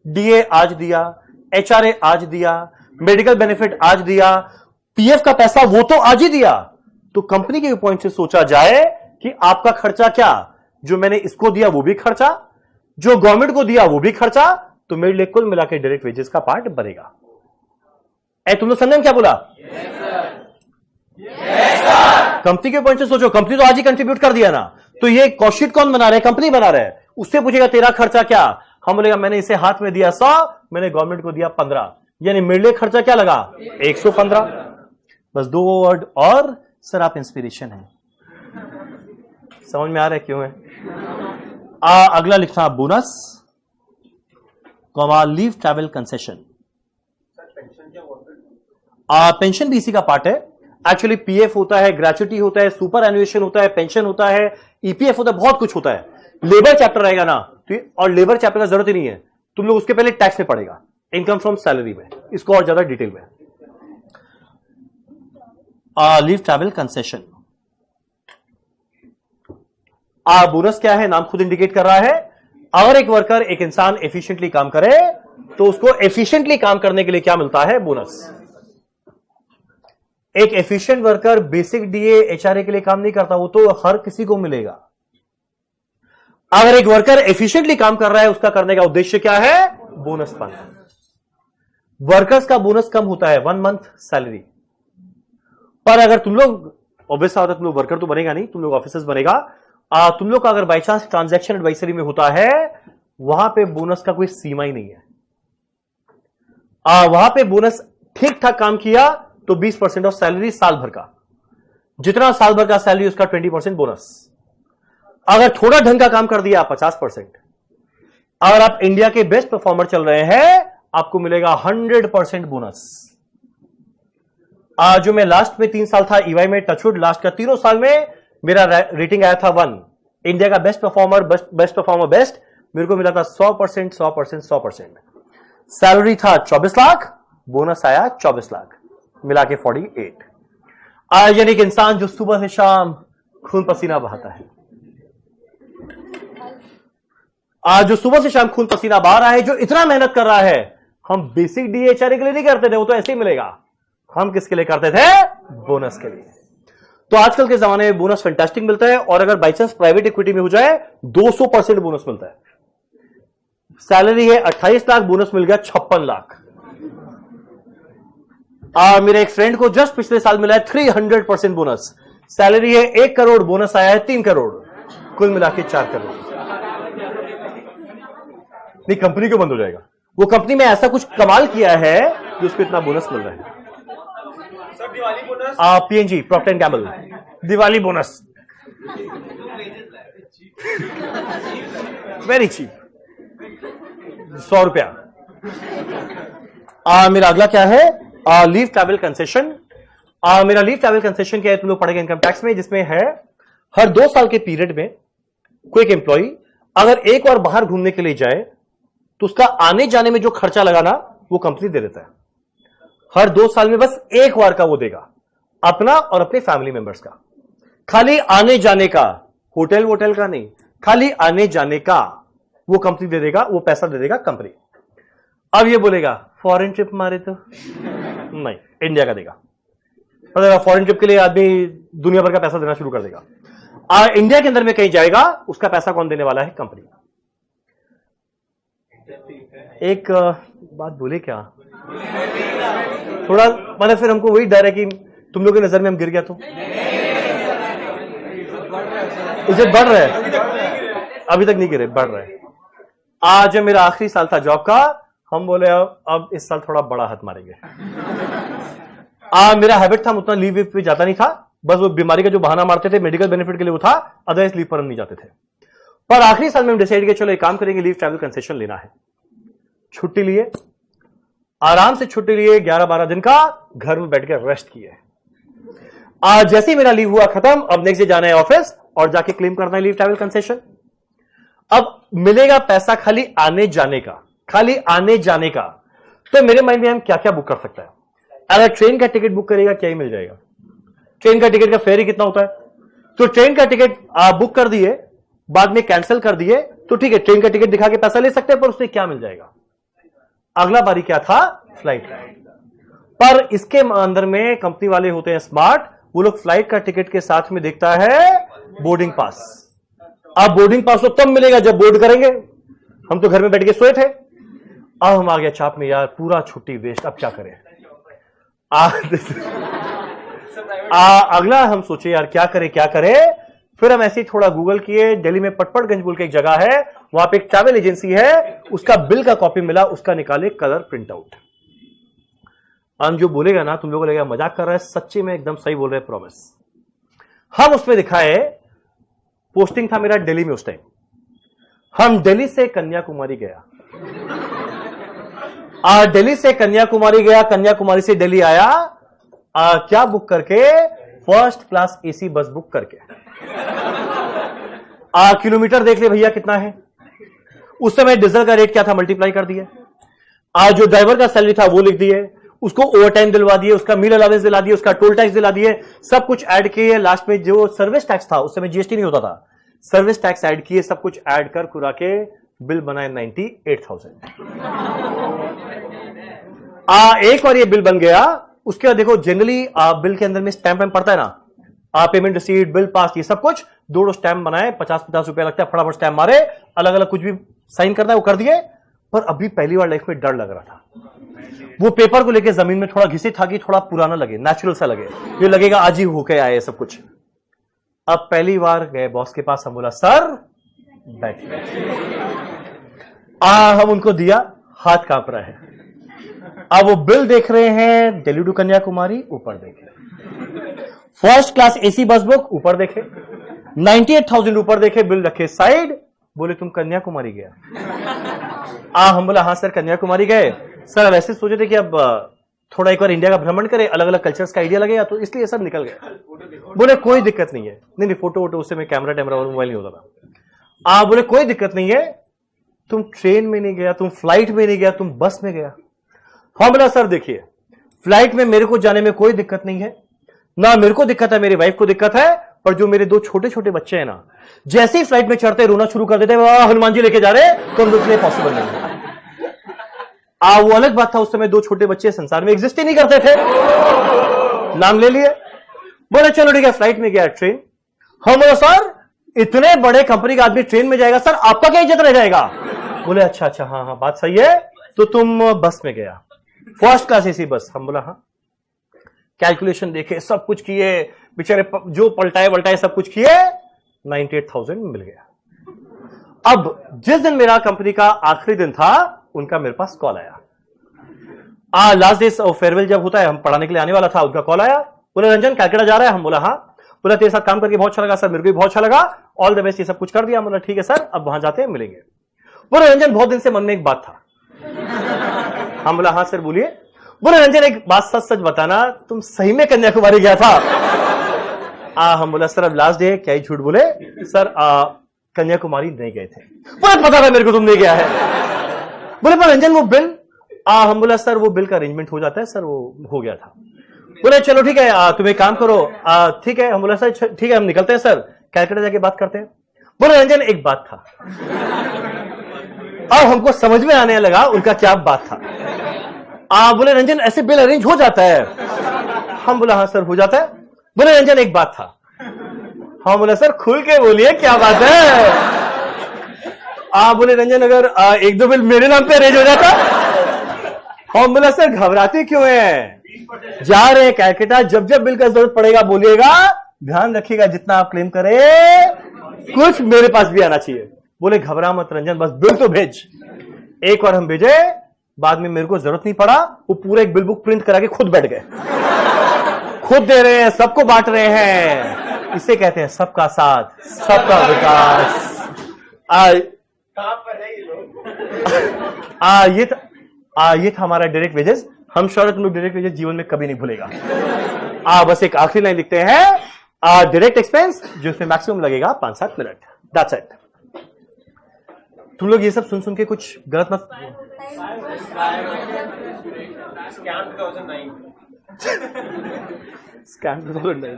[SPEAKER 1] डीए आज दिया, एचआरए आज दिया, मेडिकल बेनिफिट आज दिया, पीएफ का पैसा वो तो आज ही दिया। तो कंपनी के पॉइंट से सोचा जाए कि आपका खर्चा क्या, जो मैंने इसको दिया वो भी खर्चा, जो गवर्नमेंट को दिया वो भी खर्चा, तो मेरे लिए कुल मिलाकर डायरेक्ट वेजेस का पार्ट बनेगा। तुम लोग समझे क्या बोला? कंपनी के पॉइंट से सोचो, कंपनी तो आज ही कंट्रीब्यूट कर दिया ना, तो ये कॉस्ट शीट कौन बना रहा है, कंपनी बना रहा है। उससे पूछेगा तेरा खर्चा क्या, हम बोलेगा मैंने इसे हाथ में दिया 100, मैंने गवर्नमेंट को दिया 15, यानी मेरे लिए खर्चा क्या लगा 115। बस 2 वर्ड और सर आप इंस्पिरेशन है। समझ में आ रहा है क्यों है? अगला लिखना bonus, leave travel concession. Pension भी इसी का पार्ट है। एक्चुअली पीएफ होता है, ग्रेच्युटी होता है, सुपर एनुएशन होता है, पेंशन होता है, ईपीएफ होता है, बहुत कुछ होता है। लेबर चैप्टर रहेगा ना, तो और लेबर चैप्टर का जरूरत ही नहीं है, तुम लोग उसके पहले टैक्स में पड़ेगा, इनकम फ्रॉम सैलरी में, इसको और ज्यादा डिटेल में। Leave travel concession. बोनस क्या है, नाम खुद इंडिकेट कर रहा है। अगर एक वर्कर, एक इंसान एफिशिएंटली काम करे तो उसको एफिशिएंटली काम करने के लिए क्या मिलता है, बोनस। एक efficient worker basic DA HRA के लिए काम नहीं करता, वो तो हर किसी को मिलेगा। अगर एक वर्कर एफिशिएंटली काम कर रहा है, उसका करने का उद्देश्य क्या है, बोनस फंड। वर्कर्स का बोनस कम होता है 1 मंथ सैलरी। पर अगर तुम लोग ऑब्वियस होता है, तुम लोग वर्कर तो बनेगा नहीं, तुम लोग ऑफिसर्स बनेगा। तुम लोग का अगर बाई चांस ट्रांजैक्शन एडवाइजरी में होता है, वहां पे बोनस का कोई सीमा ही नहीं है। वहां पे बोनस ठीक ठाक काम किया तो 20% ऑफ सैलरी साल भर का, जितना साल भर का सैलरी उसका 20% बोनस। अगर थोड़ा ढंग का काम कर दिया 50%। अगर आप इंडिया के बेस्ट परफॉर्मर चल रहे हैं, आपको मिलेगा 100% बोनस। जो मैं लास्ट में 3 साल था ईवाई में, टचवुड लास्ट का 3 साल में मेरा रेटिंग आया था 1। इंडिया का बेस्ट परफॉर्मर बेस्ट मेरे को मिला था 100%। सैलरी था 24 लाख, बोनस आया 24 लाख, मिला के 48। यानी कि इंसान जो सुबह से शाम खून पसीना बहाता है, जो सुबह से शाम खून पसीना बहा रहा है, जो इतना मेहनत कर रहा है, हम बेसिक डीएचआरए के लिए नहीं करते थे, वो तो ऐसे ही मिलेगा। हम किसके लिए करते थे? बोनस के लिए। तो आजकल के जमाने में बोनस फैंटास्टिक मिलता है, और अगर बाई चांस प्राइवेट इक्विटी में हो जाए 200% बोनस मिलता है। सैलरी है 28 लाख, बोनस मिल गया 56 लाख। मेरे एक फ्रेंड को जस्ट पिछले साल मिला है 300% बोनस। सैलरी है 1 करोड़, बोनस आया है 3 करोड़, कुल मिला के 4 करोड़। नहीं, कंपनी को बंद हो जाएगा। वो कंपनी में ऐसा कुछ कमाल किया है कि उसको इतना बोनस मिल रहा है।
[SPEAKER 2] Diwali bonus,
[SPEAKER 1] PNG, Procter and Gamble, Diwali bonus very cheap, 100 रुपया। मेरा अगला क्या है? Leave travel concession. मेरा लीव ट्रैवल कंसेशन क्या है? तुम लोग पढ़ेंगे इनकम टैक्स में, जिसमें है हर 2 साल के पीरियड में कोई एक एम्प्लॉय अगर एक बार बाहर घूमने के लिए जाए तो उसका आने जाने में जो खर्चा लगाना वो कंपनी दे देता है। हर 2 साल में बस एक बार का वो देगा, अपना और अपने फैमिली मेंबर्स का। खाली आने जाने का, होटल वोटल का नहीं, खाली आने जाने का वो कंपनी दे देगा, वो पैसा दे देगा कंपनी। अब ये बोलेगा फॉरेन ट्रिप मारे तो नहीं, इंडिया का देगा। फॉरेन ट्रिप के लिए आदमी दुनिया भर का पैसा देना शुरू कर देगा। इंडिया के अंदर में कहीं जाएगा, उसका पैसा कौन देने वाला है? कंपनी। एक बात बोले क्या, थोड़ा मतलब फिर हमको वही डर है कि तुम लोगों की नजर में हम गिर गया तो इज्जत बढ़ रहा है। अभी तक नहीं गिरे, बढ़ रहा है। आज मेरा आखिरी साल था जॉब का, हम बोले अब इस साल थोड़ा बड़ा हाथ मारेंगे। मेरा हैबिट था, उतना लीव पे जाता नहीं था, बस वो बीमारी का जो बहाना मारते थे मेडिकल बेनिफिट के लिए वो था, अदरवाइज लीव पर हम नहीं जाते थे। पर आखिरी साल में हम डिसाइड किया चलो एक काम करेंगे, लीव ट्रैवल कंसेशन लेना है। छुट्टी लिए, आराम से छुट्टी लिए, 11-12 दिन का घर में बैठ के रेस्ट किए। आज जैसे ही मेरा लीव हुआ खत्म, अब नेक्स्ट डे जाना है ऑफिस और जाके क्लेम करना है लीव ट्रैवल कंसेशन। अब मिलेगा पैसा खाली आने जाने का, खाली आने जाने का। तो मेरे माइंड में हम क्या क्या बुक कर सकता है? अगर ट्रेन का टिकट बुक करेगा क्या ही मिल जाएगा? ट्रेन का टिकट का फेयर ही कितना होता है? तो ट्रेन का टिकट बुक कर दिए, बाद में कैंसिल कर दिए तो ठीक है, ट्रेन का टिकट दिखा के पैसा ले सकते हैं, पर उससे क्या मिल जाएगा? अगला बारी क्या था? फ्लाइट का। पर इसके अंदर में कंपनी वाले होते हैं स्मार्ट, वो लोग फ्लाइट का टिकट के साथ में देखता है बोर्डिंग पास। अब बोर्डिंग पास तो तब मिलेगा जब बोर्ड करेंगे। हम तो घर में बैठ के सोए थे, अब हम आ गया चाप में, यार पूरा छुट्टी वेस्ट, अब क्या करें? अगला हम सोचे यार क्या करें। फिर हम ऐसे ही थोड़ा गूगल किए, दिल्ली में पटपड़गंज बोल के एक जगह है, वहां पे एक ट्रैवल एजेंसी है, उसका बिल का कॉपी मिला, उसका निकाले कलर प्रिंट आउट। हम जो बोलेगा ना, तुम लोगों को लगेगा मजाक कर रहा है, सच्चे में एकदम सही बोल रहे हैं, प्रॉमिस। हम उसमें दिखाए, पोस्टिंग था मेरा दिल्ली में उस टाइम, हम दिल्ली से कन्याकुमारी गया, दिल्ली से कन्याकुमारी गया, कन्याकुमारी से दिल्ली आया, क्या बुक करके? First class AC bus book करके। किलोमीटर देख ले भैया कितना है, उस समय डीजल का रेट क्या था, मल्टीप्लाई कर दिया। जो ड्राइवर का सैलरी था वो लिख दिए, उसको ओवरटाइम दिलवा दिए, उसका मील अलाउंस दिला दिए, उसका टोल टैक्स दिला दिए, सब कुछ ऐड किए। लास्ट में जो सर्विस टैक्स था, उस समय जीएसटी नहीं होता था, सर्विस टैक्स ऐड किए, सब कुछ ऐड कर खुरा के बिल बनाए 98,000। एक बार ये बिल बन गया, उसके बाद देखो जनरली बिल के अंदर में स्टैंप पड़ता है ना, पेमेंट रिसीट, बिल पास, ये सब कुछ 2 स्टैम्प बनाए, 50-50 रुपया लगता है, फटाफट स्टैम्प मारे, अलग अलग कुछ भी साइन करना है वो कर दिए, पर अभी पहली बार लाइफ में डर लग रहा था। वो पेपर को लेके जमीन में थोड़ा घिसे था कि थोड़ा पुराना लगे, नेचुरल सा लगे, ये लगेगा आज ही होके आए सब कुछ। अब पहली बार गए बॉस के पास, हम बोला सर बैठिए। हम उनको दिया, हाथ कांप रहा है। अब वो बिल देख रहे हैं, दिल्ली टू कन्याकुमारी, ऊपर देखे, first class AC bus book, ऊपर देखे, 98,000 ऊपर देखे, बिल रखे साइड, बोले तुम कन्याकुमारी गया? हम बोला हाँ सर कन्याकुमारी गए सर। अब ऐसे सोचे थे कि अब थोड़ा एक बार इंडिया का भ्रमण करें, अलग अलग कल्चर्स का आइडिया लगेगा, तो इसलिए सब निकल गए। बोले कोई दिक्कत नहीं है। नहीं फोटो वोटो उससे में कैमरा टैमरा और मोबाइल नहीं होता था। बोले कोई दिक्कत नहीं है, तुम ट्रेन में नहीं गया, तुम फ्लाइट में नहीं गया, तुम बस में गया। हाँ बोला सर देखिए, फ्लाइट में मेरे को जाने में कोई दिक्कत नहीं है, ना मेरे को दिक्कत है, मेरी वाइफ को दिक्कत है, पर जो मेरे दो छोटे छोटे बच्चे हैं ना, जैसे ही फ्लाइट में चढ़ते रोना शुरू कर देते, हनुमान जी लेके जा रहे, तो हम लोग के लिए पॉसिबल नहीं है। वो अलग बात था, उस समय दो छोटे बच्चे संसार में एग्जिस्ट ही नहीं करते थे, नाम ले लिए। बोले चलो ठीक है, फ्लाइट में गया, ट्रेन। हम बोला सर इतने बड़े कंपनी का आदमी ट्रेन में जाएगा, सर आपका क्या इज्जत रह जाएगा? बोले अच्छा अच्छा, हाँ हाँ बात सही है, तो तुम बस में गया, फर्स्ट क्लास एसी बस? हम बोला हाँ। कैलकुलेशन देखे, सब कुछ किए, बेचारे जो पलटाए वलटाए सब कुछ किए, 98,000 मिल गया। अब जिस दिन मेरा कंपनी का आखिरी दिन था, उनका मेरे पास कॉल आया। लास्ट डे फेयरवेल जब होता है, हम पढ़ाने के लिए आने वाला था, उनका कॉल आया, बोले रंजन कैलकाटा जा रहा है? हम बोला हाँ। बोला तेरे साथ काम करके बहुत अच्छा लगा सर, मेरे को भी बहुत अच्छा लगा, ऑल द बेस्ट, ये सब कुछ कर दिया। बोला ठीक है सर, अब वहां जाते हैं, मिलेंगे। बोले रंजन बहुत दिन से मन में एक बात था। हम बोला हाँ सर बोलिए। बोले रंजन एक बात सच सच बताना, तुम सही में कन्याकुमारी गया था? हम बोला सर अब लास्ट डे, क्या ही झूठ बोले सर, कन्याकुमारी नहीं गए थे। बोले पता था मेरे को तुम नहीं गया है। बोले पर रंजन वो बिल? हम बोला सर वो बिल का अरेंजमेंट हो जाता है सर, वो हो गया था। बोले चलो ठीक है, तुम एक काम करो, ठीक है। हम बोला सर ठीक है, हम निकलते हैं सर, कैलकाटा जाके बात करते हैं। बोले रंजन एक बात था। अब हमको समझ में आने लगा उनका क्या बात था। बोले रंजन ऐसे बिल अरेंज हो जाता है? हम बोला हाँ सर हो जाता है। बोले रंजन एक बात था। हाँ बोला सर खुल के बोलिए क्या बात है। बोले रंजन अगर एक दो बिल मेरे नाम पे अरेंज हो जाता? हम बोला सर घबराते क्यों हैं, जा रहे हैं कैलकाटा, जब जब बिल का जरूरत पड़ेगा बोलिएगा, ध्यान रखिएगा जितना आप क्लेम करें कुछ मेरे पास भी आना चाहिए। बोले घबरा मत रंजन, बस बिल तो भेज। एक बार हम भेजे, बाद में मेरे को जरूरत नहीं पड़ा, वो पूरा एक बिल बुक प्रिंट करा के खुद बैठ गए, खुद दे रहे हैं, सबको बांट रहे हैं। इसे कहते हैं सबका साथ सबका विकास।
[SPEAKER 2] कहां पर है ये लोग?
[SPEAKER 1] ये था हमारा डायरेक्ट वेजेस। हम श्योर तुम लोग डायरेक्ट वेजेस जीवन में कभी नहीं भूलेगा। बस एक आखिरी लाइन लिखते हैं, डायरेक्ट एक्सपेंस जिसमें मैक्सिमम लगेगा 5-7 मिनट, दैट्स इट। तुम लोग ये सब सुन सुन के कुछ गलत मत।
[SPEAKER 2] स्कैम 2009।
[SPEAKER 1] स्कैम 2009।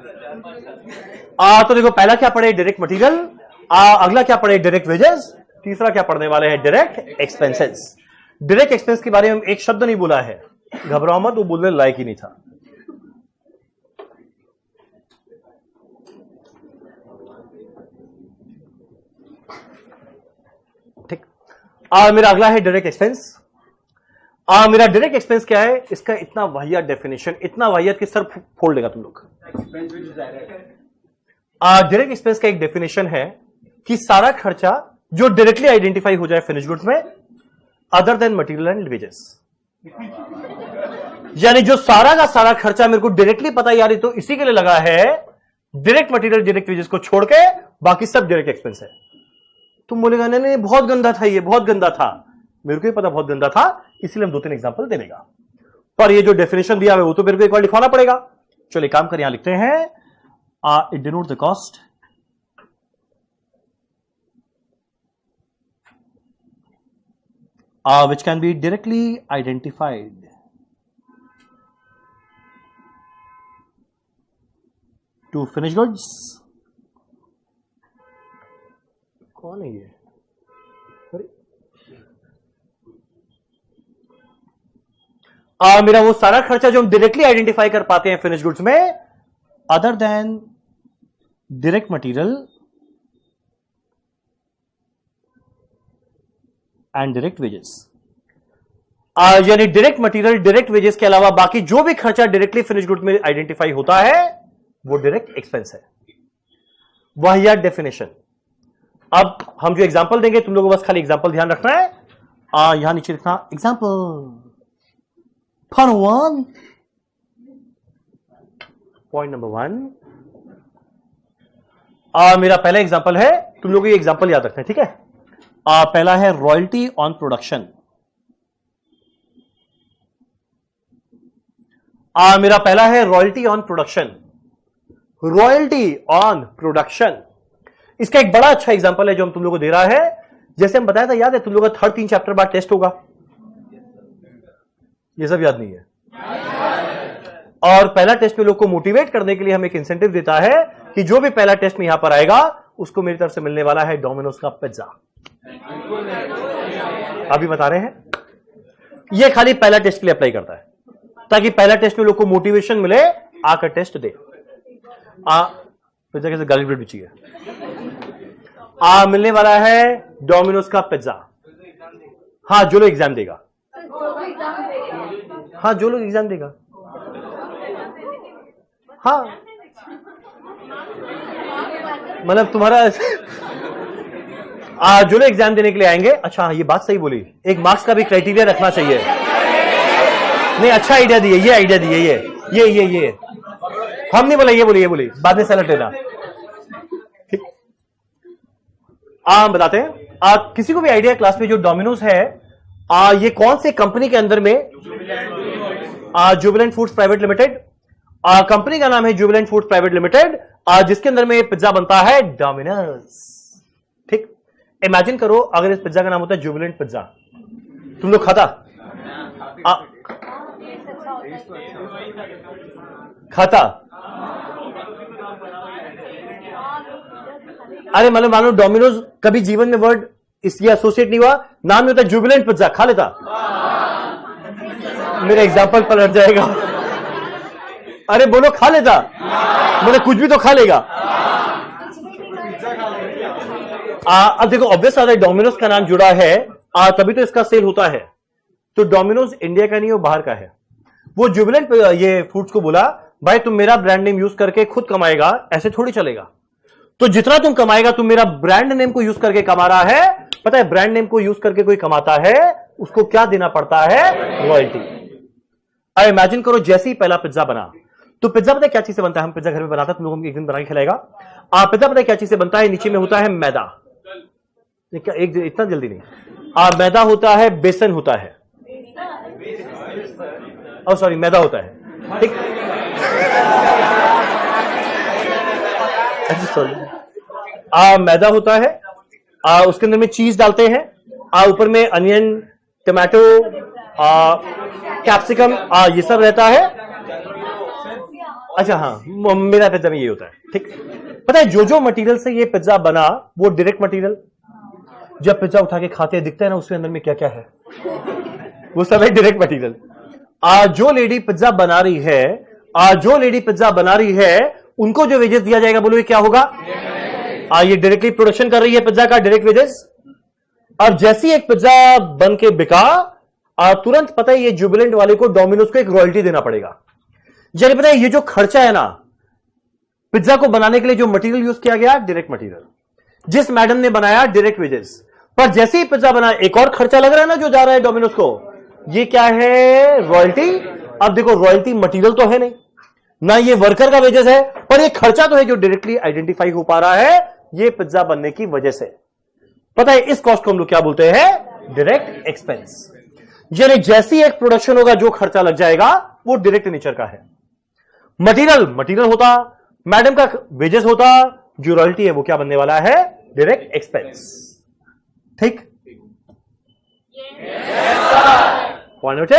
[SPEAKER 1] तो देखो पहला क्या पढ़े, डायरेक्ट मटेरियल, अगला क्या पढ़े, डायरेक्ट वेजेस, तीसरा क्या पढ़ने वाले हैं, डायरेक्ट एक्सपेंसेस। डायरेक्ट एक्सपेंस के बारे में एक शब्द नहीं बोला है, घबराओ मत, वो बोलने लायक ही नहीं था। ठीक, मेरा अगला है डायरेक्ट एक्सपेंस। मेरा डायरेक्ट एक्सपेंस क्या है, इसका इतना वाहियात डेफिनेशन, इतना वाहियात कि सर फोड़ लेगा तुम लोग। डायरेक्ट एक्सपेंस का एक डेफिनेशन है कि सारा खर्चा जो डायरेक्टली आइडेंटिफाई हो जाए फिनिश गुड्स में, other than material and wages. यानी जो सारा का सारा खर्चा मेरे को डायरेक्टली पता है यार ये तो इसी के लिए लगा है, डायरेक्ट मटेरियल डायरेक्ट वेजेस को छोड़ के बाकी सब डायरेक्ट एक्सपेंस है। तुम बोलेगा नहीं नहीं बहुत गंदा था, ये बहुत गंदा था, मेरे को ही पता बहुत गंदा था, इसलिए हम 2-3 एग्जांपल दे देगा, पर ये जो डेफिनेशन दिया है वो तो मेरे को एक बार लिखवाना पड़ेगा। चलिए काम कर, यहां लिखते हैं, it denote the cost which can be directly identified to finished goods। कौन है ये? मेरा वो सारा खर्चा जो हम डायरेक्टली आइडेंटिफाई कर पाते हैं फिनिश गुड्स में, other than direct material and direct wages. यानी डायरेक्ट मटेरियल, डायरेक्ट वेजेस के अलावा बाकी जो भी खर्चा डायरेक्टली फिनिश गुड में आइडेंटिफाई होता है वो डायरेक्ट एक्सपेंस है। वह यह डेफिनेशन। अब हम जो एग्जांपल देंगे तुम लोगों को बस खाली एग्जांपल ध्यान रखना है। यहां नीचे लिखना एग्जांपल पॉइंट नंबर 1। मेरा पहला एग्जांपल है, तुम लोगों को ये एग्जांपल याद रखना है, ठीक है। पहला है रॉयल्टी ऑन प्रोडक्शन। मेरा पहला है royalty on production. Royalty on production, इसका एक बड़ा अच्छा एग्जांपल है जो हम तुम लोगों को दे रहा है। जैसे हम बताया था, याद है तुम लोगों का 3 चैप्टर बाद टेस्ट होगा, ये सब याद नहीं है। और पहला टेस्ट में लोग को मोटिवेट करने के लिए हम एक इंसेंटिव देता है कि जो भी पहला टेस्ट में यहां पर आएगा उसको मेरी तरफ से मिलने वाला है डोमिनोज का पिज्जा। अभी बता रहे हैं, ये खाली पहला टेस्ट के लिए अप्लाई करता है ताकि पहला टेस्ट में लोग को मोटिवेशन मिले, आकर टेस्ट दे। पिज्जा कैसे गार्लिक ब्रेड भी चाहिए। मिलने वाला है डोमिनोज का पिज्जा। हाँ, जो लोग एग्जाम देगा, हाँ जो लोग एग्जाम देगा, हाँ मतलब तुम्हारा जो लोग एग्जाम देने के लिए आएंगे। अच्छा हाँ, ये बात सही बोली, एक मार्क्स का भी क्राइटेरिया रखना चाहिए। नहीं, अच्छा आइडिया दिए, ये आइडिया दिए, ये हम नहीं बोला, ये बोली बाद में सेलेक्ट लेना। ठीक, बताते हैं। किसी को भी आइडिया क्लास में जो डोमिनोज है, ये कौन से कंपनी के अंदर में? Jubilant foods private limited. Company का नाम है जुबिलेंट फूड्स प्राइवेट लिमिटेड, जिसके अंदर में पिज्जा बनता है डोमिनोज। ठीक, इमेजिन करो अगर इस पिज्जा का नाम होता है जुबिलेंट पिज्जा, तुम लोग खाता? अरे मतलब मानो डोमिनोज कभी जीवन में वर्ड इसलिए एसोसिएट नहीं हुआ, नाम में होता है जुबिलेंट पिज्जा, खा लेता? मेरा एग्जांपल पलट जाएगा। अरे बोलो, खा लेता? मतलब कुछ भी तो खा लेगा। अब देखो, ऑब्वियस आता है डोमिनोज का नाम जुड़ा है, तभी तो इसका सेल होता है। तो डोमिनोज इंडिया का नहीं, वो बाहर का है। वो जुबिलेंट ये फूड्स को बोला, भाई तुम मेरा ब्रांड नेम यूज करके खुद कमाएगा, ऐसे थोड़ी चलेगा। तो जितना तुम कमाएगा, तुम मेरा ब्रांड नेम को यूज करके कमा रहा है। पता है, ब्रांड नेम को यूज करके कोई कमाता है, उसको क्या देना पड़ता है? रॉयल्टी। अब इमेजिन करो, जैसे ही पहला पिज्जा बना, तो पिज्जा पता है क्या चीज से बनता है? हम पिज्जा घर में बनाते हैं, तुम लोगों को एक दिन बना के खिलाएगा। पिज्जा पता है क्या चीज से बनता है? नीचे में होता है मैदा। एक इतना जल्दी नहीं, मैदा होता है, बेसन होता है, सॉरी मैदा होता है। ठीक, मैदा होता है, उसके अंदर में चीज डालते हैं, ऊपर में अनियन, टमाटो, कैप्सिकम, ये सब रहता है। अच्छा हाँ, मेरा पिज्जा में ये होता है। ठीक, पता है जो मटेरियल से ये पिज्जा बना वो डायरेक्ट मटेरियल, जब पिज्जा उठा के खाते दिखता है ना उसके अंदर में क्या क्या है, वो सब है डायरेक्ट मटेरियल। जो लेडी पिज्जा बना रही है, उनको जो वेजेस दिया जाएगा, बोलो ये क्या होगा? ये डायरेक्टली प्रोडक्शन कर रही है पिज्जा का, डायरेक्ट वेजेस। और जैसी एक पिज्जा बन के बिका, तुरंत पता है ये जुबिलेंट वाले को, डोमिनोज को एक रॉयल्टी देना पड़ेगा। यानी पता है ये जो खर्चा है ना पिज्जा को बनाने के लिए, जो मटेरियल यूज किया गया डायरेक्ट मटेरियल, जिस मैडम ने बनाया डायरेक्ट वेजेस। पर जैसे ही पिज्जा बना, एक और खर्चा लग रहा है ना जो जा रहा है डोमिनोज को, ये क्या है? रॉयल्टी। अब देखो, रॉयल्टी मटेरियल तो है नहीं ना, ये वर्कर का वेजेस है, पर ये खर्चा तो है जो डायरेक्टली आइडेंटिफाई हो पा रहा है ये पिज्जा बनने की वजह से। पता है इस कॉस्ट को हम लोग क्या बोलते हैं? Direct expense. यानी जैसी एक प्रोडक्शन होगा, जो खर्चा लग जाएगा वो डायरेक्ट नेचर का है। मटेरियल होता, मैडम का वेजेस होता, जो रॉयल्टी है वो क्या बनने वाला है? Direct expense. ठीक, पॉइंट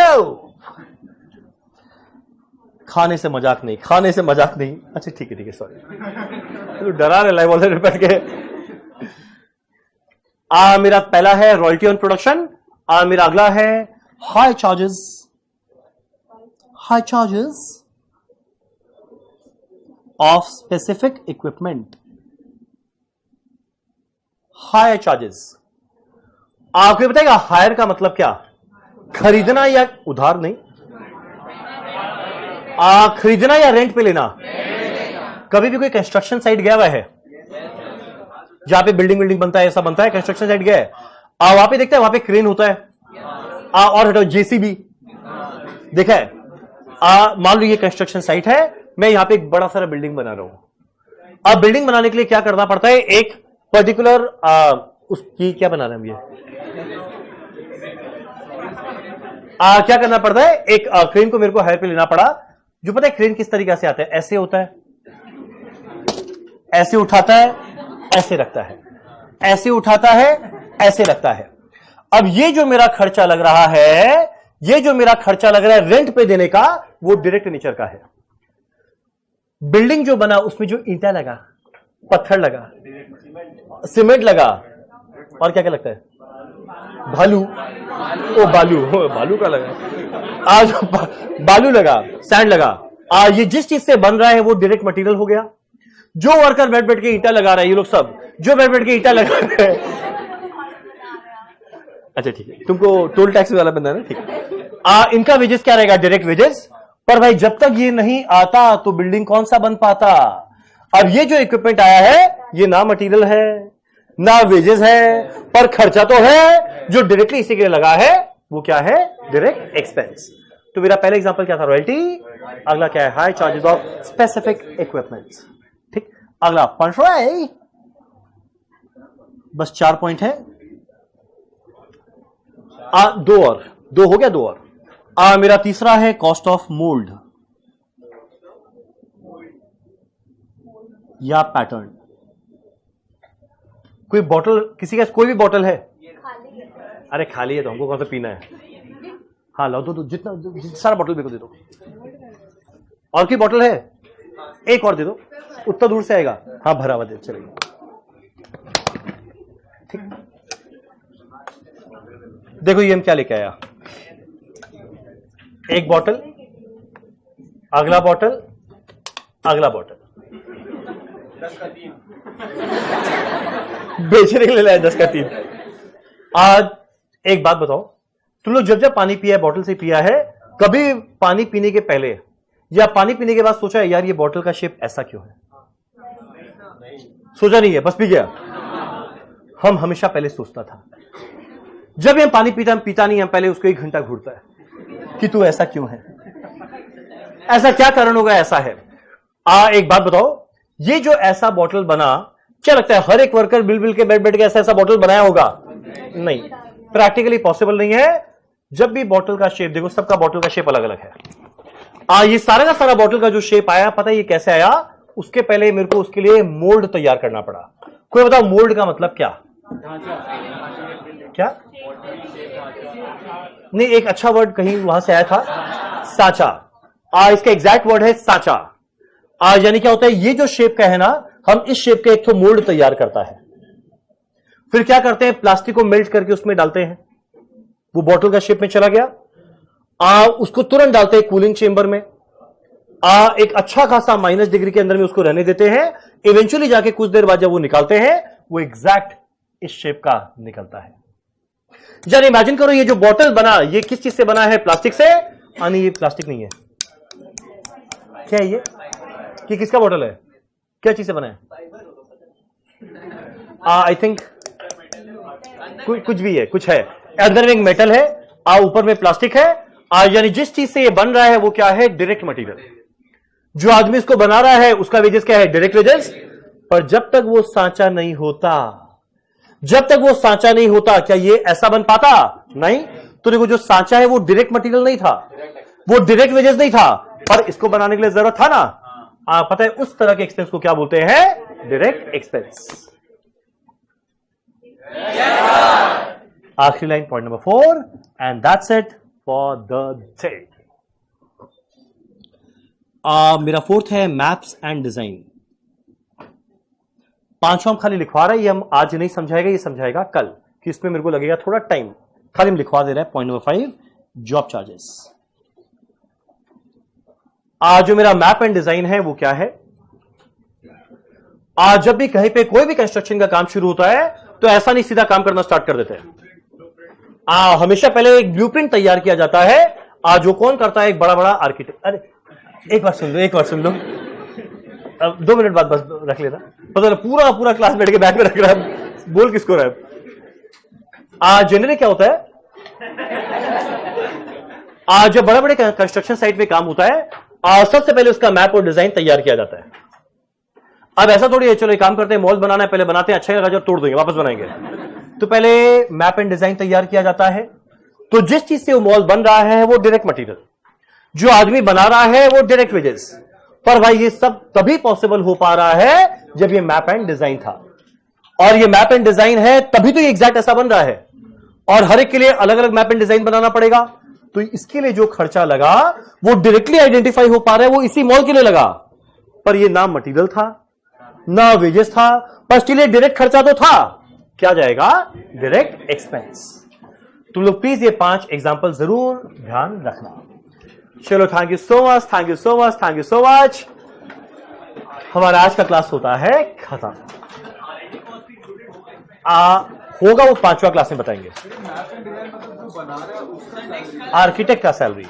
[SPEAKER 1] खाने से मजाक नहीं, अच्छा ठीक है, सॉरी, तो डरा रहे लाइव वाले रिपेट के। मेरा पहला है रॉयल्टी ऑन प्रोडक्शन। मेरा अगला है high charges of specific equipment. Higher charges, आपको बताएगा हायर का मतलब क्या? खरीदना या उधार नहीं, खरीदना या रेंट पे लेना। कभी भी कोई कंस्ट्रक्शन साइट गया हुआ है जहां पे बिल्डिंग बनता है, ऐसा बनता है, कंस्ट्रक्शन साइट गया है, वहां पे देखते हैं, वहां पे क्रेन होता है, और हटो जेसीबी देखा है। मान लो ये कंस्ट्रक्शन साइट है, मैं यहां पे एक बड़ा सारा बिल्डिंग बना रहा हूं। अब बिल्डिंग बनाने के लिए क्या करना पड़ता है, एक पर्टिकुलर उसकी क्या बना रहे हैं हम, ये क्या करना पड़ता है, एक क्रेन को मेरे को हायर पे लेना पड़ा। जो पता है क्रेन किस तरीके से आता है, ऐसे होता है, ऐसे उठाता है, ऐसे रखता है, ऐसे उठाता है, ऐसे रखता है। अब ये जो मेरा खर्चा लग रहा है, ये जो मेरा खर्चा लग रहा है रेंट पे देने का, वो डायरेक्ट नेचर का है। बिल्डिंग जो बना उसमें जो ईंटा लगा, पत्थर लगा, सीमेंट लगा, और क्या क्या लगता है, भालू, ओ बालू का लगा, आज बालू लगा, सैंड लगा, ये जिस चीज से बन रहा है वो डायरेक्ट मटेरियल हो गया। जो वर्कर बैठ के ईंटा लगा रहा है, ये लोग सब जो बैठ के ईंटा लगा रहे हैं, अच्छा ठीक है, तुमको टोल टैक्स वाला बंदा है ना, ठीक है, इनका वेजेस क्या रहेगा, डायरेक्ट वेजेस। पर भाई जब तक ये नहीं आता तो बिल्डिंग कौन सा बन पाता। अब ये जो इक्विपमेंट आया है, ये ना मटेरियल है ना वेजेस है, पर खर्चा तो है जो डायरेक्टली इसी के लिए लगा है, वो क्या है, डायरेक्ट एक्सपेंस। तो मेरा पहला एग्जांपल क्या था, रॉयल्टी। अगला क्या है, high charges of specific equipments. ठीक, अगला फंड फ्लाई, बस 4 पॉइंट है, दो हो गया, 2 और। मेरा तीसरा है कॉस्ट ऑफ मोल्ड या पैटर्न। कोई बॉटल, किसी का कोई भी बॉटल है, अरे खाली है तो हमको कौन सा पीना है, हाँ लो दो, जितना सारा बॉटल मेरे को दे दो। और कोई बॉटल है, एक और दे दो, उतना दूर से आएगा, हाँ भरा हुआ दे चलेगा। ठीक, देखो ये हम क्या लेके आया, एक बॉटल, अगला बॉटल, अगला बॉटल,
[SPEAKER 2] 10 का 3
[SPEAKER 1] बेचने के लिए लाया 10 का 3। आज एक बात बताओ, तुम लोग जब पानी पिया है, बॉटल से पिया है, कभी पानी पीने के पहले या पानी पीने के बाद सोचा है यार ये बॉटल का शेप ऐसा क्यों है? सोचा नहीं है, बस पी गया। हम हमेशा पहले सोचता था, जब हम पानी पीता नहीं, हम पहले उसको 1 घंटा घूरता है कि तू ऐसा क्यों है, ऐसा क्या कारण होगा, ऐसा है। एक बात बताओ, ये जो ऐसा बॉटल बना, क्या लगता है हर एक वर्कर बिल के बैठ के ऐसा बॉटल बनाया होगा? नहीं, प्रैक्टिकली पॉसिबल नहीं है। जब भी बॉटल का शेप देखो, सबका बॉटल का शेप अलग अलग है। ये सारा का सारा बॉटल का जो शेप आया, पता है ये कैसे आया? उसके पहले मेरे को उसके लिए मोल्ड तैयार करना पड़ा। कोई बताओ मोल्ड का मतलब क्या? क्या नहीं, एक अच्छा वर्ड कहीं वहां से आया था, साचा। इसका एग्जैक्ट वर्ड है साचा। यानी क्या होता है, ये जो शेप का है ना, हम इस शेप का एक तो मोल्ड तैयार करता है, फिर क्या करते हैं, प्लास्टिक को मेल्ट करके उसमें डालते हैं, वो बॉटल का शेप में चला गया। उसको तुरंत डालते हैं कूलिंग चेंबर में, एक अच्छा खासा -डिग्री के अंदर में उसको रहने देते हैं। इवेंचुअली जाके कुछ देर बाद जब वो निकालते हैं, वो एग्जैक्ट इस शेप का निकलता है। जरा इमेजिन करो, ये जो बॉटल बना, ये किस चीज से बना है? प्लास्टिक से। नहीं, ये प्लास्टिक नहीं है। क्या है ये? कि किसका बॉटल है? क्या चीज से बना है? आई थिंक कुछ भी है, कुछ है, अंदर में एक मेटल है, ऊपर में प्लास्टिक है। यानी जिस चीज से ये बन रहा है वो क्या है? Direct material. जो आदमी इसको बना रहा है उसका वेजेस क्या है? Direct wages. पर जब तक वो सांचा नहीं होता, जब तक वो सांचा नहीं होता, क्या ये ऐसा बन पाता? नहीं। तो देखो, जो सांचा है वो डायरेक्ट मटेरियल नहीं था, वो डायरेक्ट वेजेस नहीं था, पर इसको बनाने के लिए जरूरत था ना। पता है उस तरह के एक्सपेंस को क्या बोलते हैं? Direct expense. आखिरी line, point number 4, and that's it for the day. मेरा 4th है मैप्स एंड डिजाइन। 5वां हम खाली लिखवा रहे हैं, ये हम आज नहीं समझाएगा, ये समझाएगा कल, कि इसमें मेरे को लगेगा थोड़ा टाइम, खाली हम लिखवा दे रहे हैं। Point number 5, job charges. जो मेरा मैप एंड डिजाइन है वो क्या है? जब भी कहीं पे कोई भी कंस्ट्रक्शन का काम शुरू होता है तो ऐसा नहीं सीधा काम करना स्टार्ट कर देते हैं। हमेशा पहले एक ब्लूप्रिंट तैयार किया जाता है। जो कौन करता है? एक बड़ा बड़ा आर्किटेक्ट। अरे एक बार सुन लो, अब 2 मिनट बाद बस रख लेना। पता नहीं पूरा क्लास बैठ के बैग में रख रहा है, बोल किसको रहा है। जनरली क्या होता है, जब बड़े बड़े कंस्ट्रक्शन साइट पे काम होता है, सबसे पहले उसका मैप और डिजाइन तैयार किया जाता है। अब ऐसा थोड़ी है चलो एक काम करते हैं, मॉल बनाना है, पहले बनाते हैं, अच्छा लगा जो तोड़ देंगे वापस बनाएंगे। तो पहले मैप एंड डिजाइन तैयार किया जाता है। तो जिस चीज से वो मॉल बन रहा है वो डायरेक्ट मटेरियल, जो आदमी बना रहा है वो डायरेक्ट वेजेस। पर भाई ये सब तभी पॉसिबल हो पा रहा है जब ये मैप एंड डिजाइन था, और ये मैप एंड डिजाइन है तभी तो ये एग्जैक्ट ऐसा बन रहा है। और हर एक के लिए अलग अलग मैप एंड डिजाइन बनाना पड़ेगा, तो इसके लिए जो खर्चा लगा वो डायरेक्टली आइडेंटिफाई हो पा रहा है, वो इसी मॉल के लिए लगा। पर ये ना मटेरियल था ना वेजेस था, पर इसके लिए डायरेक्ट खर्चा तो था, क्या जाएगा? Direct expense. तुम लोग प्लीज ये 5 एग्जांपल जरूर ध्यान रखना। चलो thank you so much, thank you so much, thank you so much. हमारा आज का क्लास होता है खत्म। होगा वो 5वां क्लास में बताएंगे। आर्किटेक्ट का सैलरी